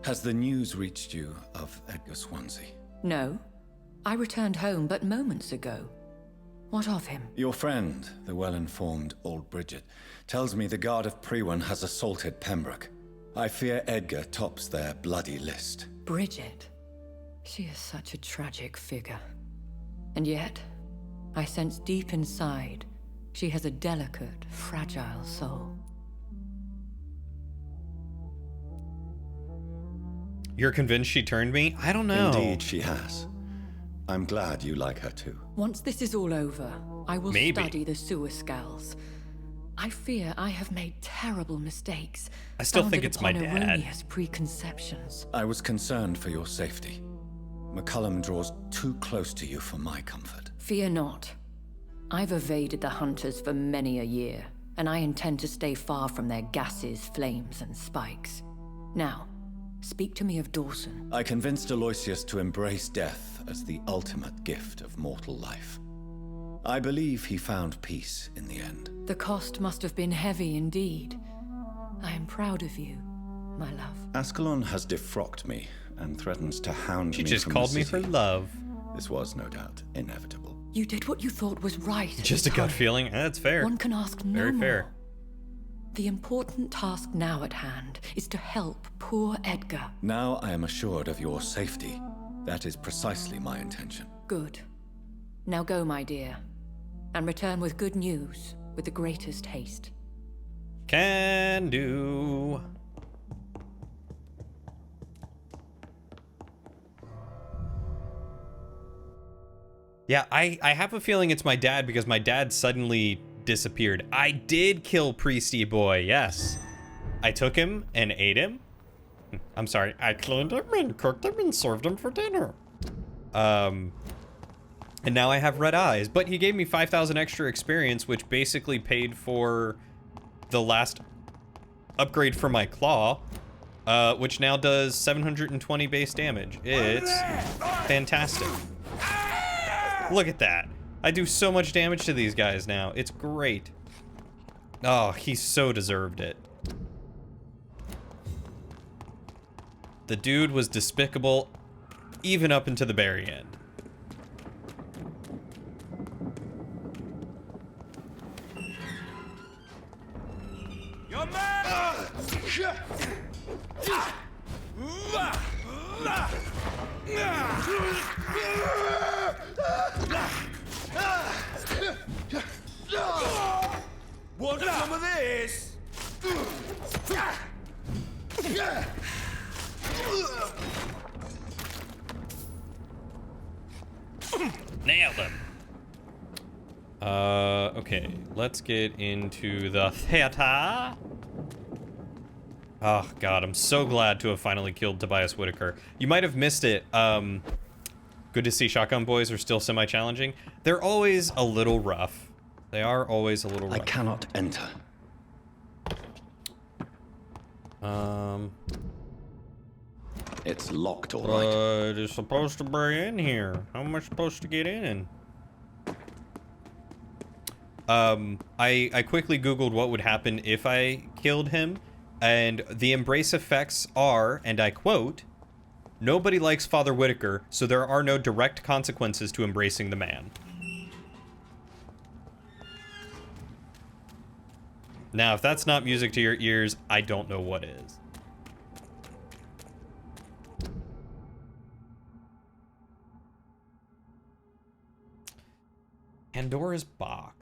Has the news reached you of Edgar Swansea? No. I returned home but moments ago. What of him? Your friend, the well-informed old Bridget, tells me the Guard of Priwen has assaulted Pembroke. I fear Edgar tops their bloody list. Bridget? She is such a tragic figure. And yet, I sense deep inside, she has a delicate, fragile soul. You're convinced she turned me? I don't know. Indeed she has. I'm glad you like her too. Once this is all over, I will Maybe. study the sewer skulls. I fear I have made terrible mistakes. I still think founded it's my upon dad. erroneous preconceptions. I was concerned for your safety. McCullum draws too close to you for my comfort. Fear not. I've evaded the hunters for many a year, and I intend to stay far from their gases, flames, and spikes. Now, speak to me of Dawson. I convinced Aloysius to embrace death as the ultimate gift of mortal life. I believe he found peace in the end. The cost must have been heavy indeed. I am proud of you, my love. Ascalon has defrocked me and threatens to hound She me just from called the me city. her love. This was no doubt inevitable. You did what you thought was right. at Just the a gut time. feeling. That's fair. One can ask no Very more. fair. The important task now at hand is to help poor Edgar. Now I am assured of your safety. That is precisely my intention. Good. Now go, my dear, and return with good news with the greatest haste. Can do. Yeah, I have a feeling it's my dad because my dad suddenly disappeared. I did kill Priesty Boy, yes. I took him and ate him. I'm sorry, I cleaned him and cooked him and served him for dinner. And now I have red eyes, but he gave me 5,000 extra experience, which basically paid for the last upgrade for my claw, which now does 720 base damage. It's fantastic. Look at that. I do so much damage to these guys now. It's great. Oh, he so deserved it. The dude was despicable even up into the very end. Your man! Want some of this? Nailed him. Okay, let's get into the theater. Oh god, I'm so glad to have finally killed Tobias Whitaker. You might have missed it. Good to see Shotgun Boys are still semi-challenging. They're always a little rough. They are always a little rough. I cannot enter. It's locked, all right. But it's supposed to be in here. How am I supposed to get in? I quickly Googled what would happen if I killed him, and the embrace effects are, and I quote, "Nobody likes Father Whitaker, so there are no direct consequences to embracing the man." Now, if that's not music to your ears, I don't know what is. Pandora's box.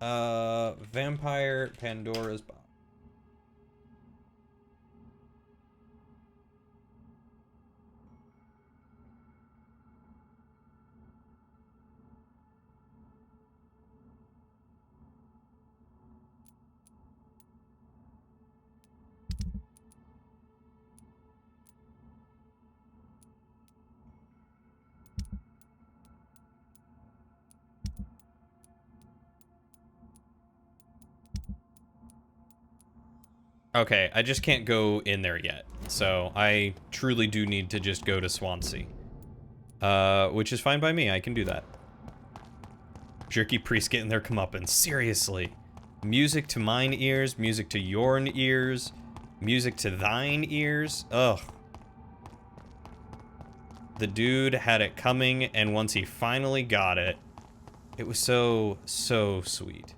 Vampire Pandora's box. Okay, I just can't go in there yet. So I truly do need to just go to Swansea. Which is fine by me. I can do that. Jerky priest getting their comeuppance. Seriously. Music to mine ears, music to yourn ears, music to thine ears. Ugh. The dude had it coming, and once he finally got it, it was so sweet.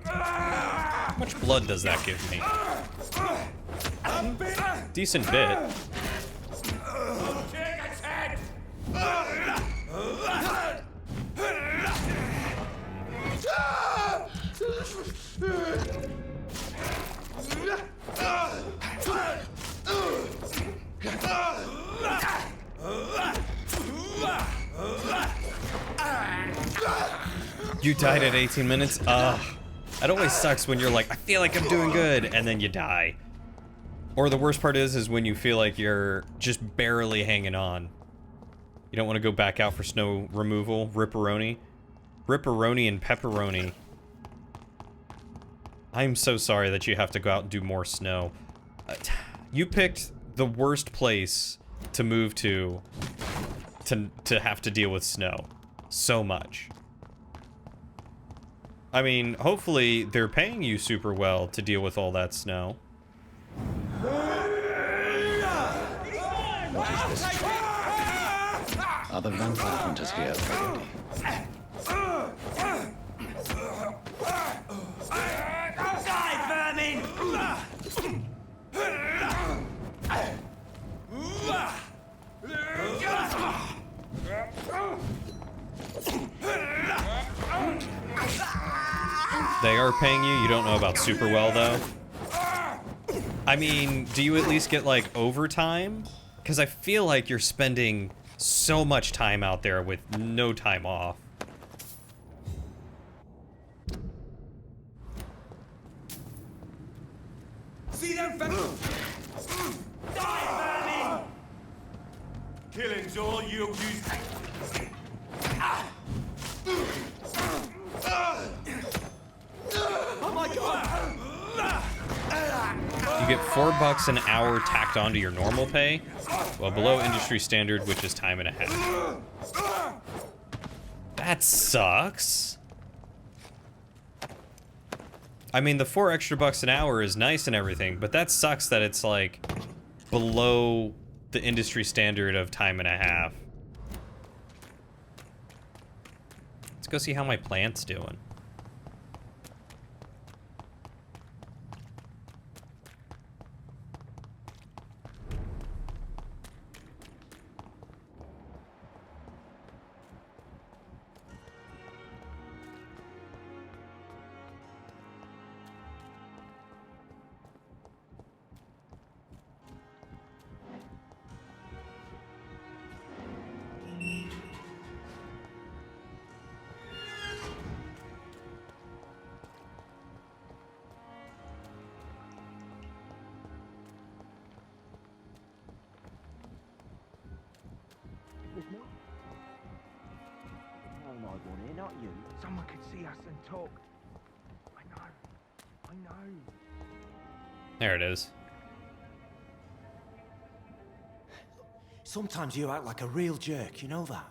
How much blood does that give me? Decent bit. You died at 18 minutes? Ugh. That always sucks when you're like, I feel like I'm doing good, and then you die. Or the worst part is when you feel like you're just barely hanging on. You don't want to go back out for snow removal. Ripperoni. Ripperoni and pepperoni. I'm so sorry that you have to go out and do more snow. You picked the worst place to move to have to deal with snow. So much. I mean, hopefully they're paying you super well to deal with all that snow. What is this tree? Are the vampire hunters here already? Die, vermin! They are paying you? You don't know about super well, though? I mean, do you at least get, like, overtime? Because I feel like you're spending so much time out there with no time off. See them die, vermin! Killing's all you use. Oh my god! You get $4 an hour tacked onto your normal pay, well, below industry standard, which is time and a half. That sucks. I mean, the $4 extra an hour is nice and everything, but that sucks that it's like below the industry standard of time and a half. Let's go see how my plant's doing. Not you. Someone could see us and talk. I know. There it is. Sometimes you act like a real jerk, you know that?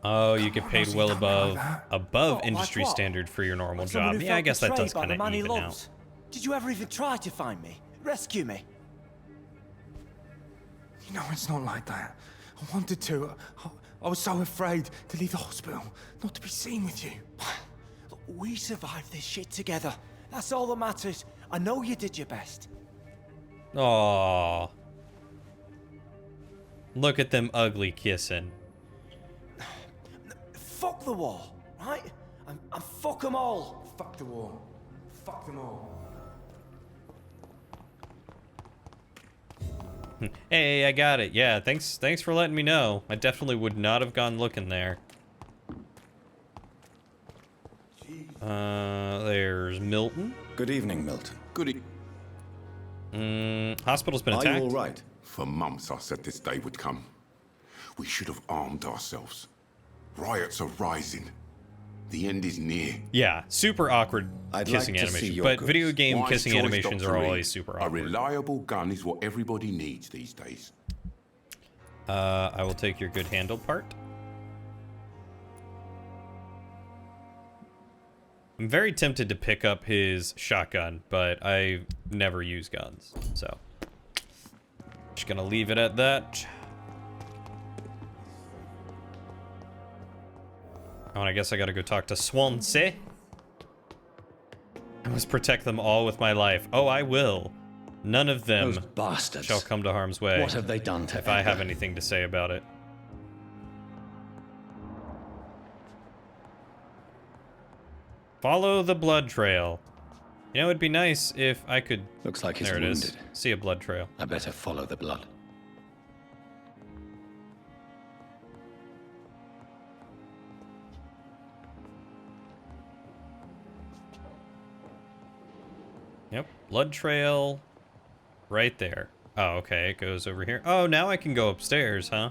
Oh, you get paid well above What, industry like what? standard for your normal Like someone job. who Yeah, I felt guess that betrayed does by kind the of man he even out. loves. Did you ever even try to find me? Rescue me? You know, it's not like that. I wanted to. I was so afraid to leave the hospital, not to be seen with you. Look, we survived this shit together. That's all that matters. I know you did your best. Aww. Look at them ugly kissing. Fuck the war, right? And fuck them all. Fuck the war. Fuck them all. Hey, I got it. Yeah, thanks for letting me know. I definitely would not have gone looking there. There's Milton. Good evening, Milton. Good Hospital's been attacked. Are you all right? For months I said this day would come. We should have armed ourselves. Riots are rising. The end is near. Yeah, super awkward I'd kissing like to see animations. your But goods. video game Wise kissing choice, animations Dr. are Reed. always super A awkward. reliable gun is what everybody needs these days. I will take your good handle part. I'm very tempted to pick up his shotgun, but I never use guns, so just gonna leave it at that. Oh, and I guess I gotta go talk to Swansea. I must protect them all with my life. Oh, I will. None of them Those bastards. shall come to harm's way. What have they done to if I have Edgar? anything to say about it. Follow the blood trail. You know, it'd be nice if I could... Looks like he's there it is. wounded. See a blood trail. I better follow the blood. Yep, blood trail right there. Oh, okay, it goes over here. Oh, now I can go upstairs, huh?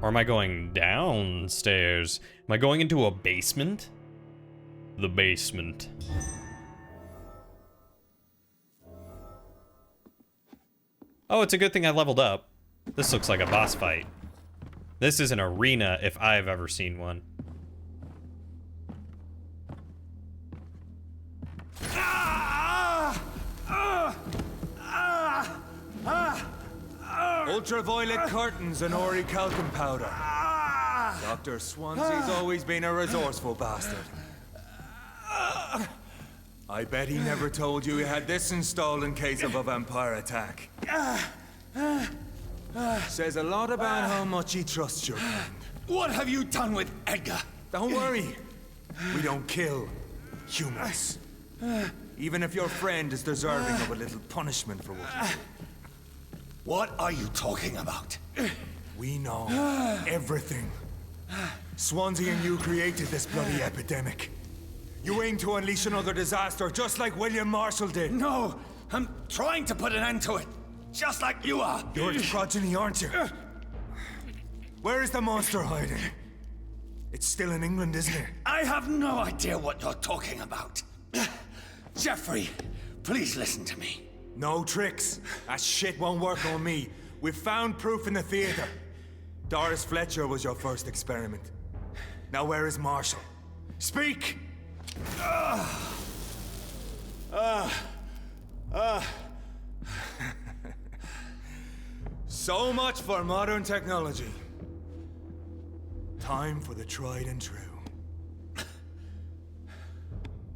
Or am I going downstairs? Am I going into a basement? The basement. Oh, it's a good thing I leveled up. This looks like a boss fight. This is an arena if I've ever seen one. Ultraviolet curtains and orichalcum powder. Dr. Swansea's always been a resourceful bastard. I bet he never told you he had this installed in case of a vampire attack. Says a lot about how much he trusts your kind. What have you done with Edgar? Don't worry. We don't kill humans. Even if your friend is deserving of a little punishment for what he did. What are you talking about? We know everything. Swansea and you created this bloody epidemic. You aim to unleash another disaster, just like William Marshall did. No, I'm trying to put an end to it, just like you are. You're its progeny, aren't you? Where is the monster hiding? It's still in England, isn't it? I have no idea what you're talking about. Jeffrey, please listen to me. No tricks. That shit won't work on me. We've found proof in the theater. Doris Fletcher was your first experiment. Now where is Marshall? Speak! So much for modern technology. Time for the tried and true.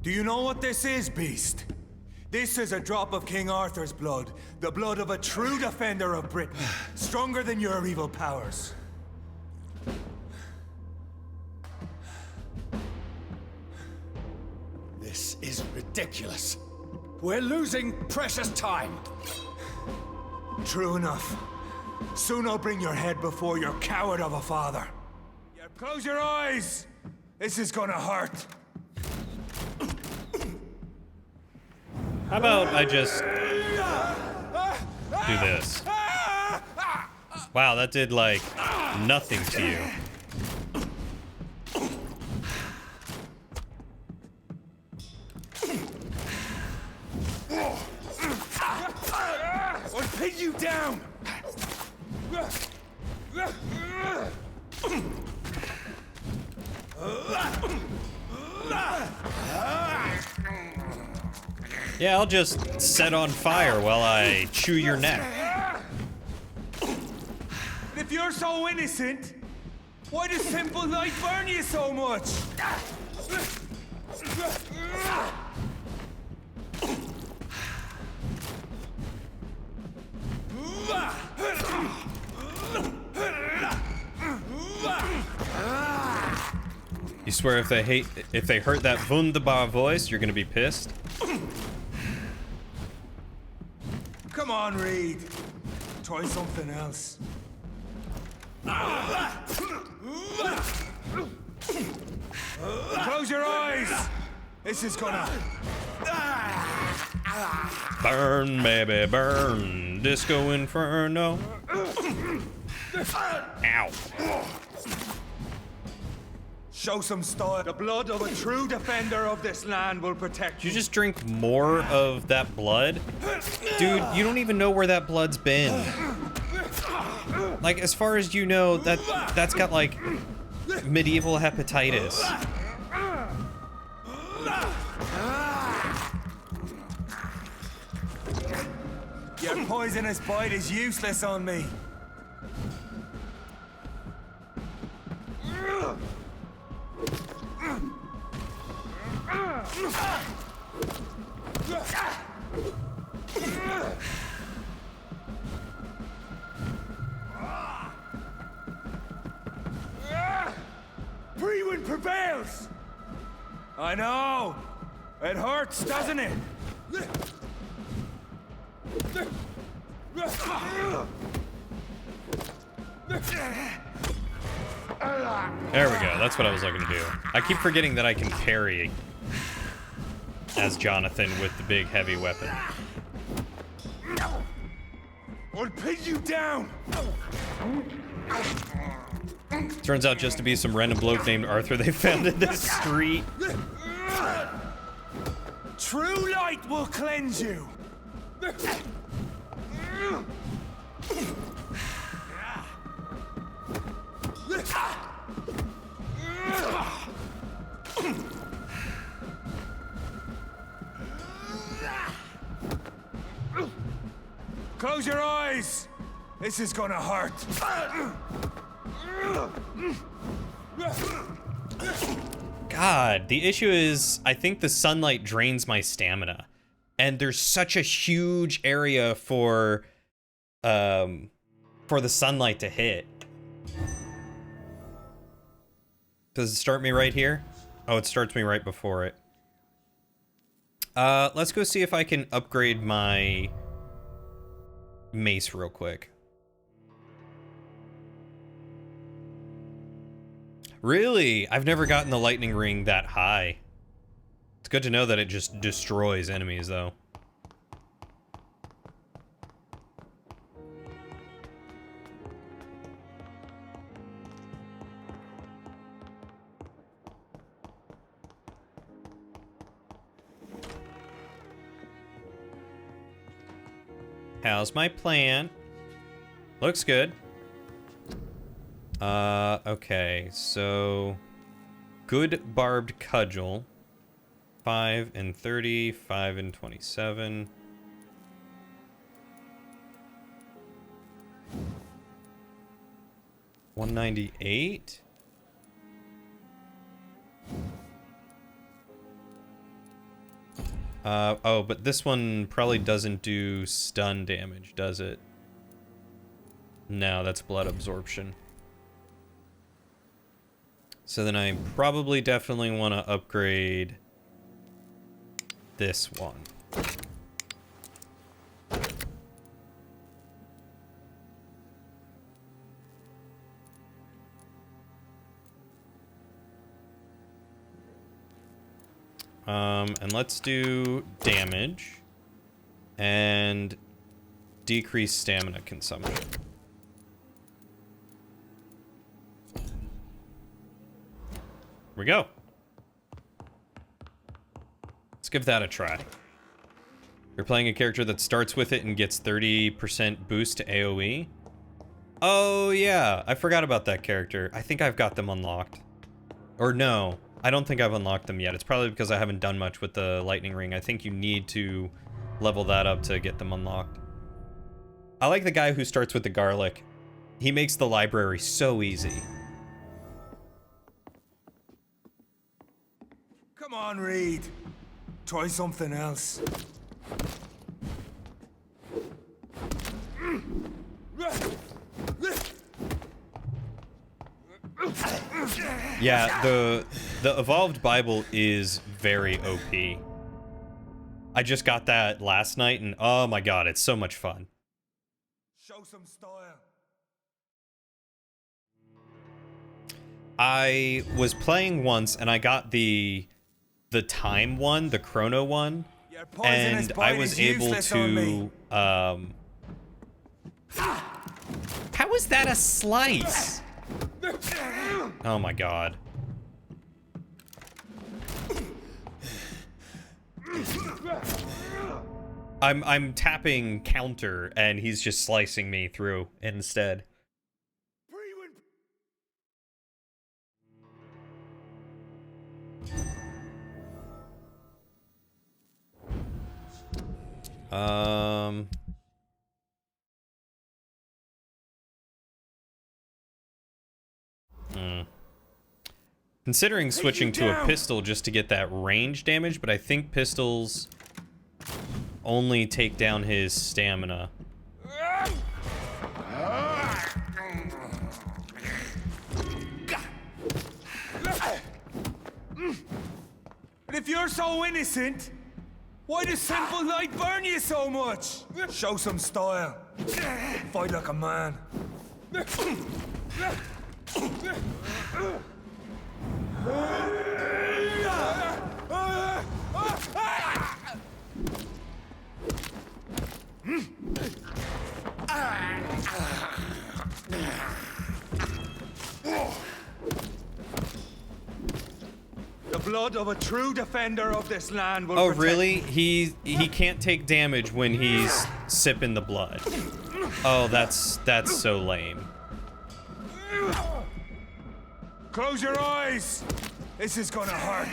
Do you know what this is, Beast? This is a drop of King Arthur's blood. The blood of a true defender of Britain. Stronger than your evil powers. This is ridiculous. We're losing precious time. True enough. Soon I'll bring your head before your coward of a father. Yeah, close your eyes! This is gonna hurt. How about I just do this? Wow, that did like nothing to you. I'll pin you down! Yeah, I'll just set on fire while I chew your neck. And if you're so innocent, why does simple light burn you so much? You swear if they hurt that wunderbar voice, you're gonna be pissed? Come on, Reed. Try something else. Close your eyes. This is gonna... Burn, baby, burn. Disco Inferno. Ow. Show some style. The blood of a true defender of this land will protect Did you just drink more of that blood? Dude, you don't even know where that blood's been. Like, as far as you know, that's got, like, medieval hepatitis. Your poisonous bite is useless on me. Freewind prevails! I know! It hurts, doesn't it? There we go, that's what I was looking to do. I keep forgetting that I can parry as Jonathan with the big heavy weapon. I'll pin you down! Turns out just to be some random bloke named Arthur they found in the street. True light will cleanse you! Close your eyes! This is gonna hurt. God, the issue is, I think the sunlight drains my stamina. And there's such a huge area for the sunlight to hit. Does it start me right here? Oh, it starts me right before it. Let's go see if I can upgrade my mace real quick. Really? I've never gotten the lightning ring that high. It's good to know that it just destroys enemies, though. How's my plan? Looks good. Okay, so good barbed cudgel. 5 and 30, 5 and 27. $198. Oh, but this one probably doesn't do stun damage, does it? No, that's blood absorption. So then I probably definitely want to upgrade this one. And let's do damage and decrease stamina consumption. Here we go. Let's give that a try. You're playing a character that starts with it and gets 30% boost to AoE. Oh yeah, I forgot about that character. I think I've got them unlocked. Or no, I don't think I've unlocked them yet. It's probably because I haven't done much with the lightning ring. I think you need to level that up to get them unlocked. I like the guy who starts with the garlic. He makes the library so easy. Come on, Reed. Try something else. Yeah, the Evolved Bible is very OP. I just got that last night and oh my god, it's so much fun. Show some style. I was playing once and I got the time one, the chrono one, and I was able to how is that a slice? Oh my god. I'm tapping counter and he's just slicing me through instead. Considering switching to a pistol just to get that range damage, but I think pistols only take down his stamina. But if you're so innocent, why does simple light burn you so much? Show some style. Fight like a man. The blood of a true defender of this land will protect. Really? He can't take damage when he's sipping the blood. Oh, that's so lame. Close your eyes. This is gonna hurt.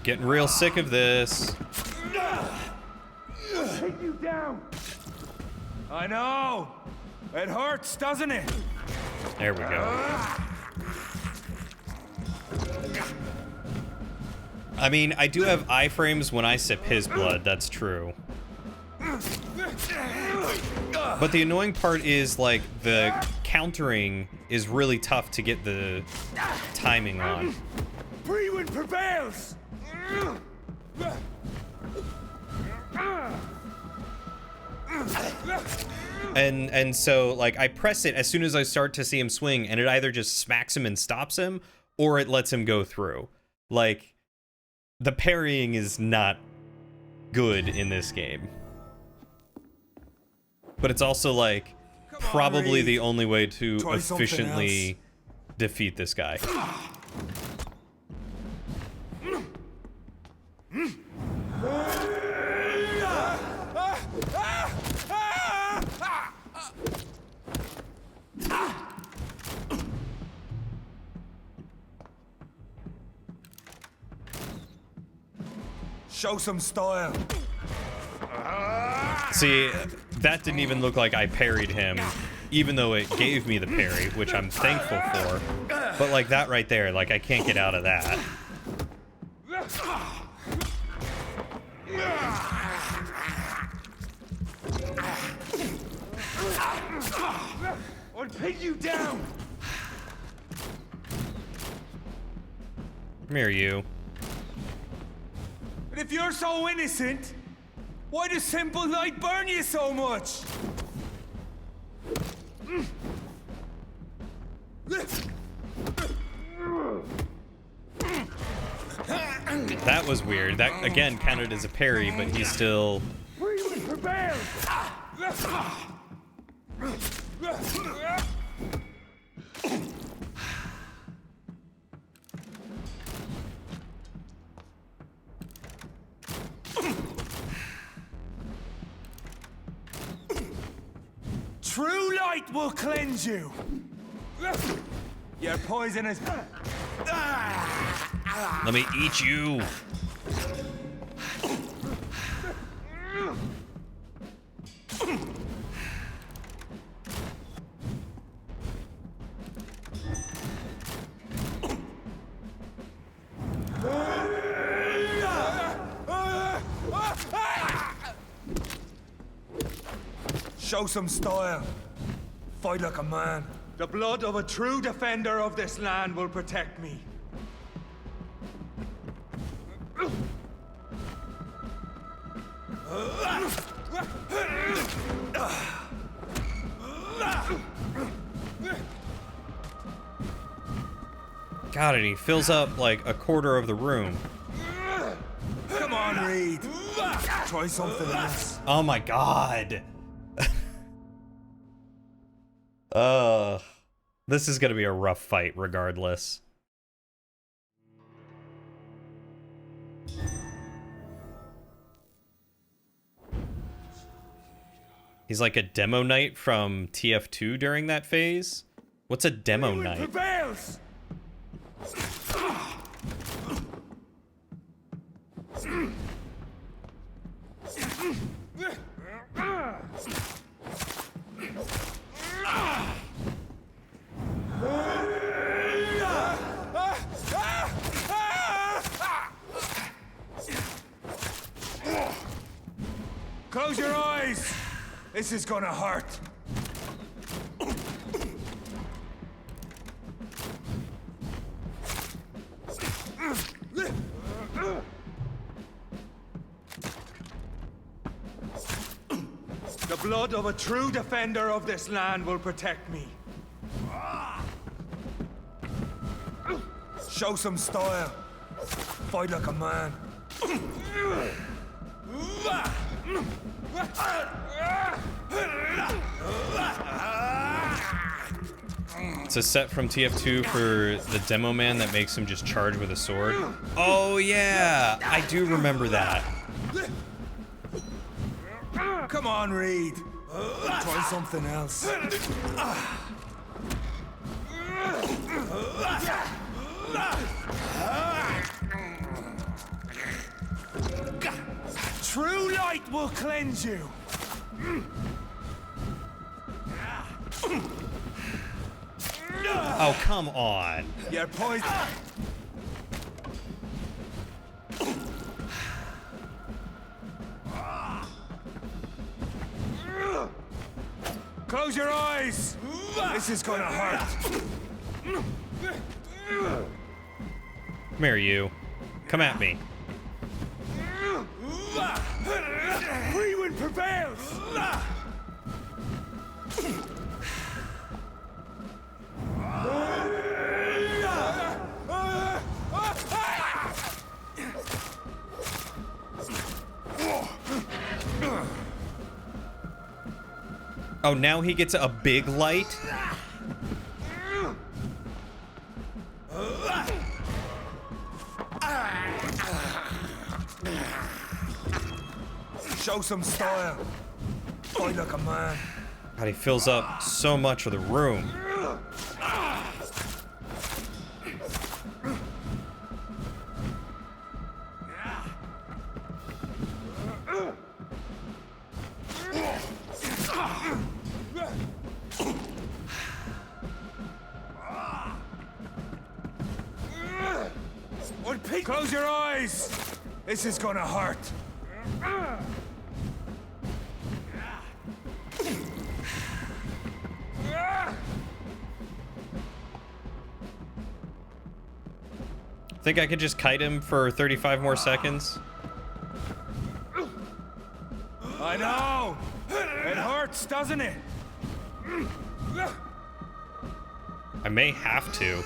Getting real sick of this. Take you down. I know. It hurts, doesn't it? There we go. I mean, I do have iframes when I sip his blood, that's true. But the annoying part is, like, the countering is really tough to get the timing on. Freewind prevails! And so, like, I press it as soon as I start to see him swing, and it either just smacks him and stops him, or it lets him go through. Like, the parrying is not good in this game. But it's also, like, probably the only way to efficiently defeat this guy. Show some style. See, that didn't even look like I parried him, even though it gave me the parry, which I'm thankful for. But like that right there, like I can't get out of that. I'll pin you down. Come here, you. But if you're so innocent, why does simple light burn you so much? That was weird. That, again, counted as a parry, but he's still... True light will cleanse you. Your poison is... Let me eat you. Show some style. Fight like a man. The blood of a true defender of this land will protect me. God, and he fills up like a quarter of the room. Come on, Reed. Try something else. Oh my God. This is gonna be a rough fight regardless. He's like a demo knight from TF2 during that phase. What's a demo knight? Prevails! Close your eyes! This is gonna hurt. The blood of a true defender of this land will protect me. Show some style. Fight like a man. It's a set from TF2 for the demo man that makes him just charge with a sword. Oh yeah, I do remember that. Come on, Reed. Try something else. True light will cleanse you. Oh, come on. You're poisoned. Close your eyes. This is gonna hurt. Come here, you. Come at me. Free wind prevails. Oh, now he gets a big light? Show some style. Fight like a man. God, he fills up so much of the room. Close your eyes. This is gonna hurt. Think I could just kite him for 35 more seconds? I know. It hurts, doesn't it? I may have to.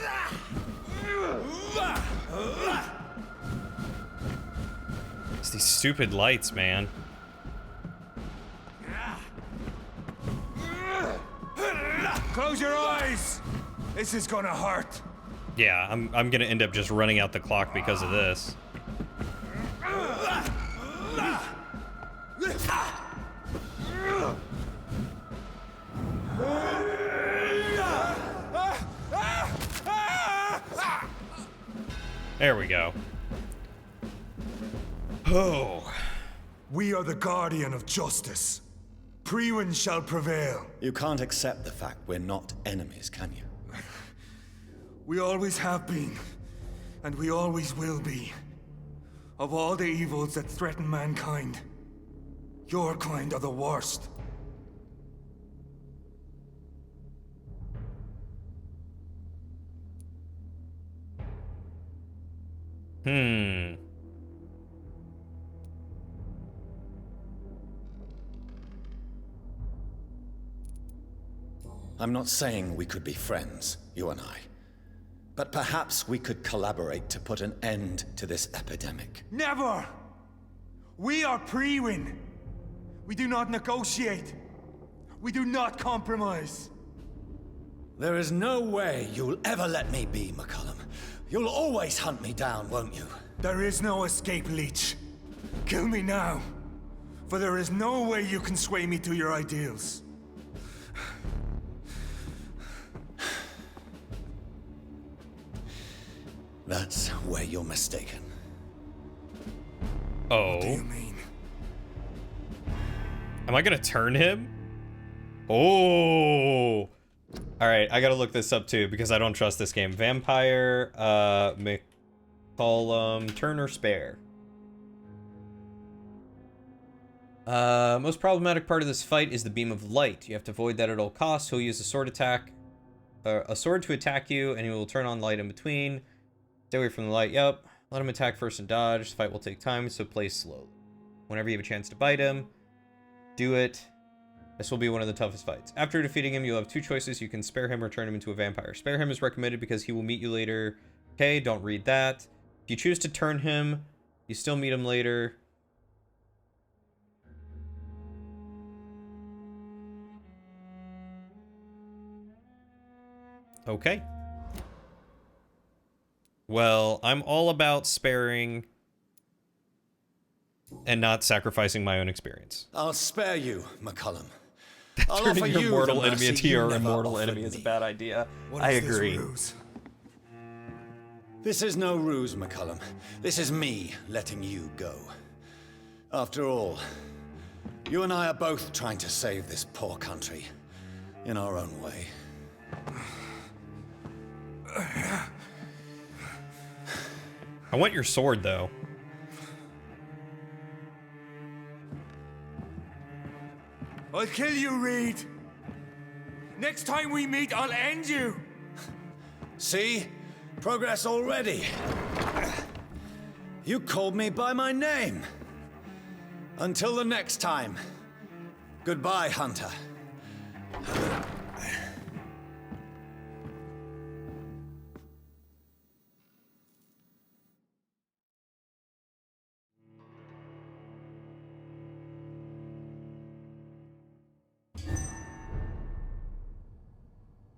It's these stupid lights, man. Close your eyes! This is gonna hurt. Yeah, I'm gonna end up just running out the clock because of this. There we go. Oh. We are the guardian of justice. Priwen shall prevail. You can't accept the fact we're not enemies, can you? We always have been, and we always will be. Of all the evils that threaten mankind, your kind are the worst. I'm not saying we could be friends, you and I. But perhaps we could collaborate to put an end to this epidemic. Never! We are Priwen. We do not negotiate. We do not compromise. There is no way you'll ever let me be, McCullum. You'll always hunt me down, won't you? There is no escape, Leech. Kill me now, for there is no way you can sway me to your ideals. That's where you're mistaken. Oh. What do you mean? Am I gonna turn him? Oh. Alright, I gotta look this up too, because I don't trust this game. Vampyr, McCollum, turn or spare. Most problematic part of this fight is the beam of light. You have to avoid that at all costs. He'll use a sword attack, a sword to attack you, and he will turn on light in between. Stay away from the light. Yep. Let him attack first and dodge. The fight will take time, so play slowly. Whenever you have a chance to bite him, do it. This will be one of the toughest fights. After defeating him, you'll have two choices. You can spare him or turn him into a vampire. Spare him is recommended because he will meet you later. Okay, don't read that. If you choose to turn him, you still meet him later. Okay. Well, I'm all about sparing and not sacrificing my own experience. I'll spare you, McCullum. Turning your mortal enemy into your immortal enemy is a bad idea. I agree. This is no ruse, McCullum. This is me letting you go. After all, you and I are both trying to save this poor country in our own way. I want your sword, though. I'll kill you, Reed. Next time we meet, I'll end you. See? Progress already. You called me by my name. Until the next time. Goodbye, Hunter.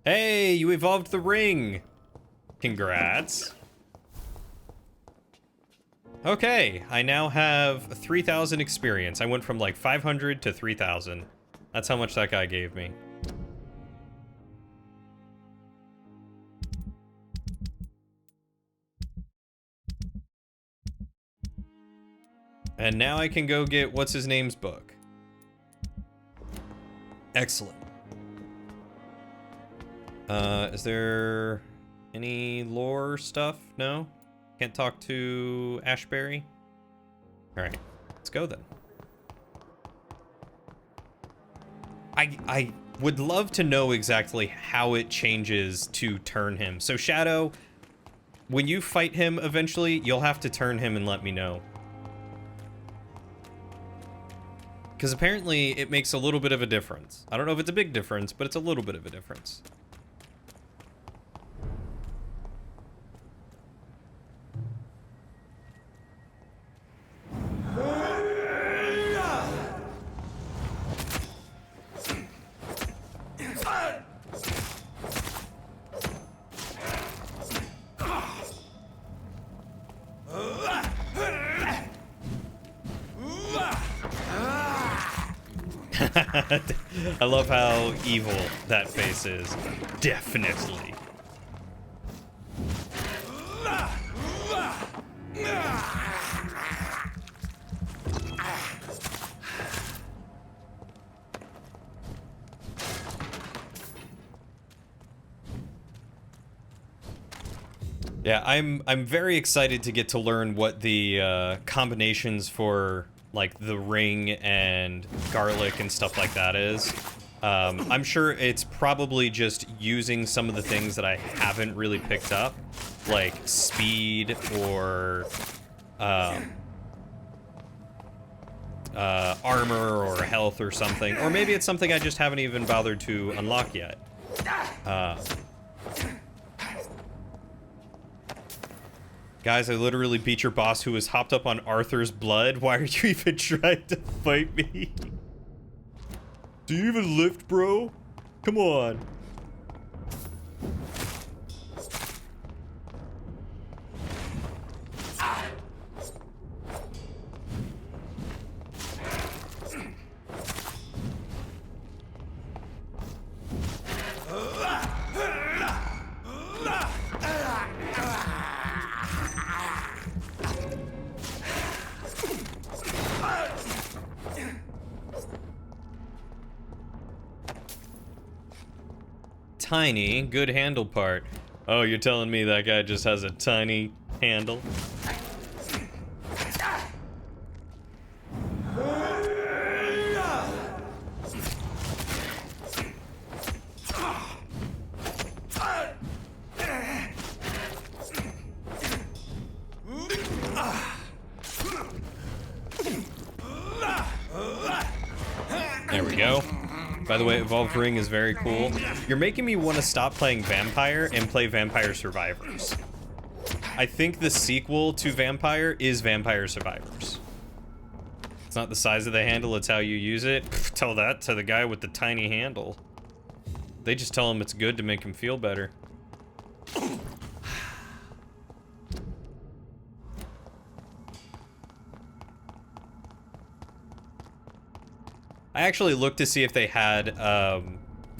Hey, you evolved the ring. Congrats. Okay, I now have 3,000 experience. I went from like 500 to 3,000. That's how much that guy gave me. And now I can go get what's his name's book. Excellent. Is there any lore stuff? No? Can't talk to Ashbury? Alright, let's go then. I would love to know exactly how it changes to turn him. So Shadow, when you fight him eventually, you'll have to turn him and let me know. Because apparently it makes a little bit of a difference. I don't know if it's a big difference, but it's a little bit of a difference. I love how evil that face is. Definitely. Yeah, I'm very excited to get to learn what the combinations for like the ring and garlic and stuff like that is. I'm sure it's probably just using some of the things that I haven't really picked up, like speed or armor or health or something. Or maybe it's something I just haven't even bothered to unlock yet. Guys, I literally beat your boss who was hopped up on Arthur's blood. Why are you even trying to fight me? Do you even lift, bro? Come on. Tiny, good handle part. Oh, you're telling me that guy just has a tiny handle? There we go. By the way, Evolved Ring is very cool. You're making me want to stop playing Vampyr and play Vampyr Survivors. I think the sequel to Vampyr is Vampyr Survivors. It's not the size of the handle, it's how you use it. Pff, tell that to the guy with the tiny handle. They just tell him it's good to make him feel better. I actually looked to see if they had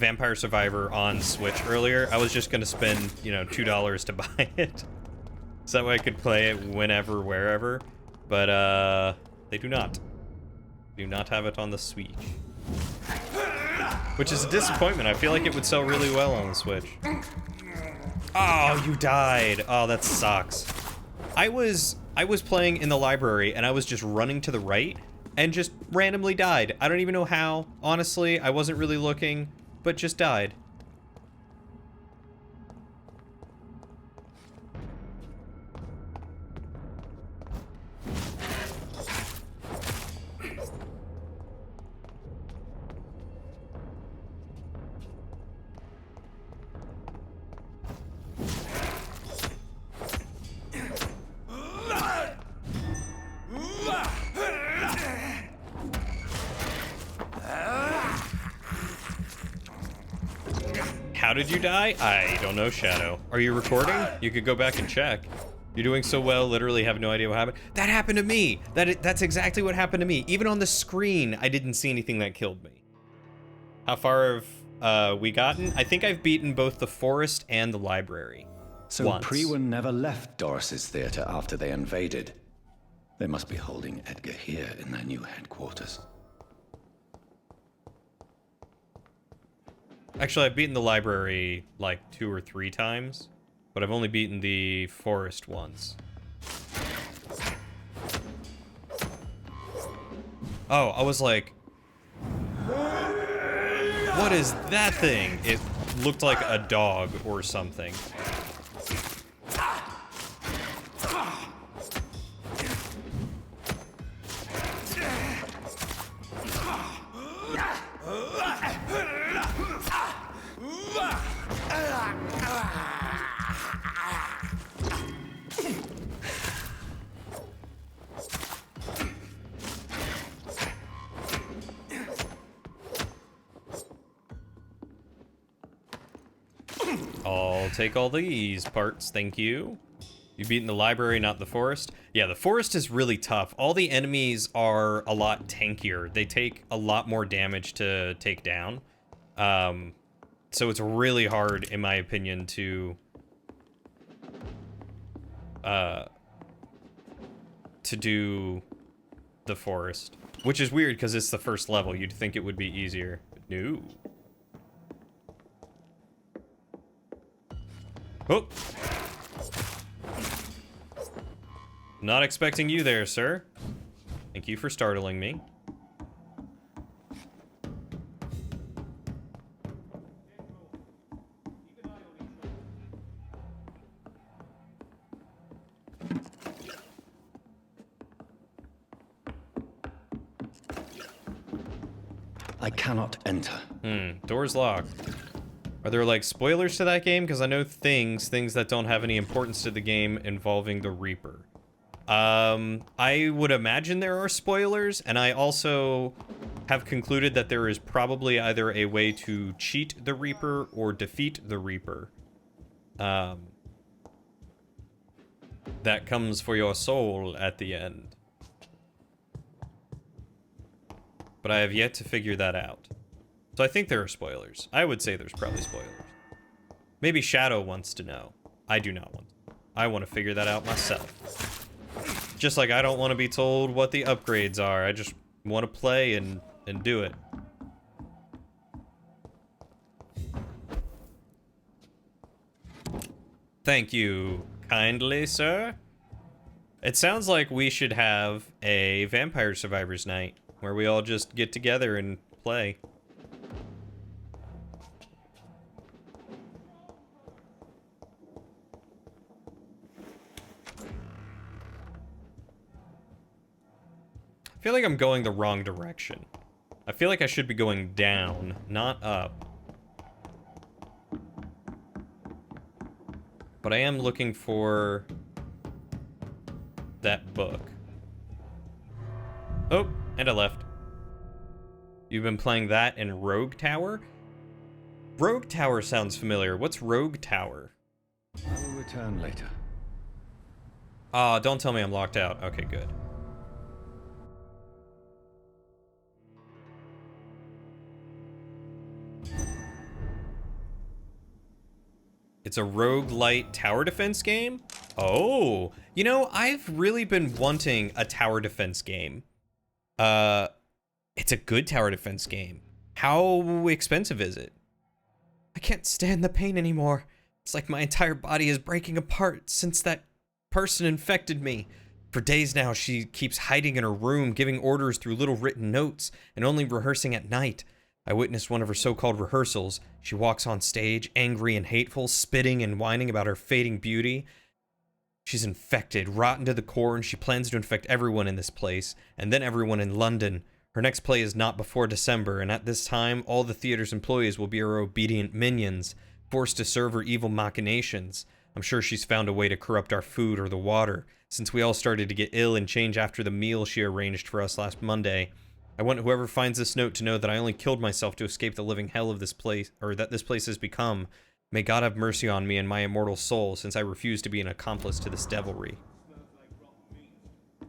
Vampyr Survivor on Switch earlier. I was just gonna spend, you know, $2 to buy it. So that way I could play it whenever, wherever. But they do not. Do not have it on the Switch. Which is a disappointment. I feel like it would sell really well on the Switch. Oh, you died. Oh, that sucks. I was playing in the library and I was just running to the right and just randomly died. I don't even know how. Honestly, I wasn't really looking, but just died. How did you die? I don't know, Shadow. Are you recording? You could go back and check. You're doing so well, literally have no idea what happened. That happened to me! That's exactly what happened to me. Even on the screen, I didn't see anything that killed me. How far have we gotten? I think I've beaten both the forest and the library. So once. Priwen never left Doris's theater after they invaded. They must be holding Edgar here in their new headquarters. Actually, I've beaten the library like 2 or 3 times, but I've only beaten the forest once. Oh, I was like, what is that thing? It looked like a dog or something. I'll take all these parts, thank you. You've beaten the library, not the forest. Yeah, the forest is really tough. All the enemies are a lot tankier. They take a lot more damage to take down. So it's really hard, in my opinion, to do the forest. Which is weird, because it's the first level. You'd think it would be easier. But no. Oh! Not expecting you there, sir. Thank you for startling me. I cannot enter. Door's locked. Are there, like, spoilers to that game? Because I know things that don't have any importance to the game involving the Reaper. I would imagine there are spoilers, and I also have concluded that there is probably either a way to cheat the Reaper or defeat the Reaper. That comes for your soul at the end. But I have yet to figure that out. So I think there are spoilers. I would say there's probably spoilers. Maybe Shadow wants to know. I do not want to. I want to figure that out myself. Just like I don't want to be told what the upgrades are. I just want to play and do it. Thank you kindly, sir. It sounds like we should have a Vampire Survivors night where we all just get together and play. I feel like I'm going the wrong direction. I feel like I should be going down, not up. But I am looking for that book. Oh, and I left. You've been playing that in Rogue Tower? Rogue Tower sounds familiar. What's Rogue Tower? I will return later. Don't tell me I'm locked out. Okay, good. It's a roguelite tower defense game? Oh, you know, I've really been wanting a tower defense game. It's a good tower defense game. How expensive is it? I can't stand the pain anymore. It's like my entire body is breaking apart since that person infected me. For days now, she keeps hiding in her room, giving orders through little written notes, and only rehearsing at night. I witnessed one of her so-called rehearsals. She walks on stage, angry and hateful, spitting and whining about her fading beauty. She's infected, rotten to the core, and she plans to infect everyone in this place, and then everyone in London. Her next play is not before December, and at this time, all the theater's employees will be her obedient minions, forced to serve her evil machinations. I'm sure she's found a way to corrupt our food or the water, since we all started to get ill and change after the meal she arranged for us last Monday. I want whoever finds this note to know that I only killed myself to escape the living hell of this place, or that this place has become. May God have mercy on me and my immortal soul, since I refuse to be an accomplice to this devilry.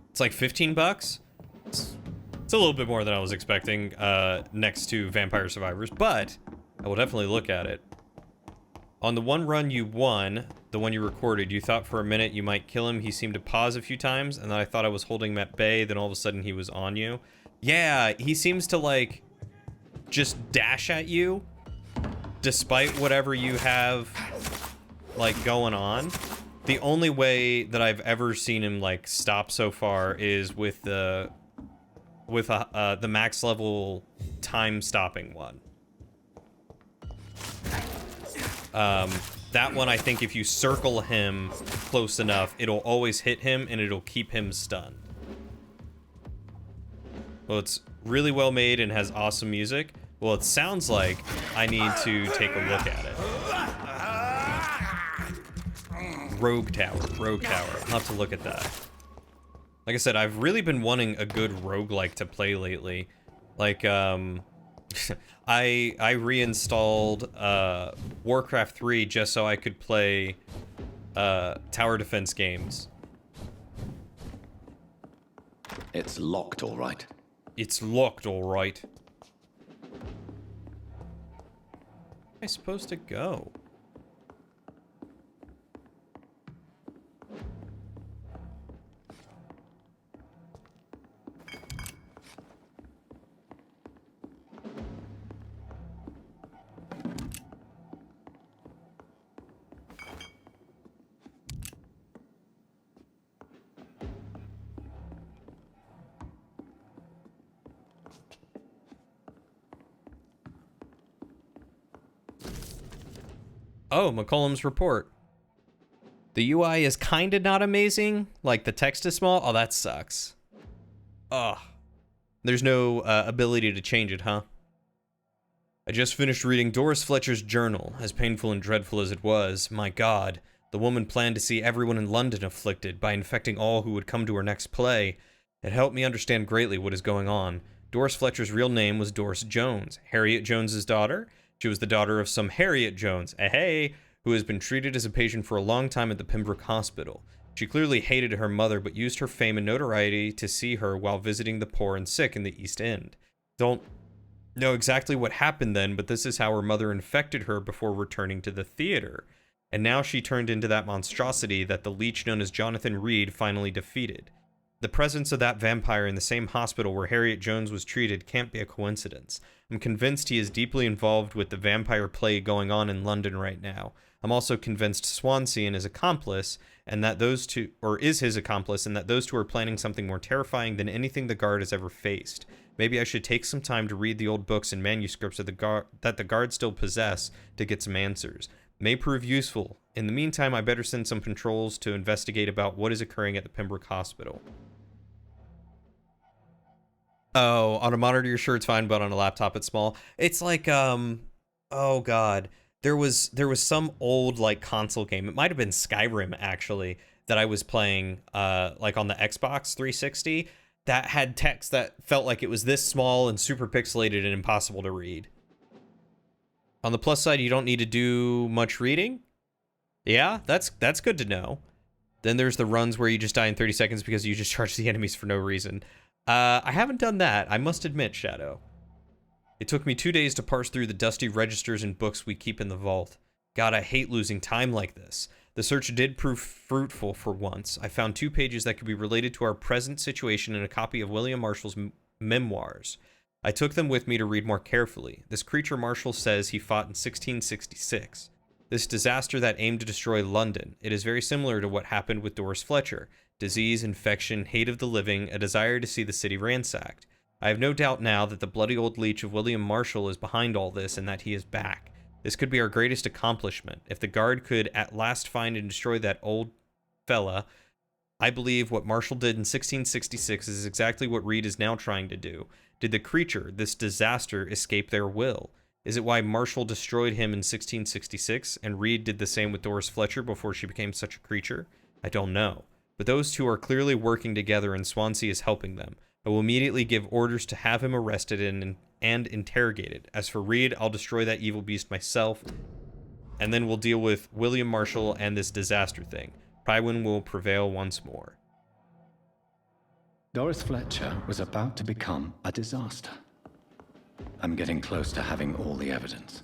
It's like 15 bucks? It's a little bit more than I was expecting, next to Vampire Survivors, but I will definitely look at it. On the one run you won, the one you recorded, you thought for a minute you might kill him. He seemed to pause a few times, and then I thought I was holding him at bay, then all of a sudden he was on you. Yeah, he seems to, like, just dash at you, despite whatever you have, like, going on. The only way that I've ever seen him, like, stop so far is with the max level time stopping one. That one, I think if you circle him close enough, it'll always hit him and it'll keep him stunned. Well, it's really well made and has awesome music. Well, it sounds like I need to take a look at it. Rogue Tower. I'll have to look at that. Like I said, I've really been wanting a good roguelike to play lately. Like, I reinstalled Warcraft 3 just so I could play tower defense games. It's locked, all right. It's locked, all right. Where am I supposed to go? Oh, McCollum's report. The UI is kinda not amazing. Like, the text is small. Oh, that sucks. Ugh. There's no ability to change it, huh? I just finished reading Doris Fletcher's journal. As painful and dreadful as it was, my God, the woman planned to see everyone in London afflicted by infecting all who would come to her next play. It helped me understand greatly what is going on. Doris Fletcher's real name was Doris Jones, Harriet Jones's daughter. She was the daughter of some Harriet Jones, who has been treated as a patient for a long time at the Pembroke Hospital. She clearly hated her mother, but used her fame and notoriety to see her while visiting the poor and sick in the East End. Don't know exactly what happened then, but this is how her mother infected her before returning to the theater. And now she turned into that monstrosity that the leech known as Jonathan Reed finally defeated. The presence of that vampire in the same hospital where Harriet Jones was treated can't be a coincidence. I'm convinced he is deeply involved with the vampire plague going on in London right now. I'm also convinced Swansea and his accomplice, and that those two, or is his accomplice, and that those two are planning something more terrifying than anything the Guard has ever faced. Maybe I should take some time to read the old books and manuscripts of that the Guard still possess to get some answers. May prove useful. In the meantime, I better send some patrols to investigate about what is occurring at the Pembroke Hospital. Oh, on a monitor you're sure it's fine, but on a laptop it's small. It's like, oh god. There was some old, like, console game. It might have been Skyrim, actually, that I was playing, like, on the Xbox 360, that had text that felt like it was this small and super pixelated and impossible to read. On the plus side, you don't need to do much reading. Yeah, that's good to know. Then there's the runs where you just die in 30 seconds because you just charge the enemies for no reason. I haven't done that, I must admit, Shadow. It took me 2 days to parse through the dusty registers and books we keep in the vault. God, I hate losing time like this. The search did prove fruitful for once. I found 2 pages that could be related to our present situation in a copy of William Marshall's memoirs. I took them with me to read more carefully. This creature Marshall says he fought in 1666. This disaster that aimed to destroy London. It is very similar to what happened with Doris Fletcher. Disease, infection, hate of the living, a desire to see the city ransacked. I have no doubt now that the bloody old leech of William Marshall is behind all this and that he is back. This could be our greatest accomplishment. If the Guard could at last find and destroy that old fella, I believe what Marshall did in 1666 is exactly what Reed is now trying to do. Did the creature, this disaster, escape their will? Is it why Marshall destroyed him in 1666 and Reed did the same with Doris Fletcher before she became such a creature? I don't know. But those two are clearly working together and Swansea is helping them. I will immediately give orders to have him arrested and interrogated. As for Reed, I'll destroy that evil beast myself, and then we'll deal with William Marshall and this disaster thing. Prywin will prevail once more. Doris Fletcher was about to become a disaster. I'm getting close to having all the evidence.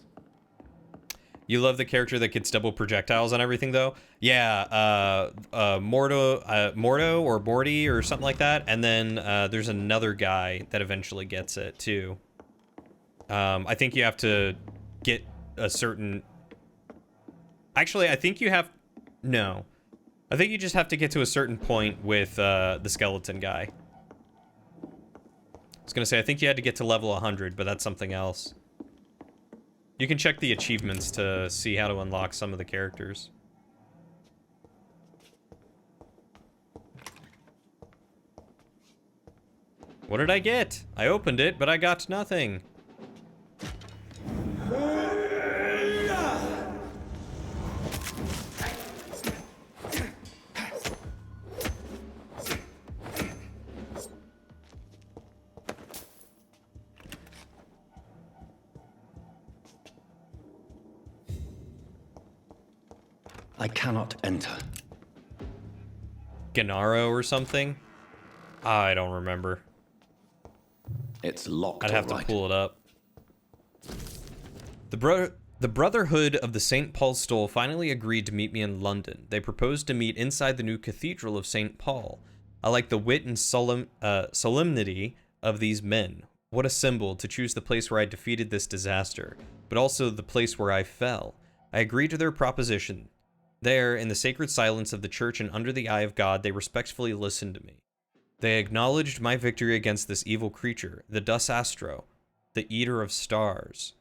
You love the character that gets double projectiles on everything, though? Yeah, Mordo or Morty or something like that. And then there's another guy that eventually gets it, too. I think you have to get a certain... Actually, I think you have... No. I think you just have to get to a certain point with the skeleton guy. I was going to say, I think you had to get to level 100, but that's something else. You can check the achievements to see how to unlock some of the characters. What did I get? I opened it, but I got nothing. I cannot enter. Gennaro or something? I don't remember. It's locked. I'd have to pull it up. The Brotherhood of the St. Paul's Stole finally agreed to meet me in London. They proposed to meet inside the new Cathedral of St. Paul. I like the wit and solemnity of these men. What a symbol to choose the place where I defeated this disaster, but also the place where I fell. I agreed to their proposition. There, in the sacred silence of the church and under the eye of God, they respectfully listened to me. They acknowledged my victory against this evil creature, the Dusastro, the eater of stars,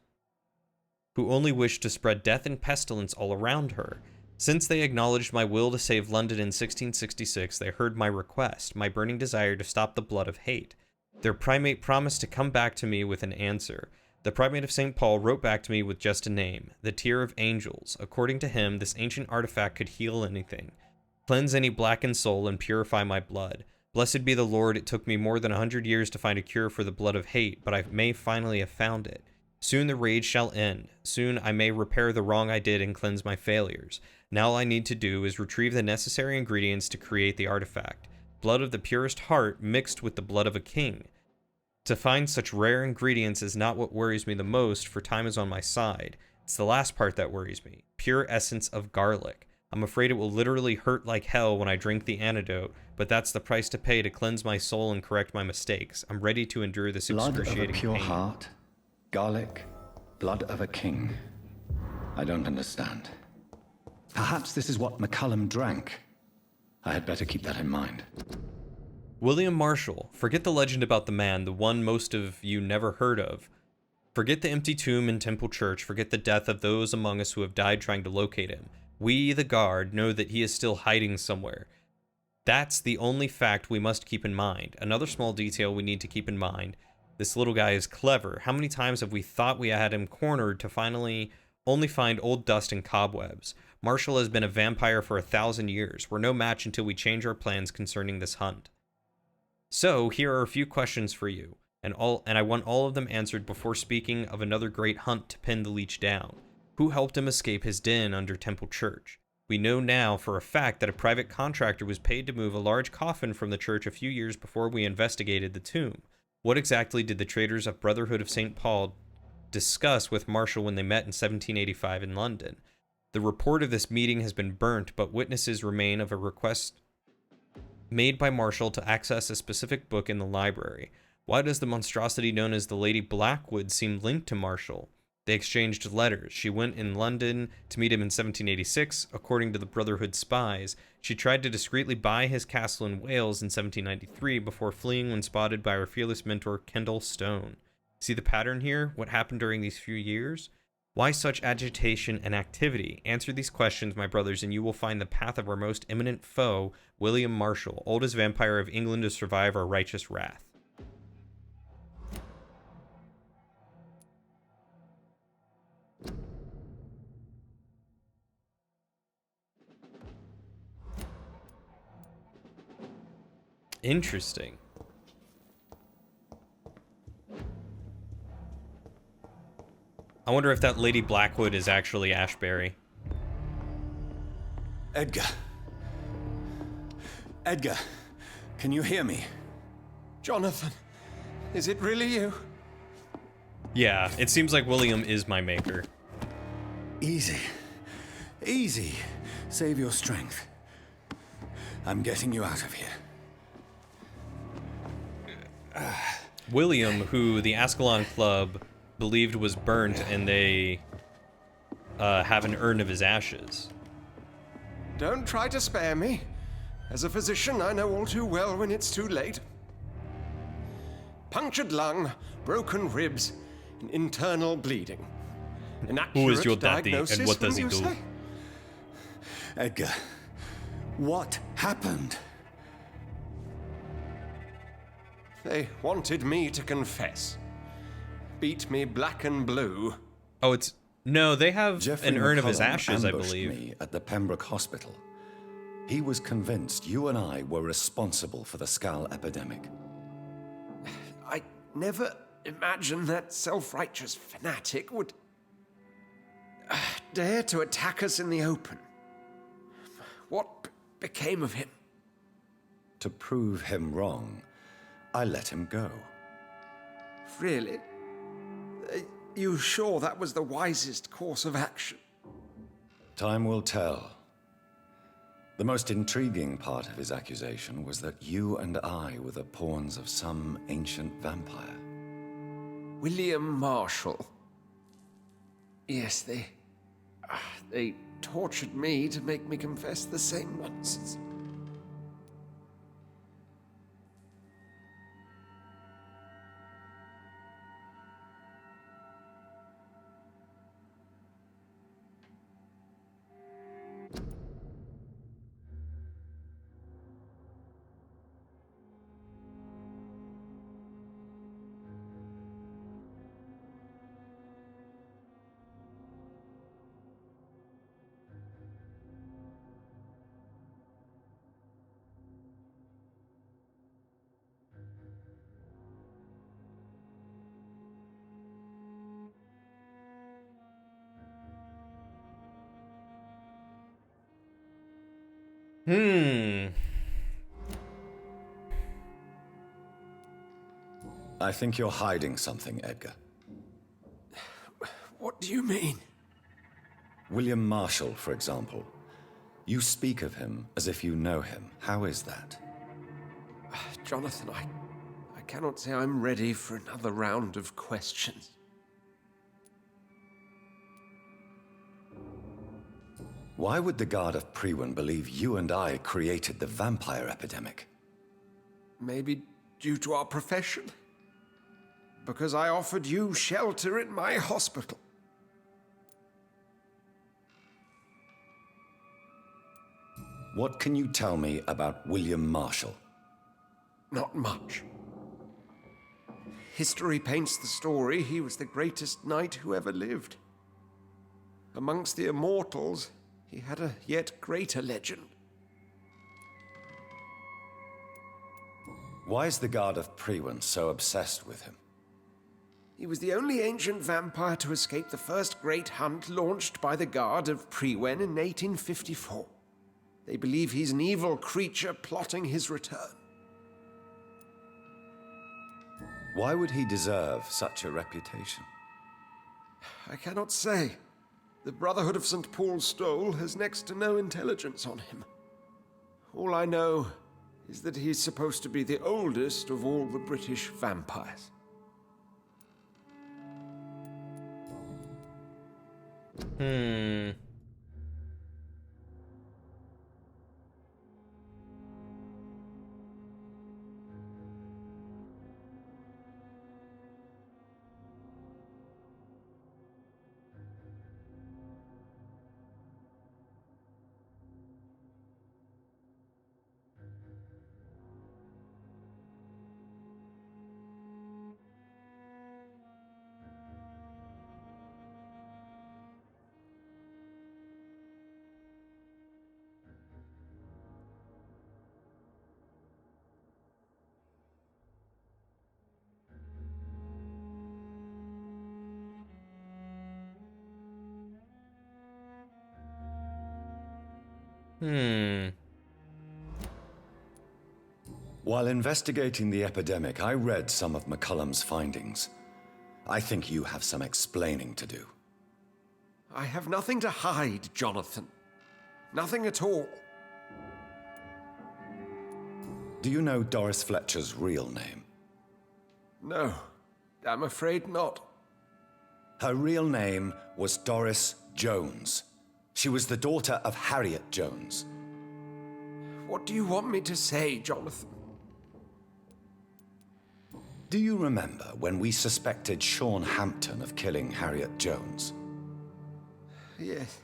who only wished to spread death and pestilence all around her. Since they acknowledged my will to save London in 1666, they heard my request, my burning desire to stop the blood of hate. Their primate promised to come back to me with an answer. The primate of St. Paul wrote back to me with just a name, the Tear of Angels. According to him, this ancient artifact could heal anything, cleanse any blackened soul, and purify my blood. Blessed be the Lord, it took me more than 100 years to find a cure for the blood of hate, but I may finally have found it. Soon the rage shall end. Soon I may repair the wrong I did and cleanse my failures. Now all I need to do is retrieve the necessary ingredients to create the artifact. Blood of the purest heart mixed with the blood of a king. To find such rare ingredients is not what worries me the most, for time is on my side. It's the last part that worries me. Pure essence of garlic. I'm afraid it will literally hurt like hell when I drink the antidote, but that's the price to pay to cleanse my soul and correct my mistakes. I'm ready to endure this excruciating Blood of a pure pain. heart, garlic, blood of a king. I don't understand. Perhaps this is what McCullum drank. I had better keep that in mind. William Marshall. Forget the legend about the man, the one most of you never heard of. Forget the empty tomb in Temple Church. Forget the death of those among us who have died trying to locate him. We, the guard, know that he is still hiding somewhere. That's the only fact we must keep in mind. Another small detail we need to keep in mind. This little guy is clever. How many times have we thought we had him cornered to finally only find old dust and cobwebs? Marshall has been a vampire for 1,000 years. We're no match until we change our plans concerning this hunt. So, here are a few questions for you, and I want all of them answered before speaking of another great hunt to pin the leech down. Who helped him escape his den under Temple Church? We know now for a fact that a private contractor was paid to move a large coffin from the church a few years before we investigated the tomb. What exactly did the traitors of Brotherhood of St. Paul discuss with Marshall when they met in 1785 in London? The report of this meeting has been burnt, but witnesses remain of a request made by Marshall to access a specific book in the library. Why does the monstrosity known as the Lady Blackwood seem linked to Marshall? They exchanged letters. She went in London to meet him in 1786. According to the Brotherhood spies, she tried to discreetly buy his castle in Wales in 1793 before fleeing when spotted by her fearless mentor, Kendall Stone. See the pattern here? What happened during these few years? Why such agitation and activity? Answer these questions, my brothers, and you will find the path of our most imminent foe, William Marshall, oldest vampire of England to survive our righteous wrath. Interesting. I wonder if that Lady Blackwood is actually Ashbury. Edgar. Edgar, can you hear me? Jonathan, is it really you? Yeah, it seems like William is my maker. Easy. Easy. Save your strength. I'm getting you out of here. William, who the Ascalon Club believed was burnt, and they have an urn of his ashes. Don't try to spare me. As a physician, I know all too well when it's too late. Punctured lung, broken ribs, and internal bleeding. An Who is your accurate daddy, diagnosis, and what does he wouldn't you do? say? Edgar, what happened? They wanted me to confess. Beat me black and blue. Oh, it's... No, they have Jeffrey an urn of his McCullum ashes, I ambushed believe. me at the Pembroke Hospital. He was convinced you and I were responsible for the Skal epidemic. I never imagined that self-righteous fanatic would dare to attack us in the open. What became of him? To prove him wrong, I let him go. Really? You sure that was the wisest course of action? Time will tell. The most intriguing part of his accusation was that you and I were the pawns of some ancient vampire. William Marshall. Yes, they tortured me to make me confess the same nonsense. I think you're hiding something, Edgar. What do you mean? William Marshall, for example. You speak of him as if you know him. How is that? Jonathan, I cannot say I'm ready for another round of questions. Why would the Guard of Priwen believe you and I created the vampire epidemic? Maybe due to our profession? Because I offered you shelter in my hospital. What can you tell me about William Marshall? Not much. History paints the story he was the greatest knight who ever lived. Amongst the immortals, he had a yet greater legend. Why is the Guard of Priwen so obsessed with him? He was the only ancient vampire to escape the first great hunt launched by the Guard of Priwen in 1854. They believe he's an evil creature plotting his return. Why would he deserve such a reputation? I cannot say. The Brotherhood of St. Paul's Stole has next to no intelligence on him. All I know is that he's supposed to be the oldest of all the British vampires. While investigating the epidemic, I read some of McCullum's findings. I think you have some explaining to do. I have nothing to hide, Jonathan. Nothing at all. Do you know Doris Fletcher's real name? No, I'm afraid not. Her real name was Doris Jones. She was the daughter of Harriet Jones. What do you want me to say, Jonathan? Do you remember when we suspected Sean Hampton of killing Harriet Jones? Yes.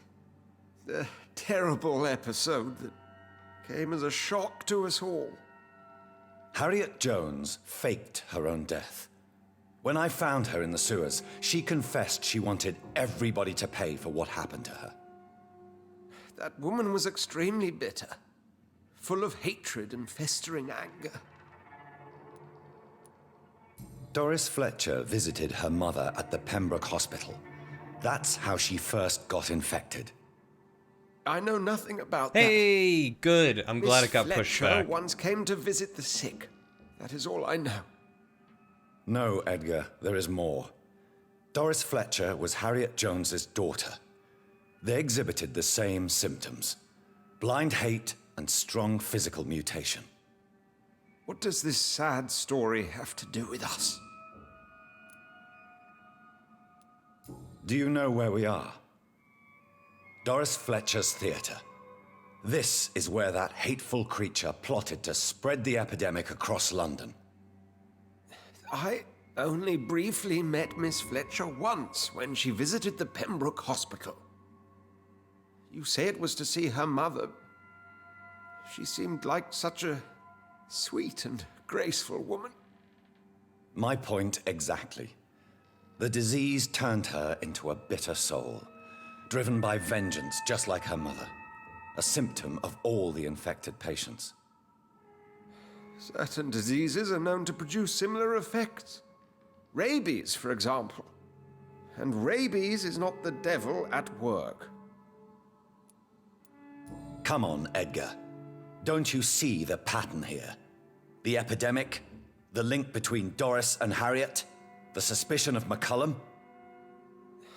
The terrible episode that came as a shock to us all. Harriet Jones faked her own death. When I found her in the sewers, she confessed she wanted everybody to pay for what happened to her. That woman was extremely bitter, full of hatred and festering anger. Doris Fletcher visited her mother at the Pembroke Hospital. That's how she first got infected. I know nothing about that. Hey, good. I'm glad Miss it got pushed Fletcher back. once came to visit the sick. That is all I know. No, Edgar, there is more. Doris Fletcher was Harriet Jones's daughter. They exhibited the same symptoms: blind hate and strong physical mutation. What does this sad story have to do with us? Do you know where we are? Doris Fletcher's theater. This is where that hateful creature plotted to spread the epidemic across London. I only briefly met Miss Fletcher once when she visited the Pembroke Hospital. You say it was to see her mother. She seemed like such a sweet and graceful woman. My point exactly. The disease turned her into a bitter soul, driven by vengeance just like her mother, a symptom of all the infected patients. Certain diseases are known to produce similar effects. Rabies, for example. And rabies is not the devil at work. Come on, Edgar. Don't you see the pattern here? The epidemic, the link between Doris and Harriet, the suspicion of McCullum?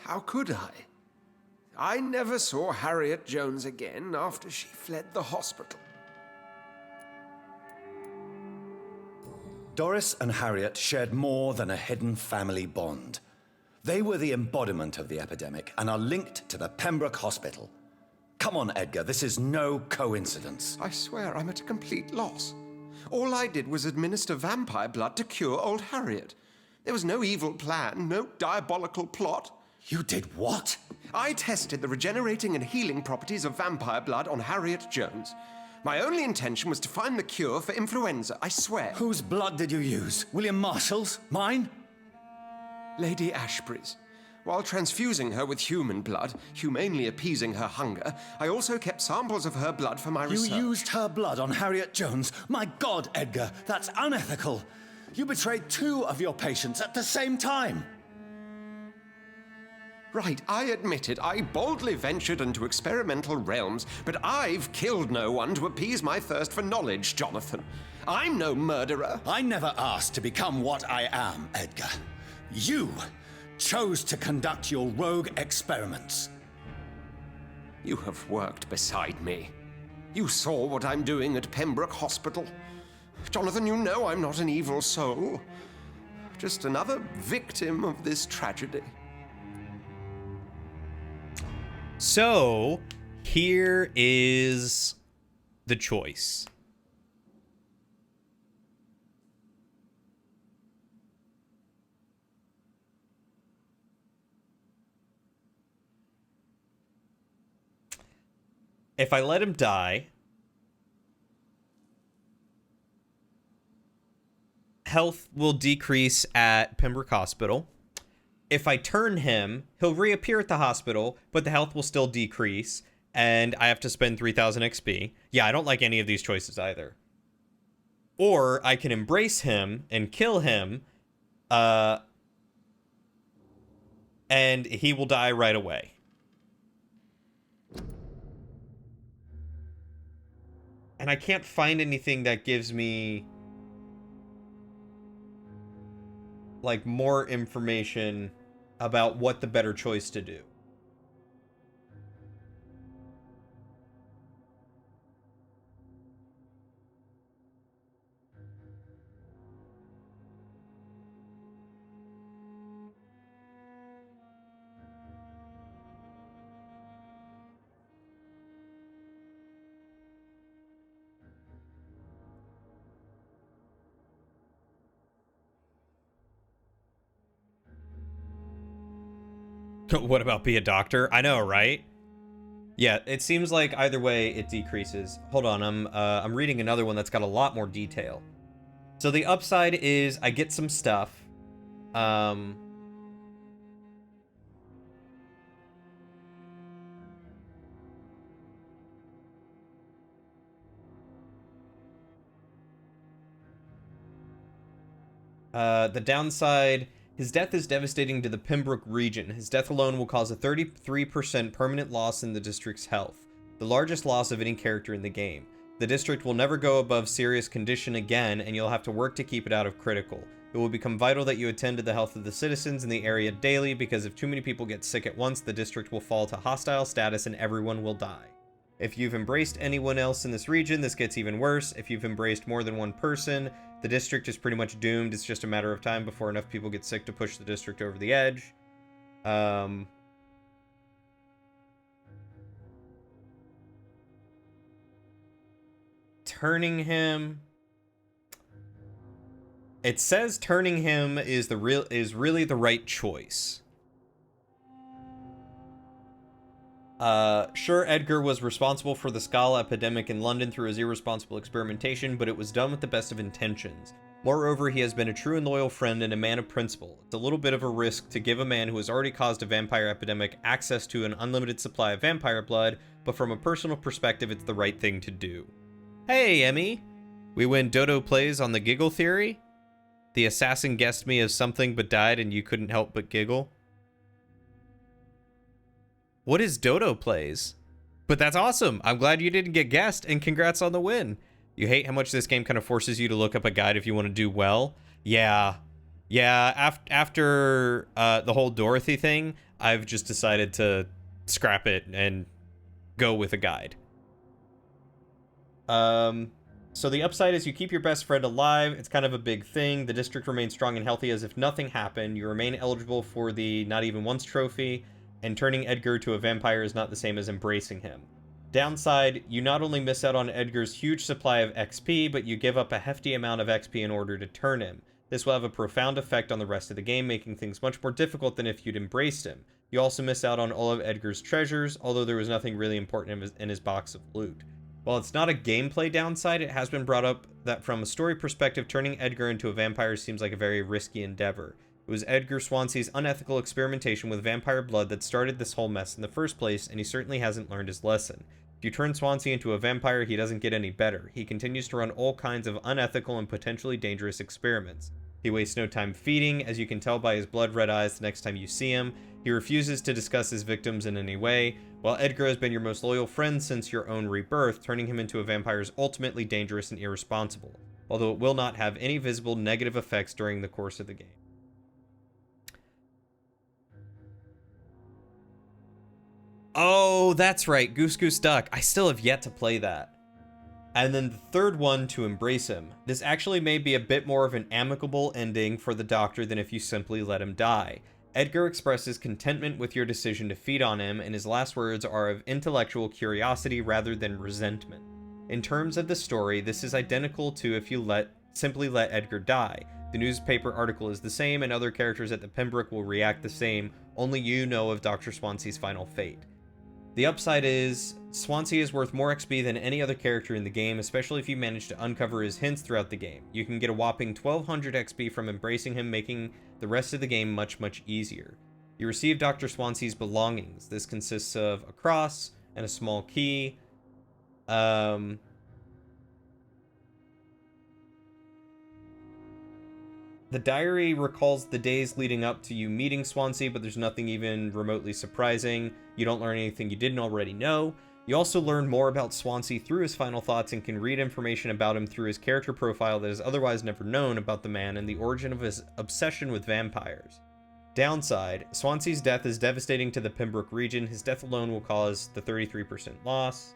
How could I? I never saw Harriet Jones again after she fled the hospital. Doris and Harriet shared more than a hidden family bond. They were the embodiment of the epidemic and are linked to the Pembroke Hospital. Come on, Edgar, this is no coincidence. I swear I'm at a complete loss. All I did was administer vampire blood to cure old Harriet. There was no evil plan, no diabolical plot. You did what? I tested the regenerating and healing properties of vampire blood on Harriet Jones. My only intention was to find the cure for influenza, I swear. Whose blood did you use? William Marshall's? Mine? Lady Ashbury's. While transfusing her with human blood, humanely appeasing her hunger, I also kept samples of her blood for my research. You used her blood on Harriet Jones? My God, Edgar, that's unethical. You betrayed 2 of your patients at the same time. Right, I admit it. I boldly ventured into experimental realms, but I've killed no one to appease my thirst for knowledge, Jonathan. I'm no murderer. I never asked to become what I am, Edgar. You chose to conduct your rogue experiments. You have worked beside me. You saw what I'm doing at Pembroke Hospital. Jonathan, you know I'm not an evil soul. Just another victim of this tragedy. So, here is the choice. If I let him die, health will decrease at Pembroke Hospital. If I turn him, he'll reappear at the hospital, but the health will still decrease, and I have to spend 3,000 XP. Yeah, I don't like any of these choices either. Or I can embrace him and kill him, and he will die right away. And I can't find anything that gives me like more information about what the better choice to do. What about be a doctor? I know, right? Yeah, it seems like either way it decreases. Hold on, I'm reading another one that's got a lot more detail. So the upside is I get some stuff. The downside, his death is devastating to the Pembroke region. His death alone will cause a 33% permanent loss in the district's health. the largest loss of any character in the game. The district will never go above serious condition again, and you'll have to work to keep it out of critical. It will become vital that you attend to the health of the citizens in the area daily, because if too many people get sick at once, the district will fall to hostile status and everyone will die. If you've embraced anyone else in this region, this gets even worse. If you've embraced more than one person, the district is pretty much doomed. It's just a matter of time before enough people get sick to push the district over the edge. Turning him... It says turning him is really the right choice. Sure, Edgar was responsible for the Scala epidemic in London through his irresponsible experimentation, but it was done with the best of intentions. Moreover, he has been a true and loyal friend and a man of principle. It's a little bit of a risk to give a man who has already caused a vampire epidemic access to an unlimited supply of vampire blood, but from a personal perspective, it's the right thing to do. Hey, Emmy! We win Dodo Plays on the giggle theory? The assassin guessed me as something but died and you couldn't help but giggle? What is Dodo Plays? But that's awesome. I'm glad you didn't get guessed, and congrats on the win. You hate how much this game kind of forces you to look up a guide if you want to do well? Yeah. Yeah, after the whole Dorothy thing, I've just decided to scrap it and go with a guide. So the upside is you keep your best friend alive. It's kind of a big thing. The district remains strong and healthy as if nothing happened. You remain eligible for the Not Even Once trophy, and turning Edgar to a vampire is not the same as embracing him. Downside, you not only miss out on Edgar's huge supply of XP, but you give up a hefty amount of XP in order to turn him. This will have a profound effect on the rest of the game, making things much more difficult than if you'd embraced him. You also miss out on all of Edgar's treasures, although there was nothing really important in his box of loot. While it's not a gameplay downside, it has been brought up that from a story perspective, turning Edgar into a vampire seems like a very risky endeavor. It was Edgar Swansea's unethical experimentation with vampire blood that started this whole mess in the first place, and he certainly hasn't learned his lesson. If you turn Swansea into a vampire, he doesn't get any better. He continues to run all kinds of unethical and potentially dangerous experiments. He wastes no time feeding, as you can tell by his blood-red eyes the next time you see him. He refuses to discuss his victims in any way. While Edgar has been your most loyal friend since your own rebirth, turning him into a vampire is ultimately dangerous and irresponsible, although it will not have any visible negative effects during the course of the game. Oh, that's right, Goose Goose Duck. I still have yet to play that. And then the third one, to embrace him. This actually may be a bit more of an amicable ending for the Doctor than if you simply let him die. Edgar expresses contentment with your decision to feed on him, and his last words are of intellectual curiosity rather than resentment. In terms of the story, this is identical to if you simply let Edgar die. The newspaper article is the same, and other characters at the Pembroke will react the same, only you know of Dr. Swansea's final fate. The upside is, Swansea is worth more XP than any other character in the game, especially if you manage to uncover his hints throughout the game. You can get a whopping 1200 XP from embracing him, making the rest of the game much, much easier. You receive Dr. Swansea's belongings. This consists of a cross and a small key. The diary recalls the days leading up to you meeting Swansea, but there's nothing even remotely surprising. You don't learn anything you didn't already know. You also learn more about Swansea through his final thoughts and can read information about him through his character profile that is otherwise never known about the man and the origin of his obsession with vampires. Downside, Swansea's death is devastating to the Pembroke region. His death alone will cause the 33% loss.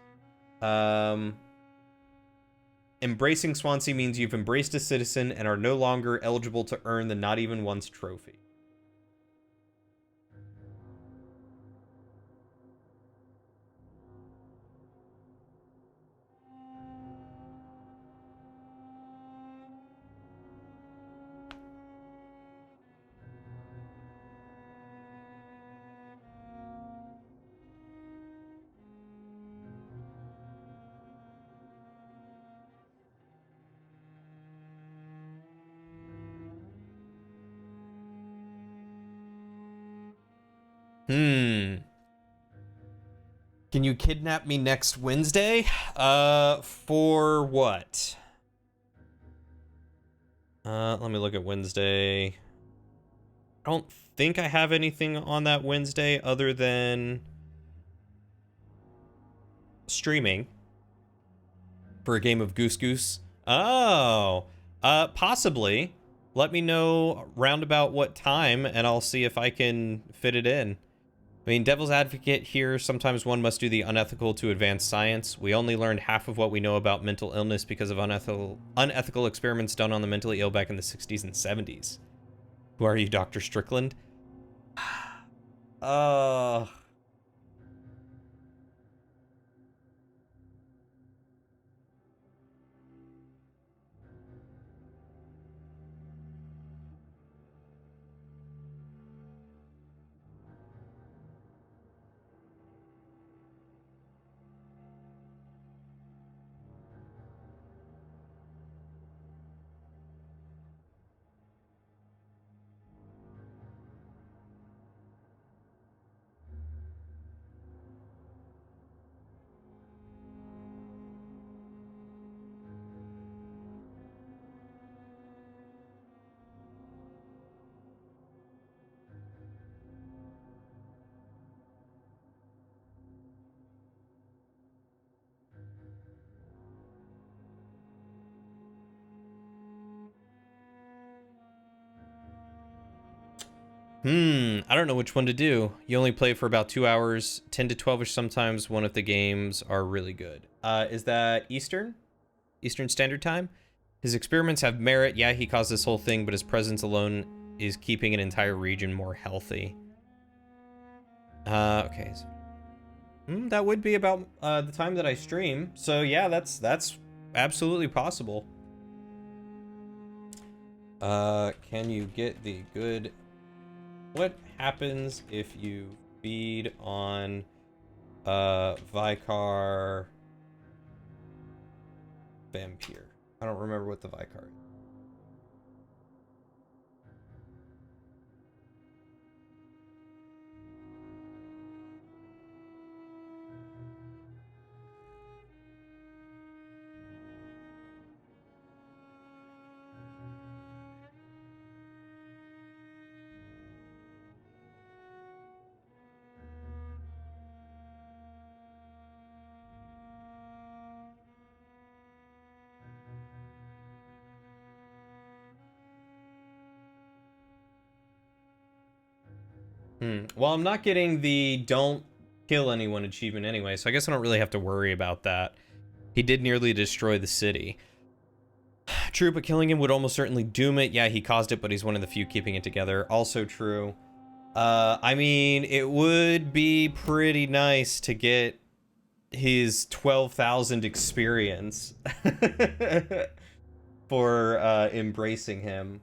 Embracing Swansea means you've embraced a citizen and are no longer eligible to earn the Not Even Once trophy. Can you kidnap me next Wednesday? For what? Let me look at Wednesday. I don't think I have anything on that Wednesday other than... streaming for a game of Goose Goose? Oh, possibly. Let me know roundabout what time, and I'll see if I can fit it in. I mean, devil's advocate here, sometimes one must do the unethical to advance science. We only learned half of what we know about mental illness because of unethical experiments done on the mentally ill back in the 60s and 70s. Who are you, Dr. Strickland? I don't know which one to do. You only play for about 2 hours, 10 to 12ish sometimes, one if the games are really good. Is that Eastern? Eastern Standard Time? His experiments have merit. Yeah, he caused this whole thing, but his presence alone is keeping an entire region more healthy. Okay. So, that would be about the time that I stream. So yeah, that's absolutely possible. Can you get the good... What happens if you feed on Vicar Vampyr? I don't remember what the Vicar is. Well, I'm not getting the don't kill anyone achievement anyway, so I guess I don't really have to worry about that. He did nearly destroy the city. True, but killing him would almost certainly doom it. Yeah, he caused it, but he's one of the few keeping it together. Also true. I mean, it would be pretty nice to get his 12,000 experience for embracing him.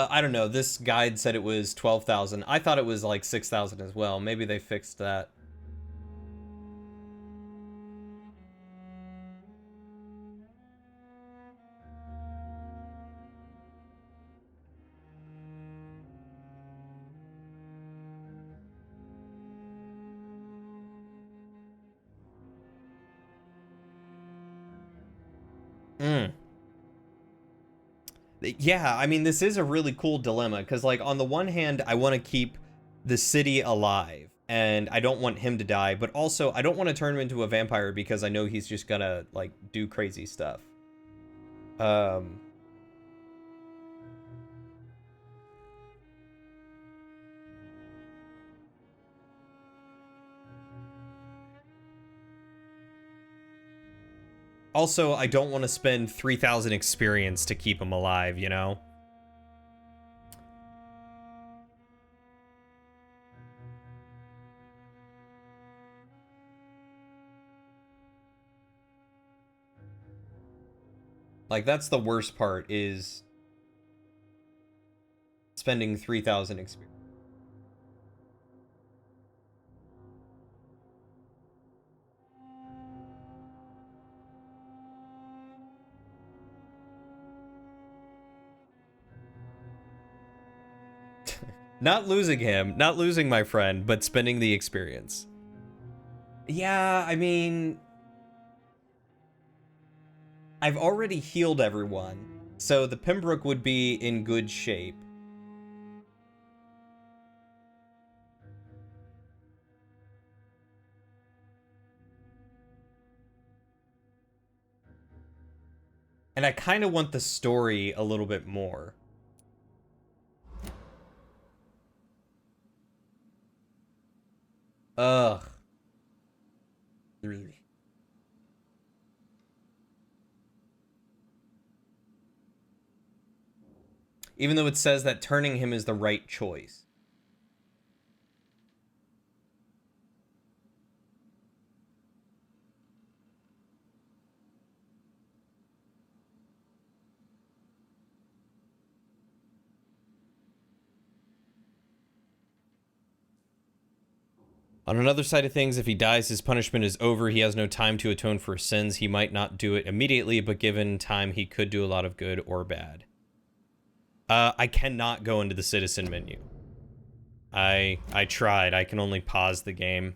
I don't know. This guide said it was 12,000. I thought it was like 6,000 as well. Maybe they fixed that. Yeah, I mean, this is a really cool dilemma, because, like, on the one hand, I want to keep the city alive, and I don't want him to die, but also, I don't want to turn him into a vampire, because I know he's just gonna, like, do crazy stuff. Also, I don't want to spend 3,000 experience to keep him alive, you know? Like, that's the worst part, is spending 3,000 experience. Not losing him, not losing my friend, but spending the experience. Yeah, I mean, I've already healed everyone, so the Pembroke would be in good shape. And I kind of want the story a little bit more. Ugh. Really. Even though it says that turning him is the right choice. On another side of things, if he dies, his punishment is over. He has no time to atone for his sins. He might not do it immediately, but given time, he could do a lot of good or bad. I cannot go into the citizen menu. I tried. I can only pause the game.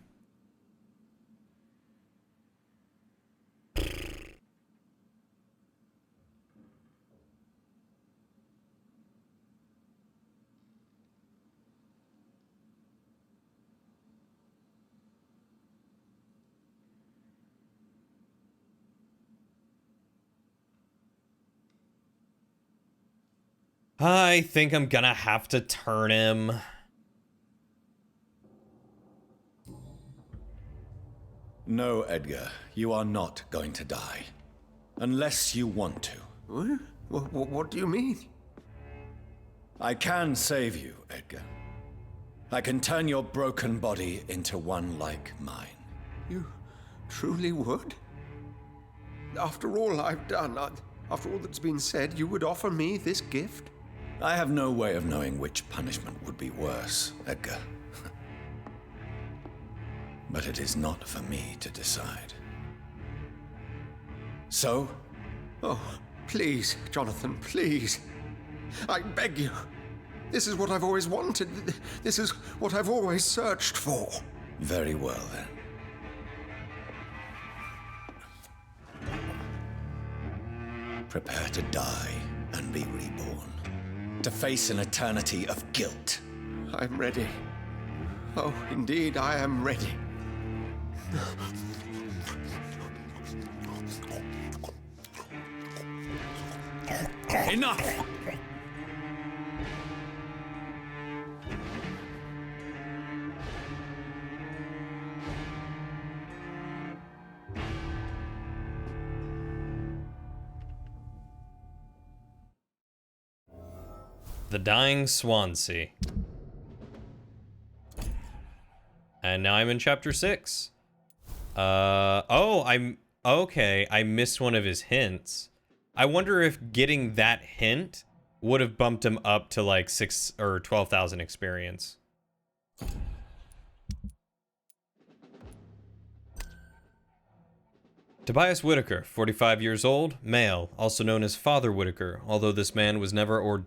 I think I'm gonna have to turn him. No, Edgar, you are not going to die. Unless you want to. What do you mean? I can save you, Edgar. I can turn your broken body into one like mine. You truly would? After all I've done, after all that's been said, you would offer me this gift? I have no way of knowing which punishment would be worse, Edgar. But it is not for me to decide. So? Oh, please, Jonathan, please. I beg you. This is what I've always wanted. This is what I've always searched for. Very well, then. Prepare to die and be reborn. To face an eternity of guilt. I'm ready. Oh, indeed, I am ready. Enough! The Dying Swansea. And now I'm in chapter 6. Okay, I missed one of his hints. I wonder if getting that hint would have bumped him up to like 6 or 12,000 experience. Tobias Whitaker, 45 years old, male, also known as Father Whitaker. Although this man was never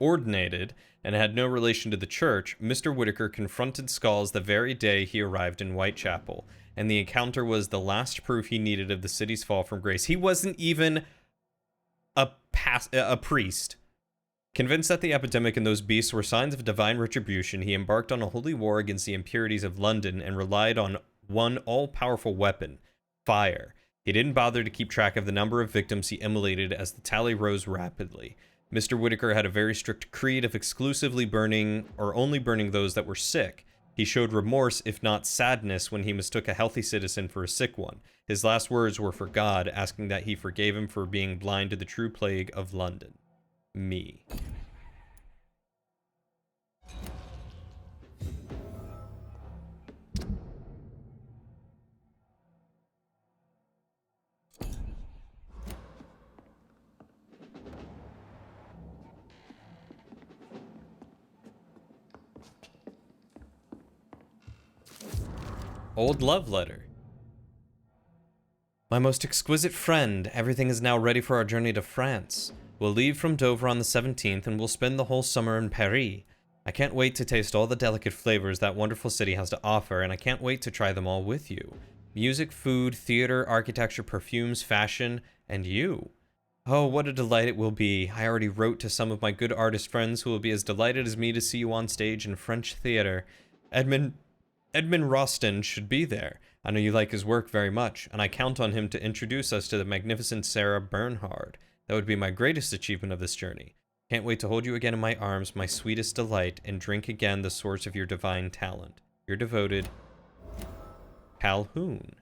ordinated and had no relation to the church, Mr. Whitaker confronted Skulls the very day he arrived in Whitechapel, and the encounter was the last proof he needed of the city's fall from grace. He wasn't even a priest. Convinced that the epidemic and those beasts were signs of divine retribution, he embarked on a holy war against the impurities of London and relied on one all-powerful weapon, fire. He didn't bother to keep track of the number of victims he immolated as the tally rose rapidly. Mr. Whitaker had a very strict creed of exclusively burning or only burning those that were sick. He showed remorse, if not sadness, when he mistook a healthy citizen for a sick one. His last words were for God, asking that he forgave him for being blind to the true plague of London. Me. Old love letter. My most exquisite friend, everything is now ready for our journey to France. We'll leave from Dover on the 17th and we'll spend the whole summer in Paris. I can't wait to taste all the delicate flavors that wonderful city has to offer, and I can't wait to try them all with you. Music, food, theater, architecture, perfumes, fashion, and you. Oh, what a delight it will be. I already wrote to some of my good artist friends who will be as delighted as me to see you on stage in French theater. Edmund Rostand should be there. I know you like his work very much, and I count on him to introduce us to the magnificent Sarah Bernhard. That would be my greatest achievement of this journey. Can't wait to hold you again in my arms, my sweetest delight, and drink again the source of your divine talent. Your devoted Calhoun.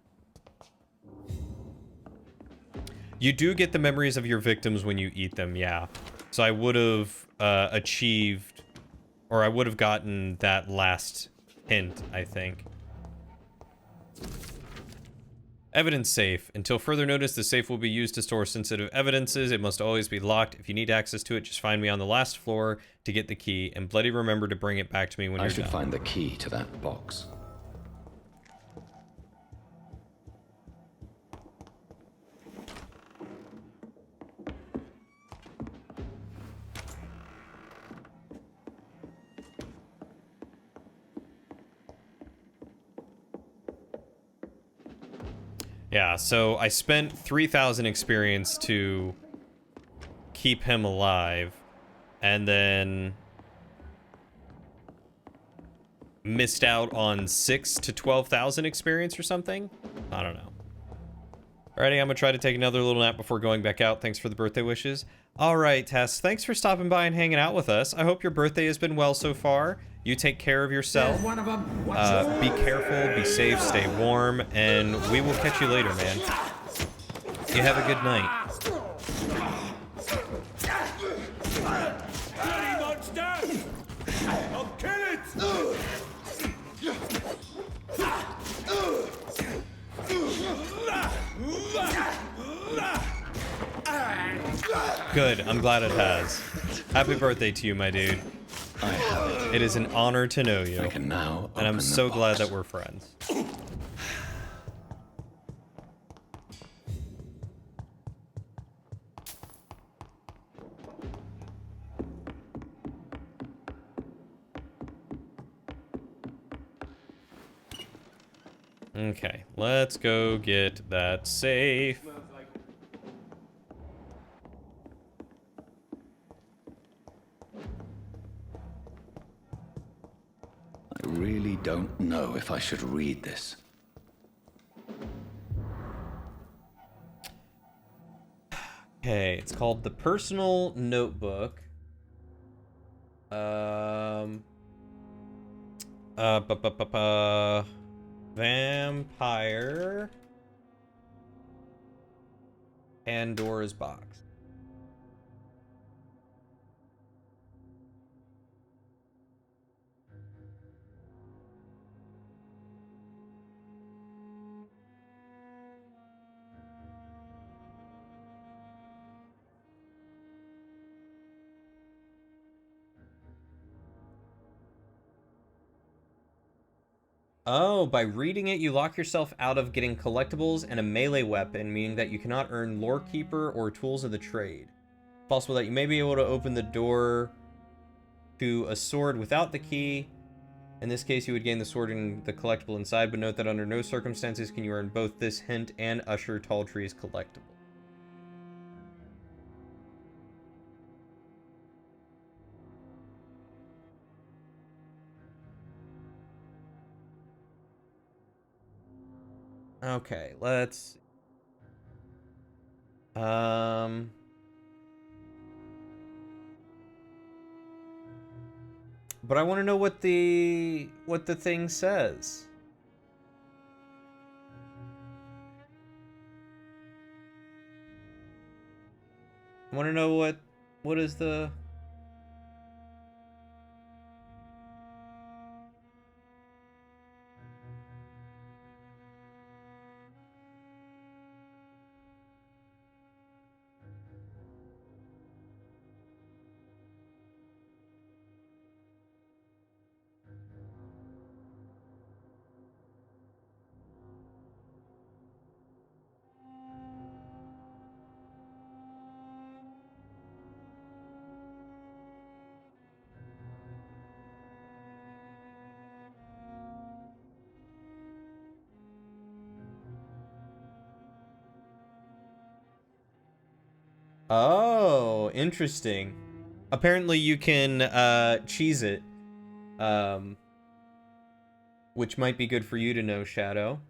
You do get the memories of your victims when you eat them, yeah. So I would have achieved, or I would have gotten that last hint, I think. Evidence safe. Until further notice, the safe will be used to store sensitive evidences. It must always be locked. If you need access to it, just find me on the last floor to get the key, and bloody remember to bring it back to me when you're done. I should find the key to that box. Yeah, so I spent 3,000 experience to keep him alive, and then missed out on 6 to 12,000 experience or something? I don't know. Alrighty, I'm gonna try to take another little nap before going back out. Thanks for the birthday wishes. Alright, Tess, thanks for stopping by and hanging out with us. I hope your birthday has been well so far. You take care of yourself. Be careful, be safe, stay warm, and we will catch you later, man. You have a good night. Bloody monster! I'll kill it! Good, I'm glad it has. Happy birthday to you, my dude. I have it. It is an honor to know you. I can now and I'm open the so glad box. that we're friends. Okay, let's go get that safe. I really don't know if I should read this. Okay, it's called The Personal Notebook. Vampyr. Pandora's Box. Oh, by reading it, you lock yourself out of getting collectibles and a melee weapon, meaning that you cannot earn Lore Keeper or Tools of the Trade. It's possible that you may be able to open the door to a sword without the key. In this case, you would gain the sword and the collectible inside, but note that under no circumstances can you earn both this hint and Usher Talltree's collectible. Okay, let's... But I want to know what the thing says. I want to know what is the... Oh, interesting. Apparently you can cheese it. Which might be good for you to know, Shadow.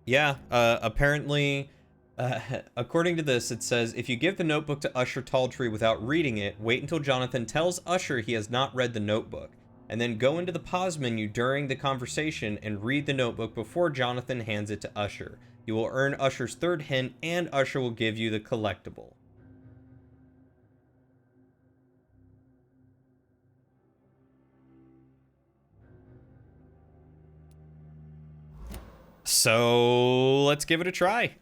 Yeah, apparently, according to this, it says, if you give the notebook to Usher Talltree without reading it, wait until Jonathan tells Usher he has not read the notebook, and then go into the pause menu during the conversation and read the notebook before Jonathan hands it to Usher. You will earn Usher's third hint, and Usher will give you the collectible. So, let's give it a try.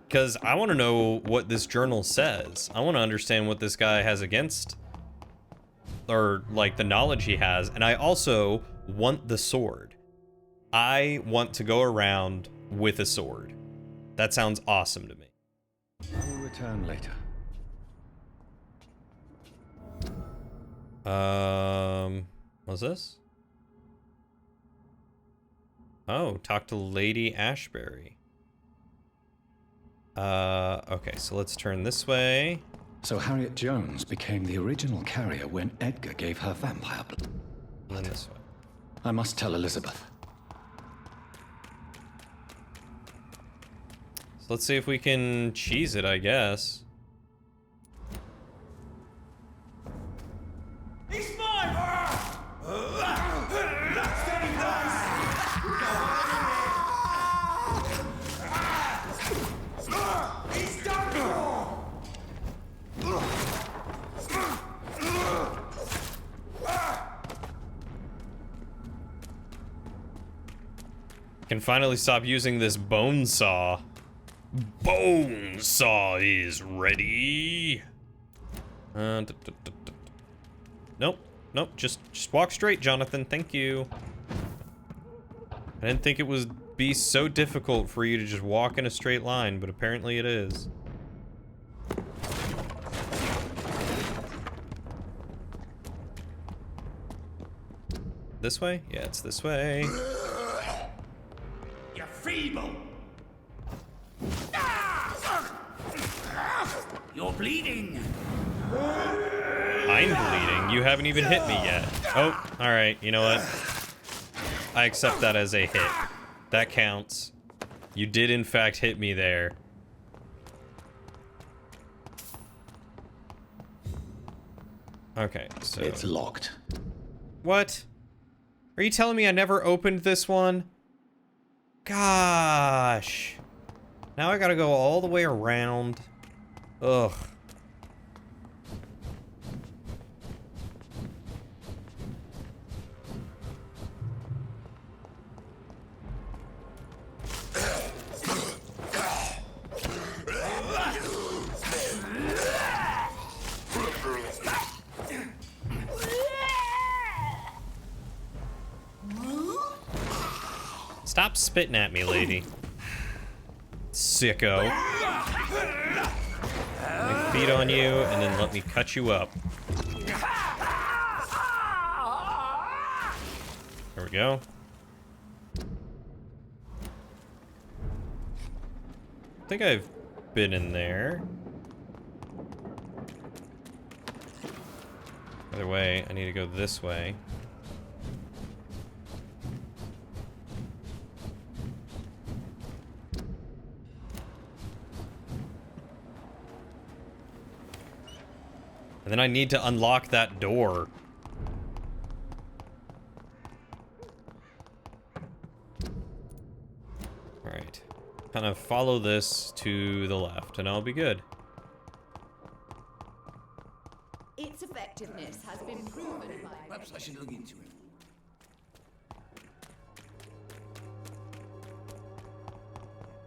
Because I want to know what this journal says. I want to understand what this guy has against, or like the knowledge he has. And I also want the sword. I want to go around with a sword. That sounds awesome to me. I will return later. What's this? Oh, talk to Lady Ashbury. Okay, so let's turn this way. So Harriet Jones became the original carrier when Edgar gave her vampire blood. And then this way. I must tell Elizabeth. So let's see if we can cheese it, I guess. He's mine! He's done for! Can finally stop using this bone saw. Bone saw is ready. Nope, nope. Just walk straight, Jonathan. Thank you. I didn't think it would be so difficult for you to just walk in a straight line, but apparently it is. This way? Yeah, it's this way. You're feeble. You're bleeding. I'm bleeding. You haven't even hit me yet. Oh, alright. You know what? I accept that as a hit. That counts. You did, in fact, hit me there. Okay, so... It's locked. What? Are you telling me I never opened this one? Gosh. Now I gotta go all the way around. Ugh. Stop spitting at me, lady. Sicko. Let me feed on you, and then let me cut you up. There we go. I think I've been in there. Either way, I need to go this way. And then I need to unlock that door. Alright. Kind of follow this to the left, and I'll be good. Its effectiveness has been proven by... Perhaps I should look into it.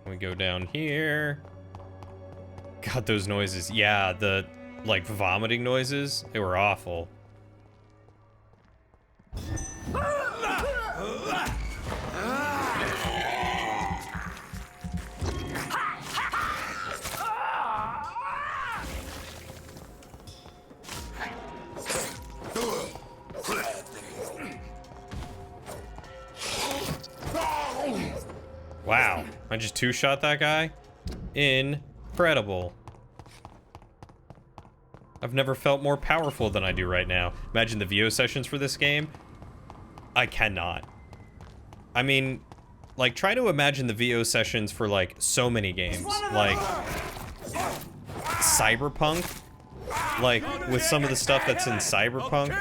We go down here. God, those noises. Yeah, the, like, vomiting noises, they were awful. Wow, I just two-shot that guy? Incredible. I've never felt more powerful than I do right now. Imagine the VO sessions for this game. I cannot. I mean, like, try to imagine the VO sessions for, like, so many games. Like, Cyberpunk. Like, with some of the stuff that's in Cyberpunk.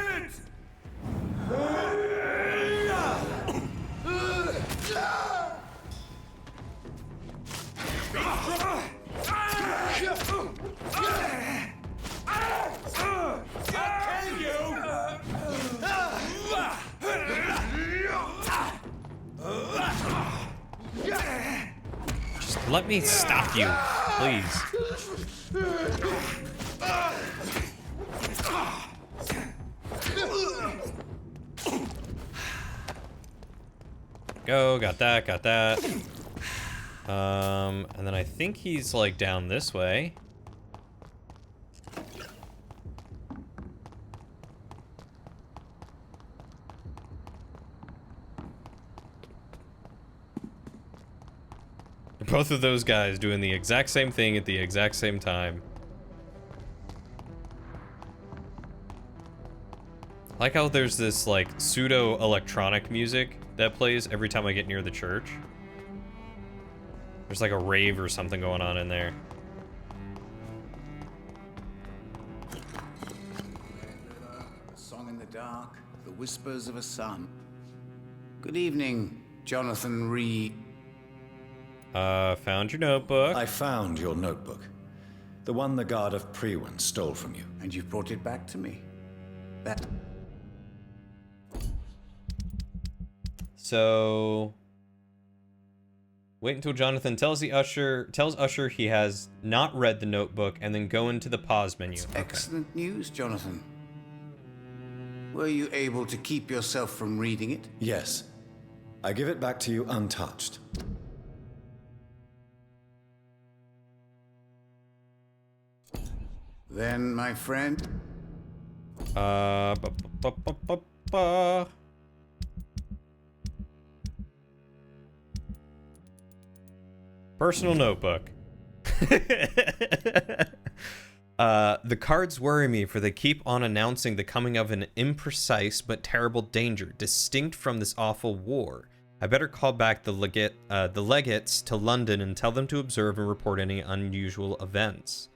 Just let me stop you, please. Go, got that, got that. And then I think he's like down this way. Both of those guys doing the exact same thing at the exact same time. I like how there's this like pseudo electronic music that plays every time I get near the church. There's like a rave or something going on in there. A song in the dark, the whispers of a son. Good evening, Jonathan Reed. Found your notebook. I found your notebook. The one the guard of Priwen stole from you. And you've brought it back to me. That... So... Wait until Jonathan tells Usher he has not read the notebook, and then go into the pause menu. Okay. Excellent news, Jonathan. Were you able to keep yourself from reading it? Yes. I give it back to you untouched. Then, my friend... Personal notebook. The cards worry me, for they keep on announcing the coming of an imprecise but terrible danger, distinct from this awful war. I better call back the legates to London and tell them to observe and report any unusual events.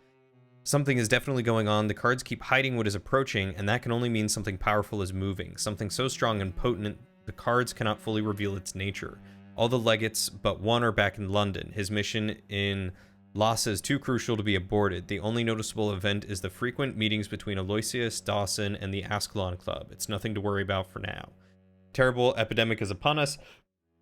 Something is definitely going on. The cards keep hiding what is approaching, and that can only mean something powerful is moving. Something so strong and potent, the cards cannot fully reveal its nature. All the legates but one are back in London. His mission in Lhasa is too crucial to be aborted. The only noticeable event is the frequent meetings between Aloysius, Dawson, and the Ascalon Club. It's nothing to worry about for now. Terrible epidemic is upon us,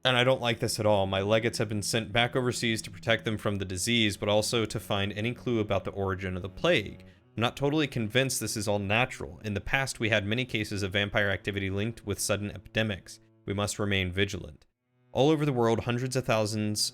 and I don't like this at all. My legates have been sent back overseas to protect them from the disease, but also to find any clue about the origin of the plague. I'm not totally convinced this is all natural. In the past, we had many cases of vampire activity linked with sudden epidemics. We must remain vigilant. All over the world, hundreds of thousands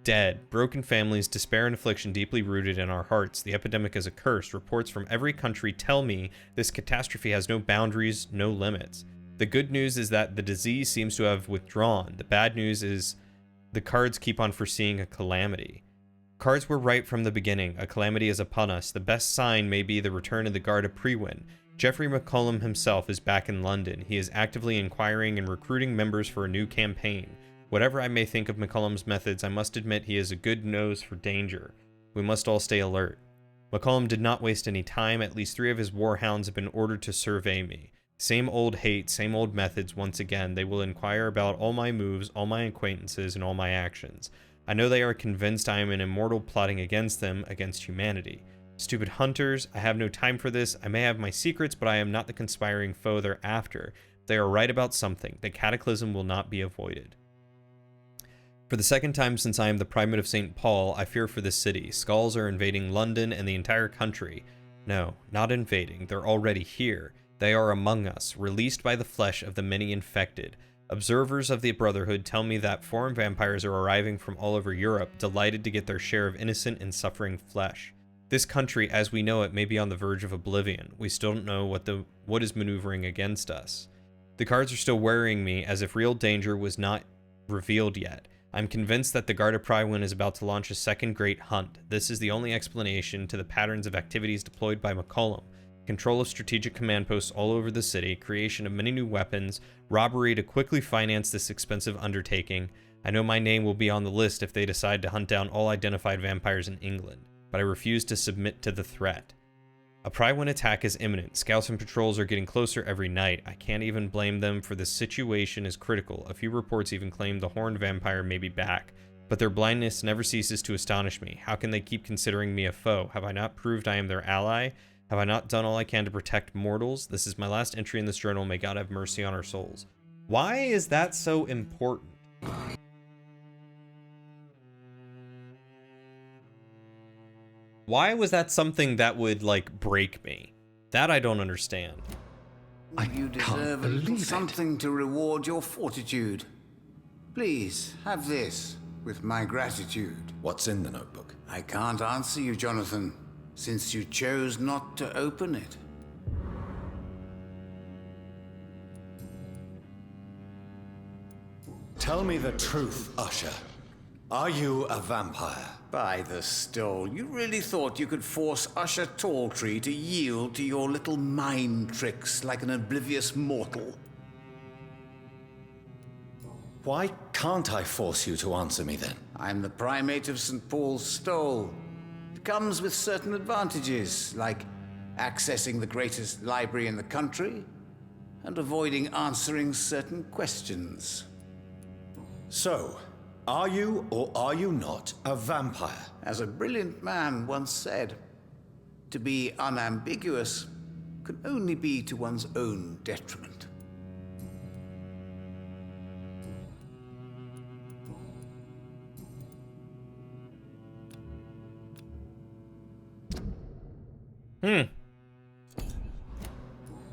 dead, broken families, despair and affliction deeply rooted in our hearts. The epidemic is a curse. Reports from every country tell me this catastrophe has no boundaries, no limits. The good news is that the disease seems to have withdrawn. The bad news is the cards keep on foreseeing a calamity. Cards were right from the beginning. A calamity is upon us. The best sign may be the return of the guard of Priwen. Geoffrey McCollum himself is back in London. He is actively inquiring and recruiting members for a new campaign. Whatever I may think of McCollum's methods, I must admit he has a good nose for danger. We must all stay alert. McCollum did not waste any time. At least 3 of his warhounds have been ordered to survey me. Same old hate, same old methods once again. They will inquire about all my moves, all my acquaintances, and all my actions. I know they are convinced I am an immortal plotting against them, against humanity. Stupid hunters, I have no time for this. I may have my secrets, but I am not the conspiring foe they're after. They are right about something. The cataclysm will not be avoided. For the second time since I am the Primate of St. Paul, I fear for this city. Skulls are invading London and the entire country. No, not invading. They're already here. They are among us, released by the flesh of the many infected. Observers of the Brotherhood tell me that foreign vampires are arriving from all over Europe, delighted to get their share of innocent and suffering flesh. This country, as we know it, may be on the verge of oblivion. We still don't know what is maneuvering against us. The cards are still worrying me, as if real danger was not revealed yet. I'm convinced that the Garda Prywin is about to launch a second great hunt. This is the only explanation to the patterns of activities deployed by McCollum. Control of strategic command posts all over the city, creation of many new weapons, robbery to quickly finance this expensive undertaking. I know my name will be on the list if they decide to hunt down all identified vampires in England, but I refuse to submit to the threat. A Prywin attack is imminent. Scouts and patrols are getting closer every night. I can't even blame them, for the situation is critical. A few reports even claim the horned vampire may be back, but their blindness never ceases to astonish me. How can they keep considering me a foe? Have I not proved I am their ally? Have I not done all I can to protect mortals? This is my last entry in this journal. May God have mercy on our souls. Why is that so important? Why was that something that would, like, break me? That I don't understand. You deserve a little something to reward your fortitude. Please, have this, with my gratitude. What's in the notebook? I can't answer you, Jonathan, since you chose not to open it. Tell me the truth, Usher. Are you a vampire? By the stole, you really thought you could force Usher Talltree to yield to your little mind tricks like an oblivious mortal? Why can't I force you to answer me then? I'm the Primate of St. Paul's Stole. It comes with certain advantages, like accessing the greatest library in the country and avoiding answering certain questions. So, are you or are you not a vampire? As a brilliant man once said, to be unambiguous can only be to one's own detriment.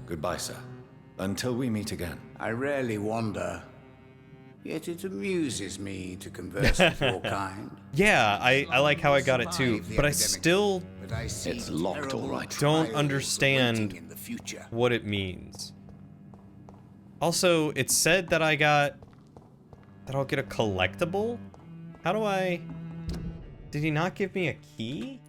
Goodbye, sir. Until we meet again. I rarely wander, yet it amuses me to converse with your kind. Yeah, I like how I got it too, but I still It's locked, all right. don't understand what it means. Also, it said that I'll get a collectible? How do I... Did he not give me a key?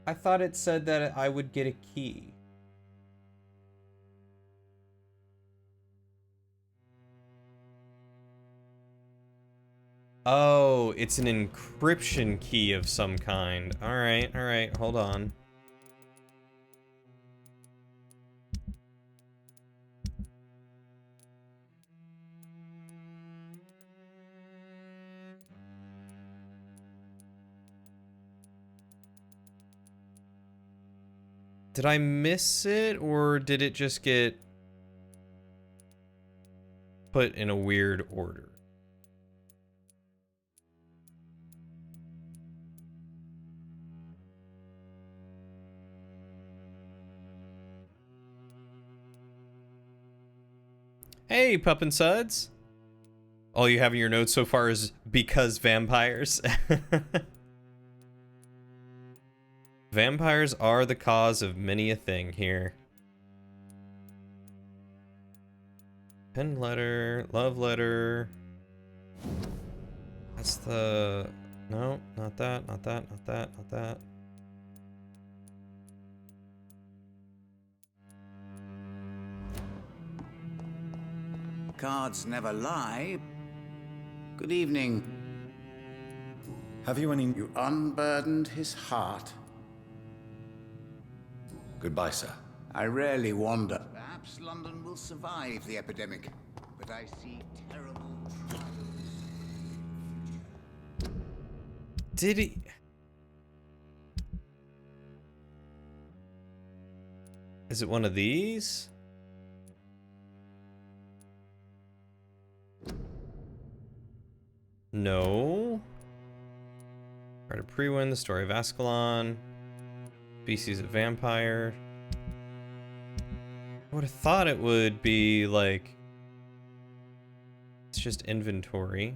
I thought it said that I would get a key. Oh, it's an encryption key of some kind. Alright, hold on. Did I miss it, or did it just get put in a weird order? Hey, Pup and Suds. All you have in your notes so far is because vampires. Vampires are the cause of many a thing here. Pen letter, love letter. That's the... No, not that, not that, not that, not that. Cards never lie. Good evening. Have you any... You unburdened his heart. Goodbye, sir. I rarely wander. Perhaps London will survive the epidemic, but I see terrible troubles. Did he? Is it one of these? No. Try to pre-win the story of Ascalon. Species of vampire. I would have thought it would be like... It's just inventory.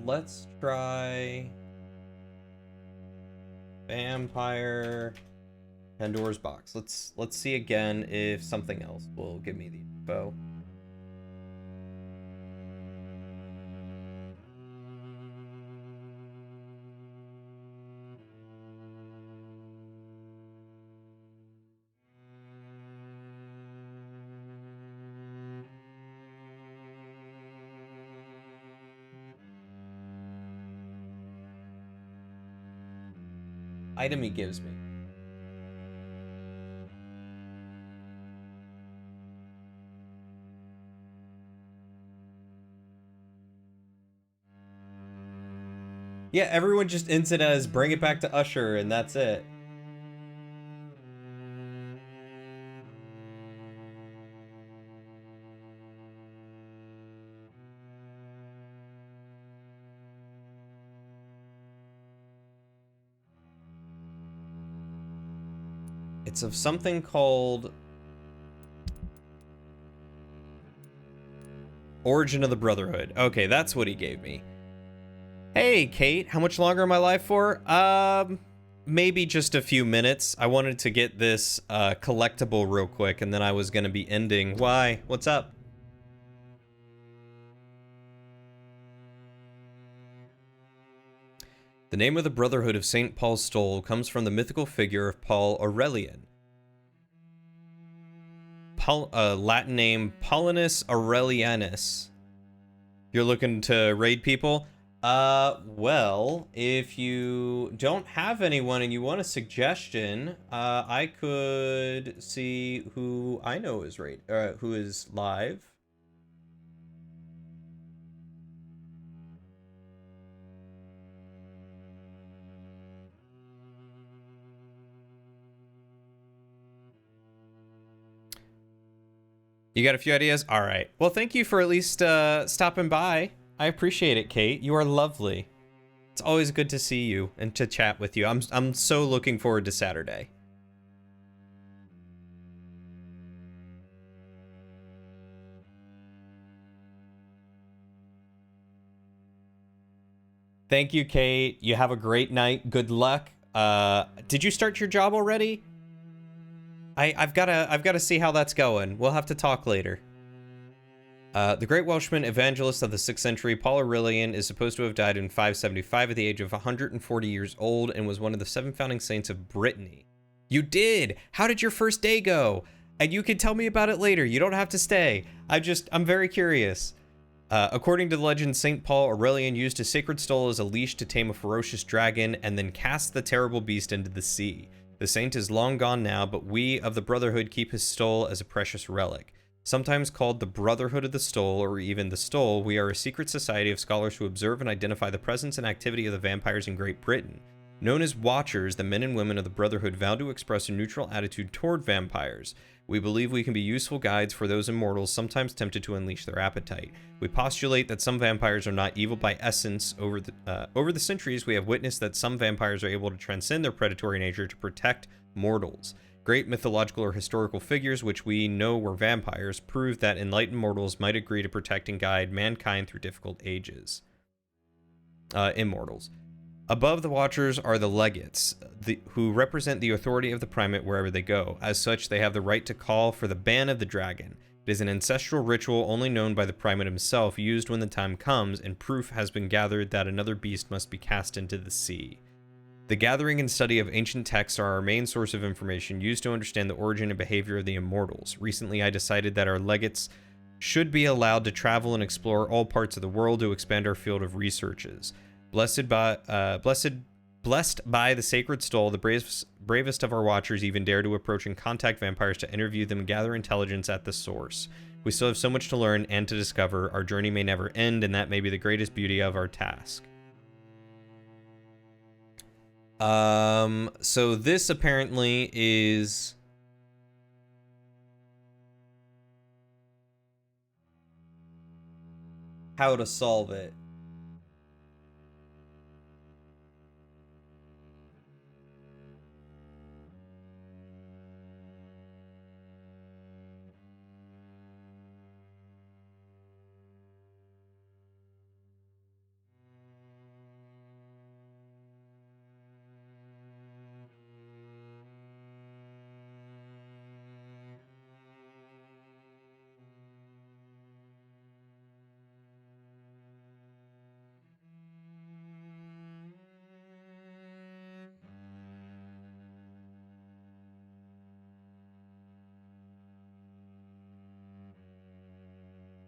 Let's try Vampire Pandora's box. Let's see again if something else will give me the info. Item he gives me. Yeah, everyone just ends it as bring it back to Usher and that's it. It's of something called Origin of the Brotherhood. Okay, that's what he gave me. Hey, Kate, how much longer am I live for? Maybe just a few minutes. I wanted to get this collectible real quick, and then I was going to be ending. Why? What's up? The name of the Brotherhood of St. Paul's Stole comes from the mythical figure of Paul Aurelian. Latin name Paulinus Aurelianus. You're looking to raid people? Well, if you don't have anyone and you want a suggestion, I could see who I know is who is live. You got a few ideas? All right. Well, thank you for at least stopping by. I appreciate it, Kate. You are lovely. It's always good to see you and to chat with you. I'm so looking forward to Saturday. Thank you, Kate. You have a great night. Good luck. Did you start your job already? I've gotta see how that's going. We'll have to talk later. The great Welshman evangelist of the 6th century, Paul Aurelian, is supposed to have died in 575 at the age of 140 years old and was one of the 7 founding saints of Brittany. You did! How did your first day go? And you can tell me about it later. You don't have to stay. I'm very curious. According to the legend, St. Paul Aurelian used his sacred stole as a leash to tame a ferocious dragon and then cast the terrible beast into the sea. The saint is long gone now, but we of the Brotherhood keep his stole as a precious relic. Sometimes called the Brotherhood of the Stole, or even the Stole, we are a secret society of scholars who observe and identify the presence and activity of the vampires in Great Britain. Known as Watchers, the men and women of the Brotherhood vow to express a neutral attitude toward vampires. We believe we can be useful guides for those immortals sometimes tempted to unleash their appetite. We postulate that some vampires are not evil by essence. Over the centuries, we have witnessed that some vampires are able to transcend their predatory nature to protect mortals. Great mythological or historical figures, which we know were vampires, prove that enlightened mortals might agree to protect and guide mankind through difficult ages. Immortals. Above the Watchers are the Legates, who represent the authority of the primate wherever they go. As such, they have the right to call for the ban of the dragon. It is an ancestral ritual only known by the primate himself, used when the time comes, and proof has been gathered that another beast must be cast into the sea. The gathering and study of ancient texts are our main source of information used to understand the origin and behavior of the immortals. Recently, I decided that our legates should be allowed to travel and explore all parts of the world to expand our field of researches. Blessed by the sacred stole, the bravest of our watchers even dare to approach and contact vampires to interview them and gather intelligence at the source. We still have so much to learn and to discover. Our journey may never end, and that may be the greatest beauty of our task. So this apparently is how to solve it.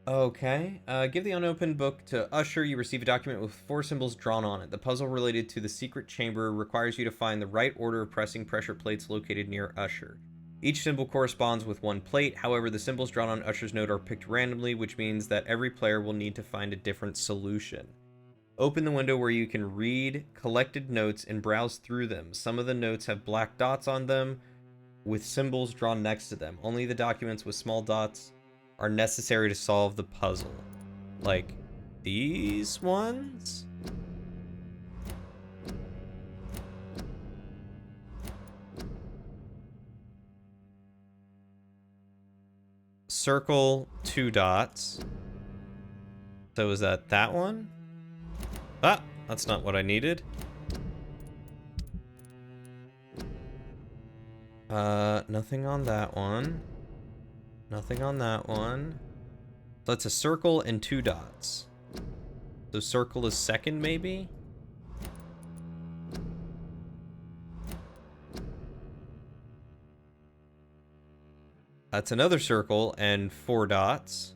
Okay. Give the unopened book to Usher. You receive a document with 4 symbols drawn on it. The puzzle related to the secret chamber requires you to find the right order of pressing pressure plates located near Usher. Each symbol corresponds with 1 plate. However, the symbols drawn on Usher's note are picked randomly, which means that every player will need to find a different solution. Open the window where you can read collected notes and browse through them. Some of the notes have black dots on them with symbols drawn next to them. Only the documents with small dots are necessary to solve the puzzle. Like these ones? Circle 2 dots. So is that one? Ah, that's not what I needed. Nothing on that one. Nothing on that one. That's a circle and 2 dots. So circle is second, maybe? That's another circle and 4 dots.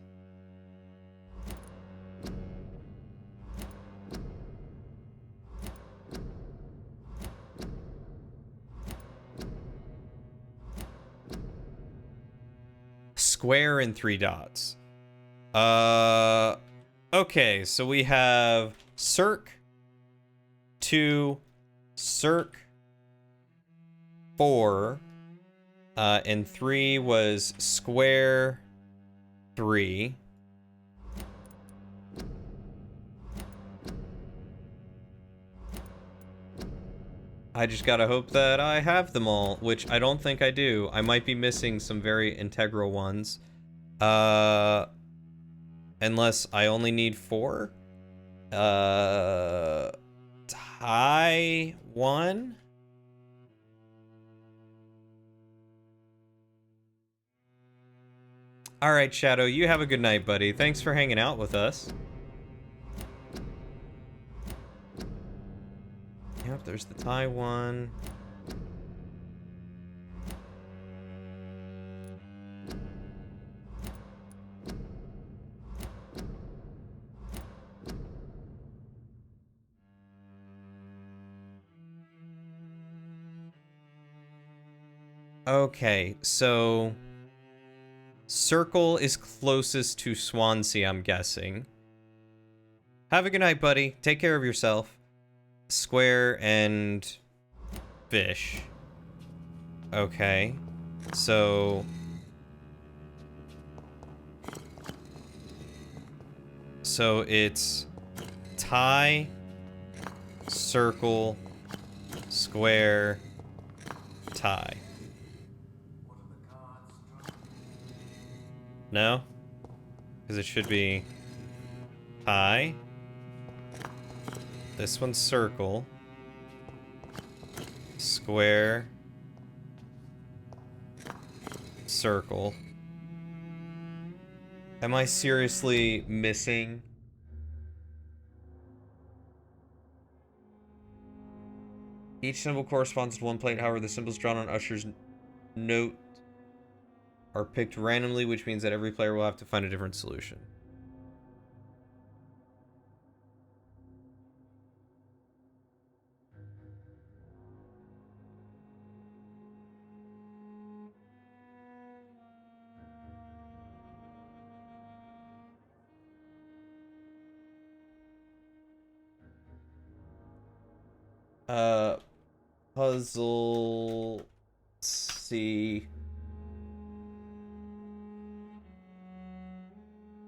Square and 3 dots. Okay, so we have circ 2, circ 4, and 3 was square 3. I just gotta hope that I have them all, which I don't think I do. I might be missing some very integral ones. Unless I only need 4. Tie 1. All right, Shadow, you have a good night, buddy. Thanks for hanging out with us. Yep, there's the tie 1. Okay, so circle is closest to Swansea, I'm guessing. Have a good night, buddy. Take care of yourself. Square and fish. Okay, so it's tie, circle, square, tie. No? Because it should be tie. This one's circle. Square. Circle. Am I seriously missing? Each symbol corresponds to one plate. However, the symbols drawn on Usher's note are picked randomly, which means that every player will have to find a different solution. Puzzle. Let's see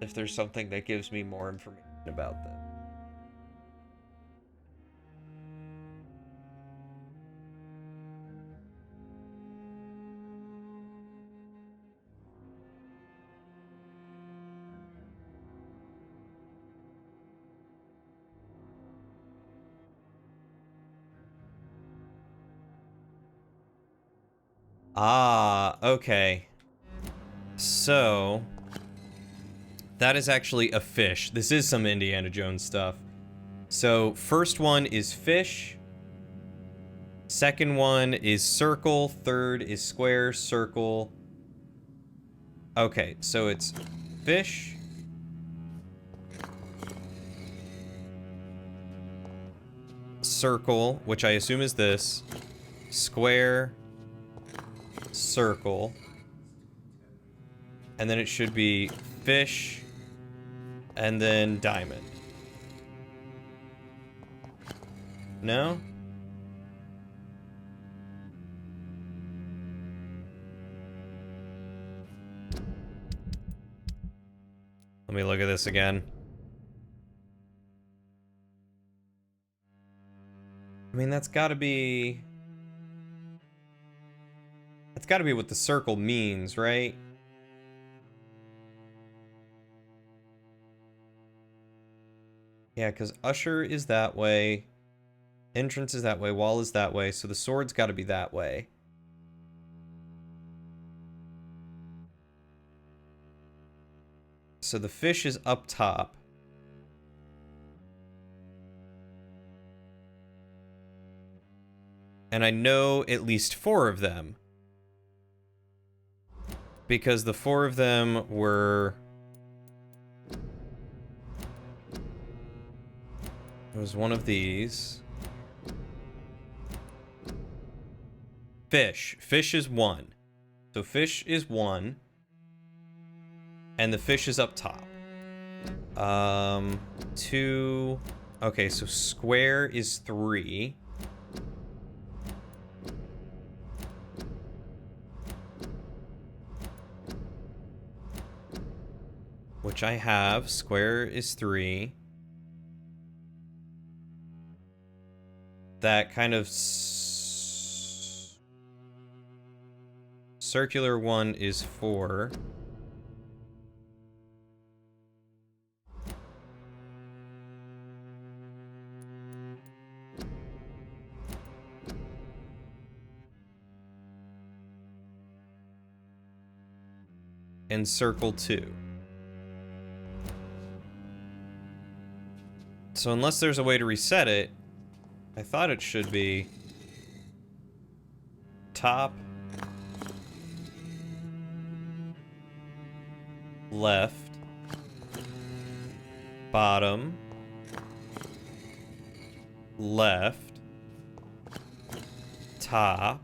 if there's something that gives me more information about them. Ah, okay. So, that is actually a fish. This is some Indiana Jones stuff. So, first one is fish. Second one is circle. Third is square, circle. Okay, so it's fish. Circle, which I assume is this. Square. Circle. And then it should be fish. And then diamond. No? Let me look at this again. I mean, that's gotta be... That's gotta be what the circle means, right? Yeah, because Usher is that way. Entrance is that way. Wall is that way. So the sword's gotta be that way. So the fish is up top. And I know at least 4 of them. Because the 4 of them were... It was one of these. Fish. Fish is 1. So fish is 1. And the fish is up top. 2... Okay, so square is 3. Which I have. Square is 3. That kind of... circular one is 4. And circle 2. So unless there's a way to reset it, I thought it should be top, left, bottom, left, top,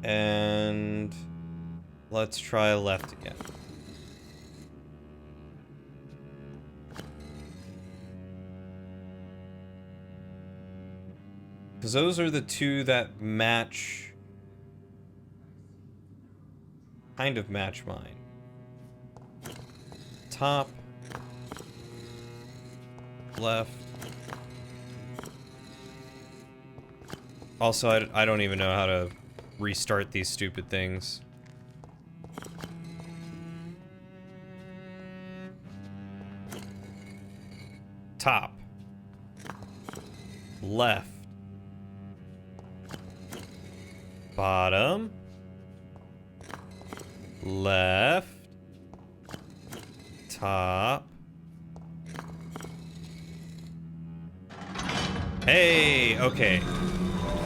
and let's try left again. Because those are the 2 that match... kind of match mine. Top. Left. Also, I don't even know how to restart these stupid things. Top. Left. Bottom. Left. Top. Hey, okay.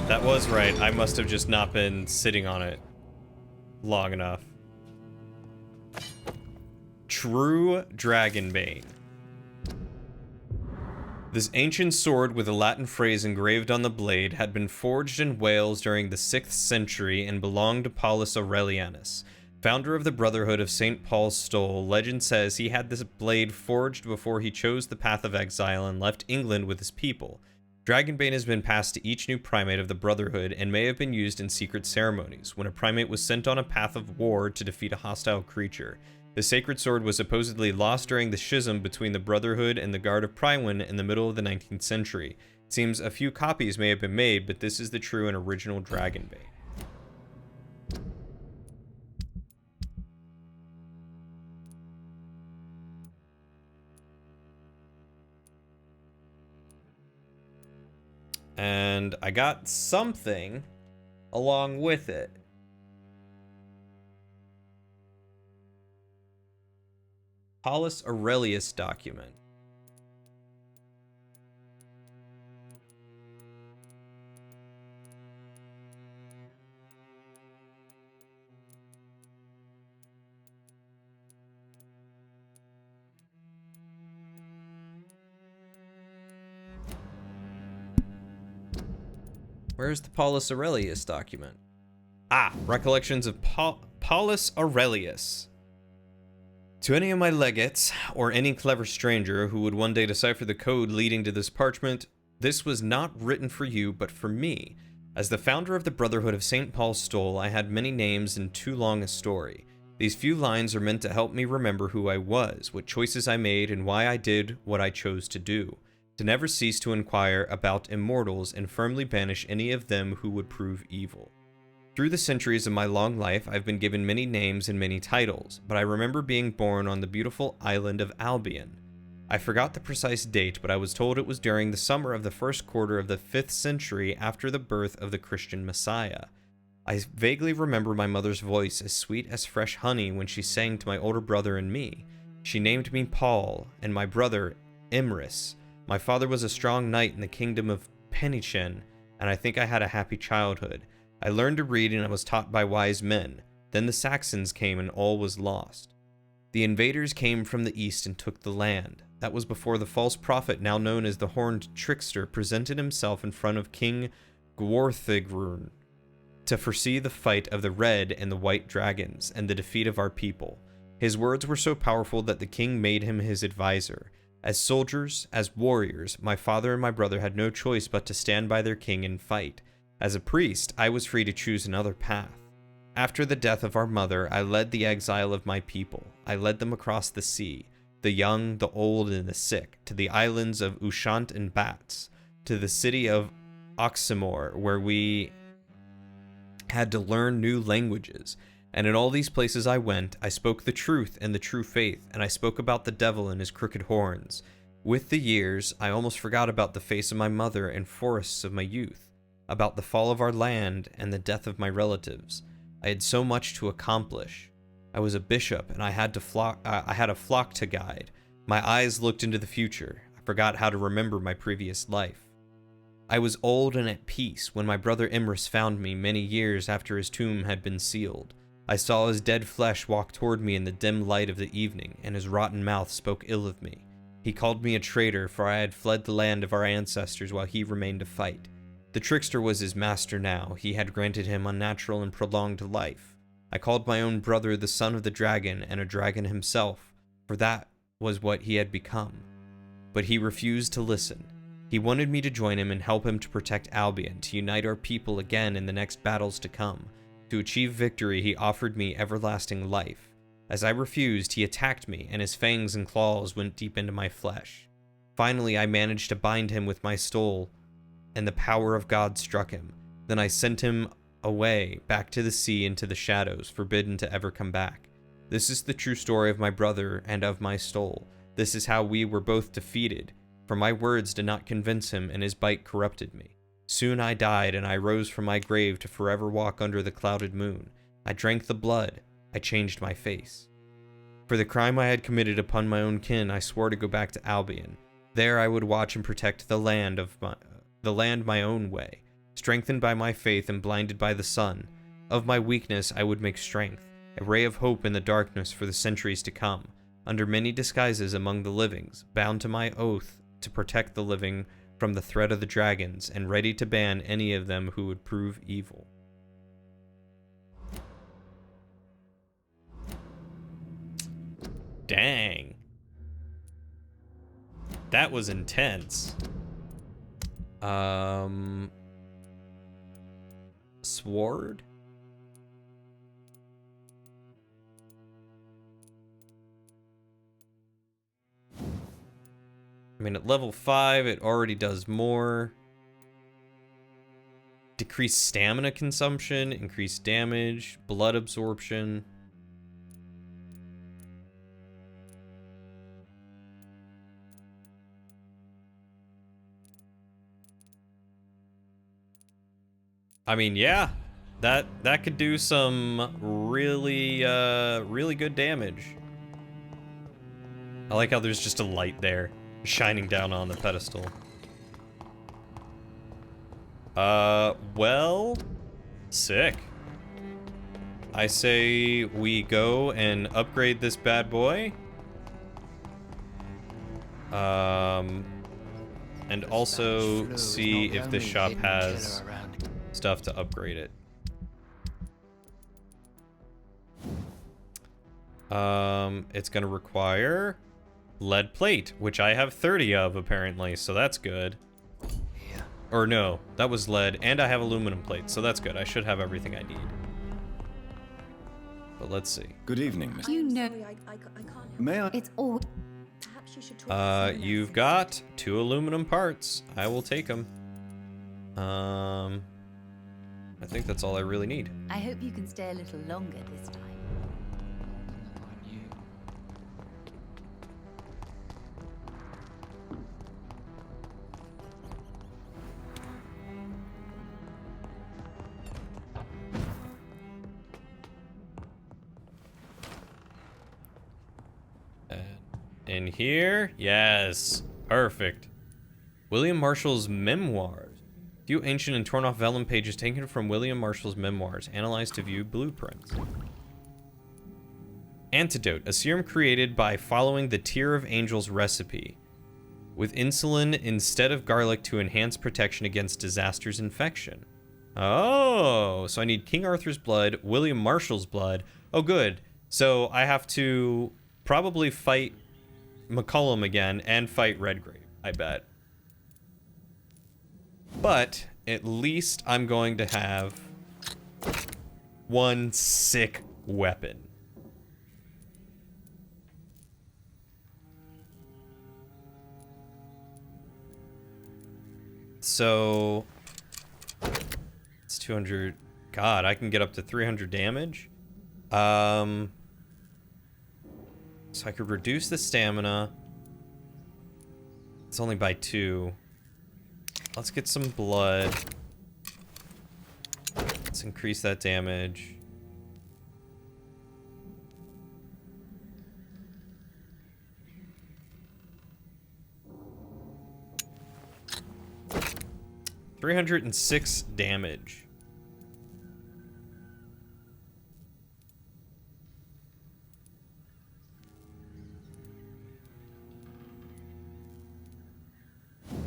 That was right. I must have just not been sitting on it long enough. True Dragonbane. This ancient sword with a Latin phrase engraved on the blade had been forged in Wales during the 6th century and belonged to Paulus Aurelianus, founder of the Brotherhood of St. Paul's Stole. Legend says he had this blade forged before he chose the path of exile and left England with his people. Dragonbane has been passed to each new primate of the Brotherhood and may have been used in secret ceremonies, when a primate was sent on a path of war to defeat a hostile creature. The sacred sword was supposedly lost during the schism between the Brotherhood and the Guard of Prywin in the middle of the 19th century. It seems a few copies may have been made, but this is the true and original Dragonbane. And I got something along with it. Paulus Aurelius document. Where's the Paulus Aurelius document? Ah, recollections of Paulus Aurelius. To any of my legates, or any clever stranger who would one day decipher the code leading to this parchment, this was not written for you, but for me. As the founder of the Brotherhood of St. Paul's Stole, I had many names and too long a story. These few lines are meant to help me remember who I was, what choices I made, and why I did what I chose to do. To never cease to inquire about immortals and firmly banish any of them who would prove evil. Through the centuries of my long life, I've been given many names and many titles, but I remember being born on the beautiful island of Albion. I forgot the precise date, but I was told it was during the summer of the first quarter of the 5th century after the birth of the Christian Messiah. I vaguely remember my mother's voice as sweet as fresh honey when she sang to my older brother and me. She named me Paul, and my brother Imris. My father was a strong knight in the kingdom of Penichen, and I think I had a happy childhood. I learned to read and I was taught by wise men. Then the Saxons came and all was lost. The invaders came from the east and took the land. That was before the false prophet, now known as the Horned Trickster, presented himself in front of King Gwarthigrun to foresee the fight of the red and the white dragons and the defeat of our people. His words were so powerful that the king made him his advisor. As soldiers, as warriors, my father and my brother had no choice but to stand by their king and fight. As a priest, I was free to choose another path. After the death of our mother, I led the exile of my people. I led them across the sea, the young, the old, and the sick, to the islands of Ushant and Bats, to the city of Oximor, where we had to learn new languages. And in all these places I went, I spoke the truth and the true faith, and I spoke about the devil and his crooked horns. With the years, I almost forgot about the face of my mother and forests of my youth, about the fall of our land and the death of my relatives. I had so much to accomplish. I was a bishop, and I had a flock to guide. My eyes looked into the future. I forgot how to remember my previous life. I was old and at peace when my brother Imris found me many years after his tomb had been sealed. I saw his dead flesh walk toward me in the dim light of the evening, and his rotten mouth spoke ill of me. He called me a traitor, for I had fled the land of our ancestors while he remained to fight. The trickster was his master now. He had granted him unnatural and prolonged life. I called my own brother the son of the dragon and a dragon himself, for that was what he had become. But he refused to listen. He wanted me to join him and help him to protect Albion, to unite our people again in the next battles to come. To achieve victory, he offered me everlasting life. As I refused, he attacked me, and his fangs and claws went deep into my flesh. Finally, I managed to bind him with my stole, and the power of God struck him. Then I sent him away, back to the sea and to the shadows, forbidden to ever come back. This is the true story of my brother and of my stole. This is how we were both defeated, for my words did not convince him, and his bite corrupted me. Soon I died, and I rose from my grave to forever walk under the clouded moon. I drank the blood. I changed my face. For the crime I had committed upon my own kin, I swore to go back to Albion. There I would watch and protect the land of the land my own way, strengthened by my faith and blinded by the sun. Of my weakness I would make strength, a ray of hope in the darkness for the centuries to come, under many disguises among the livings, bound to my oath to protect the living from the threat of the dragons, and ready to ban any of them who would prove evil. Dang. That was intense. Sword? I mean, at level 5, it already does more. Decreased stamina consumption, increased damage, blood absorption. I mean, yeah, that could do some really, really good damage. I like how there's just a light there, shining down on the pedestal. Well, sick. I say we go and upgrade this bad boy. And also see if this shop has stuff to upgrade it. It's gonna require lead plate, which I have 30 of apparently, so that's good. Or no, that was lead, and I have aluminum plate, so that's good. I should have everything I need. But let's see. Good evening, Miss. You know, May I? it's all. You've got 2 aluminum parts. I will take them. I think that's all I really need. I hope you can stay a little longer this time. In here? Yes. Perfect. William Marshall's memoirs. Few ancient and torn off vellum pages taken from William Marshall's memoirs, analyzed to view blueprints. Antidote. A serum created by following the Tear of Angels recipe, with insulin instead of garlic to enhance protection against disaster's infection. Oh, so I need King Arthur's blood, William Marshall's blood. Oh, good. So I have to probably fight McCullum again and fight Redgrave, I bet. But at least I'm going to have one sick weapon. So it's 200. God, I can get up to 300 damage. So I could reduce the stamina. It's only by 2. Let's get some blood. Let's increase that damage. $306 damage.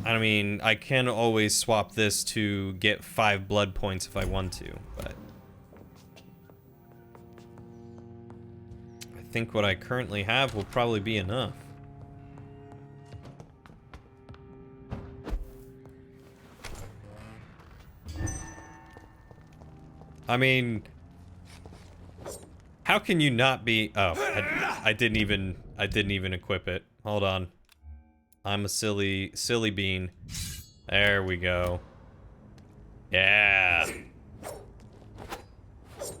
I mean, I can always swap this to get 5 blood points if I want to, but I think what I currently have will probably be enough. I mean, how can you not be? Oh, I didn't even equip it. Hold on. I'm a silly bean. There we go. Yeah.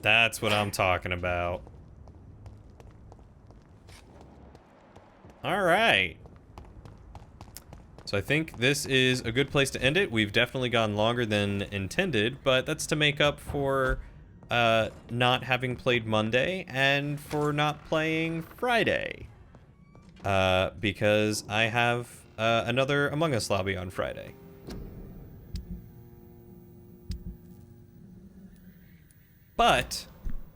That's what I'm talking about. All right. So I think this is a good place to end it. We've definitely gone longer than intended, but that's to make up for not having played Monday and for not playing Friday. Because I have another Among Us lobby on Friday. But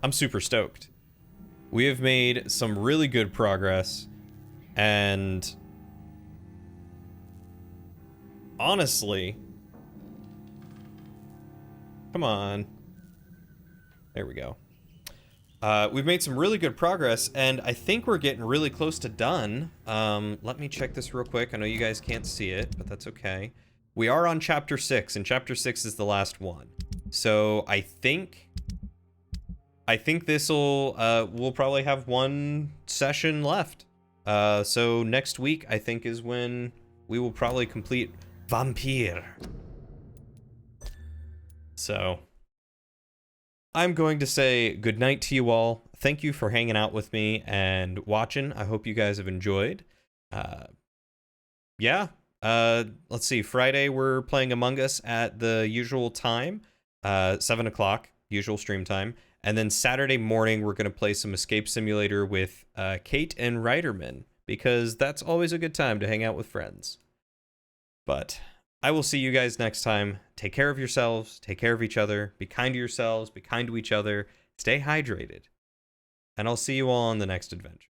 I'm super stoked. We have made some really good progress, and honestly, come on. There we go. We've made some really good progress, and I think we're getting really close to done. Let me check this real quick. I know you guys can't see it, but that's okay. We are on chapter 6, and chapter 6 is the last one. So I think this'll, we'll probably have one session left. So next week, I think, is when we will probably complete Vampyr. So I'm going to say goodnight to you all. Thank you for hanging out with me and watching. I hope you guys have enjoyed. Yeah. Let's see. Friday, we're playing Among Us at the usual time, 7 o'clock, usual stream time. And then Saturday morning, we're going to play some Escape Simulator with Kate and Ryderman, because that's always a good time to hang out with friends. But I will see you guys next time. Take care of yourselves. Take care of each other. Be kind to yourselves. Be kind to each other. Stay hydrated. And I'll see you all on the next adventure.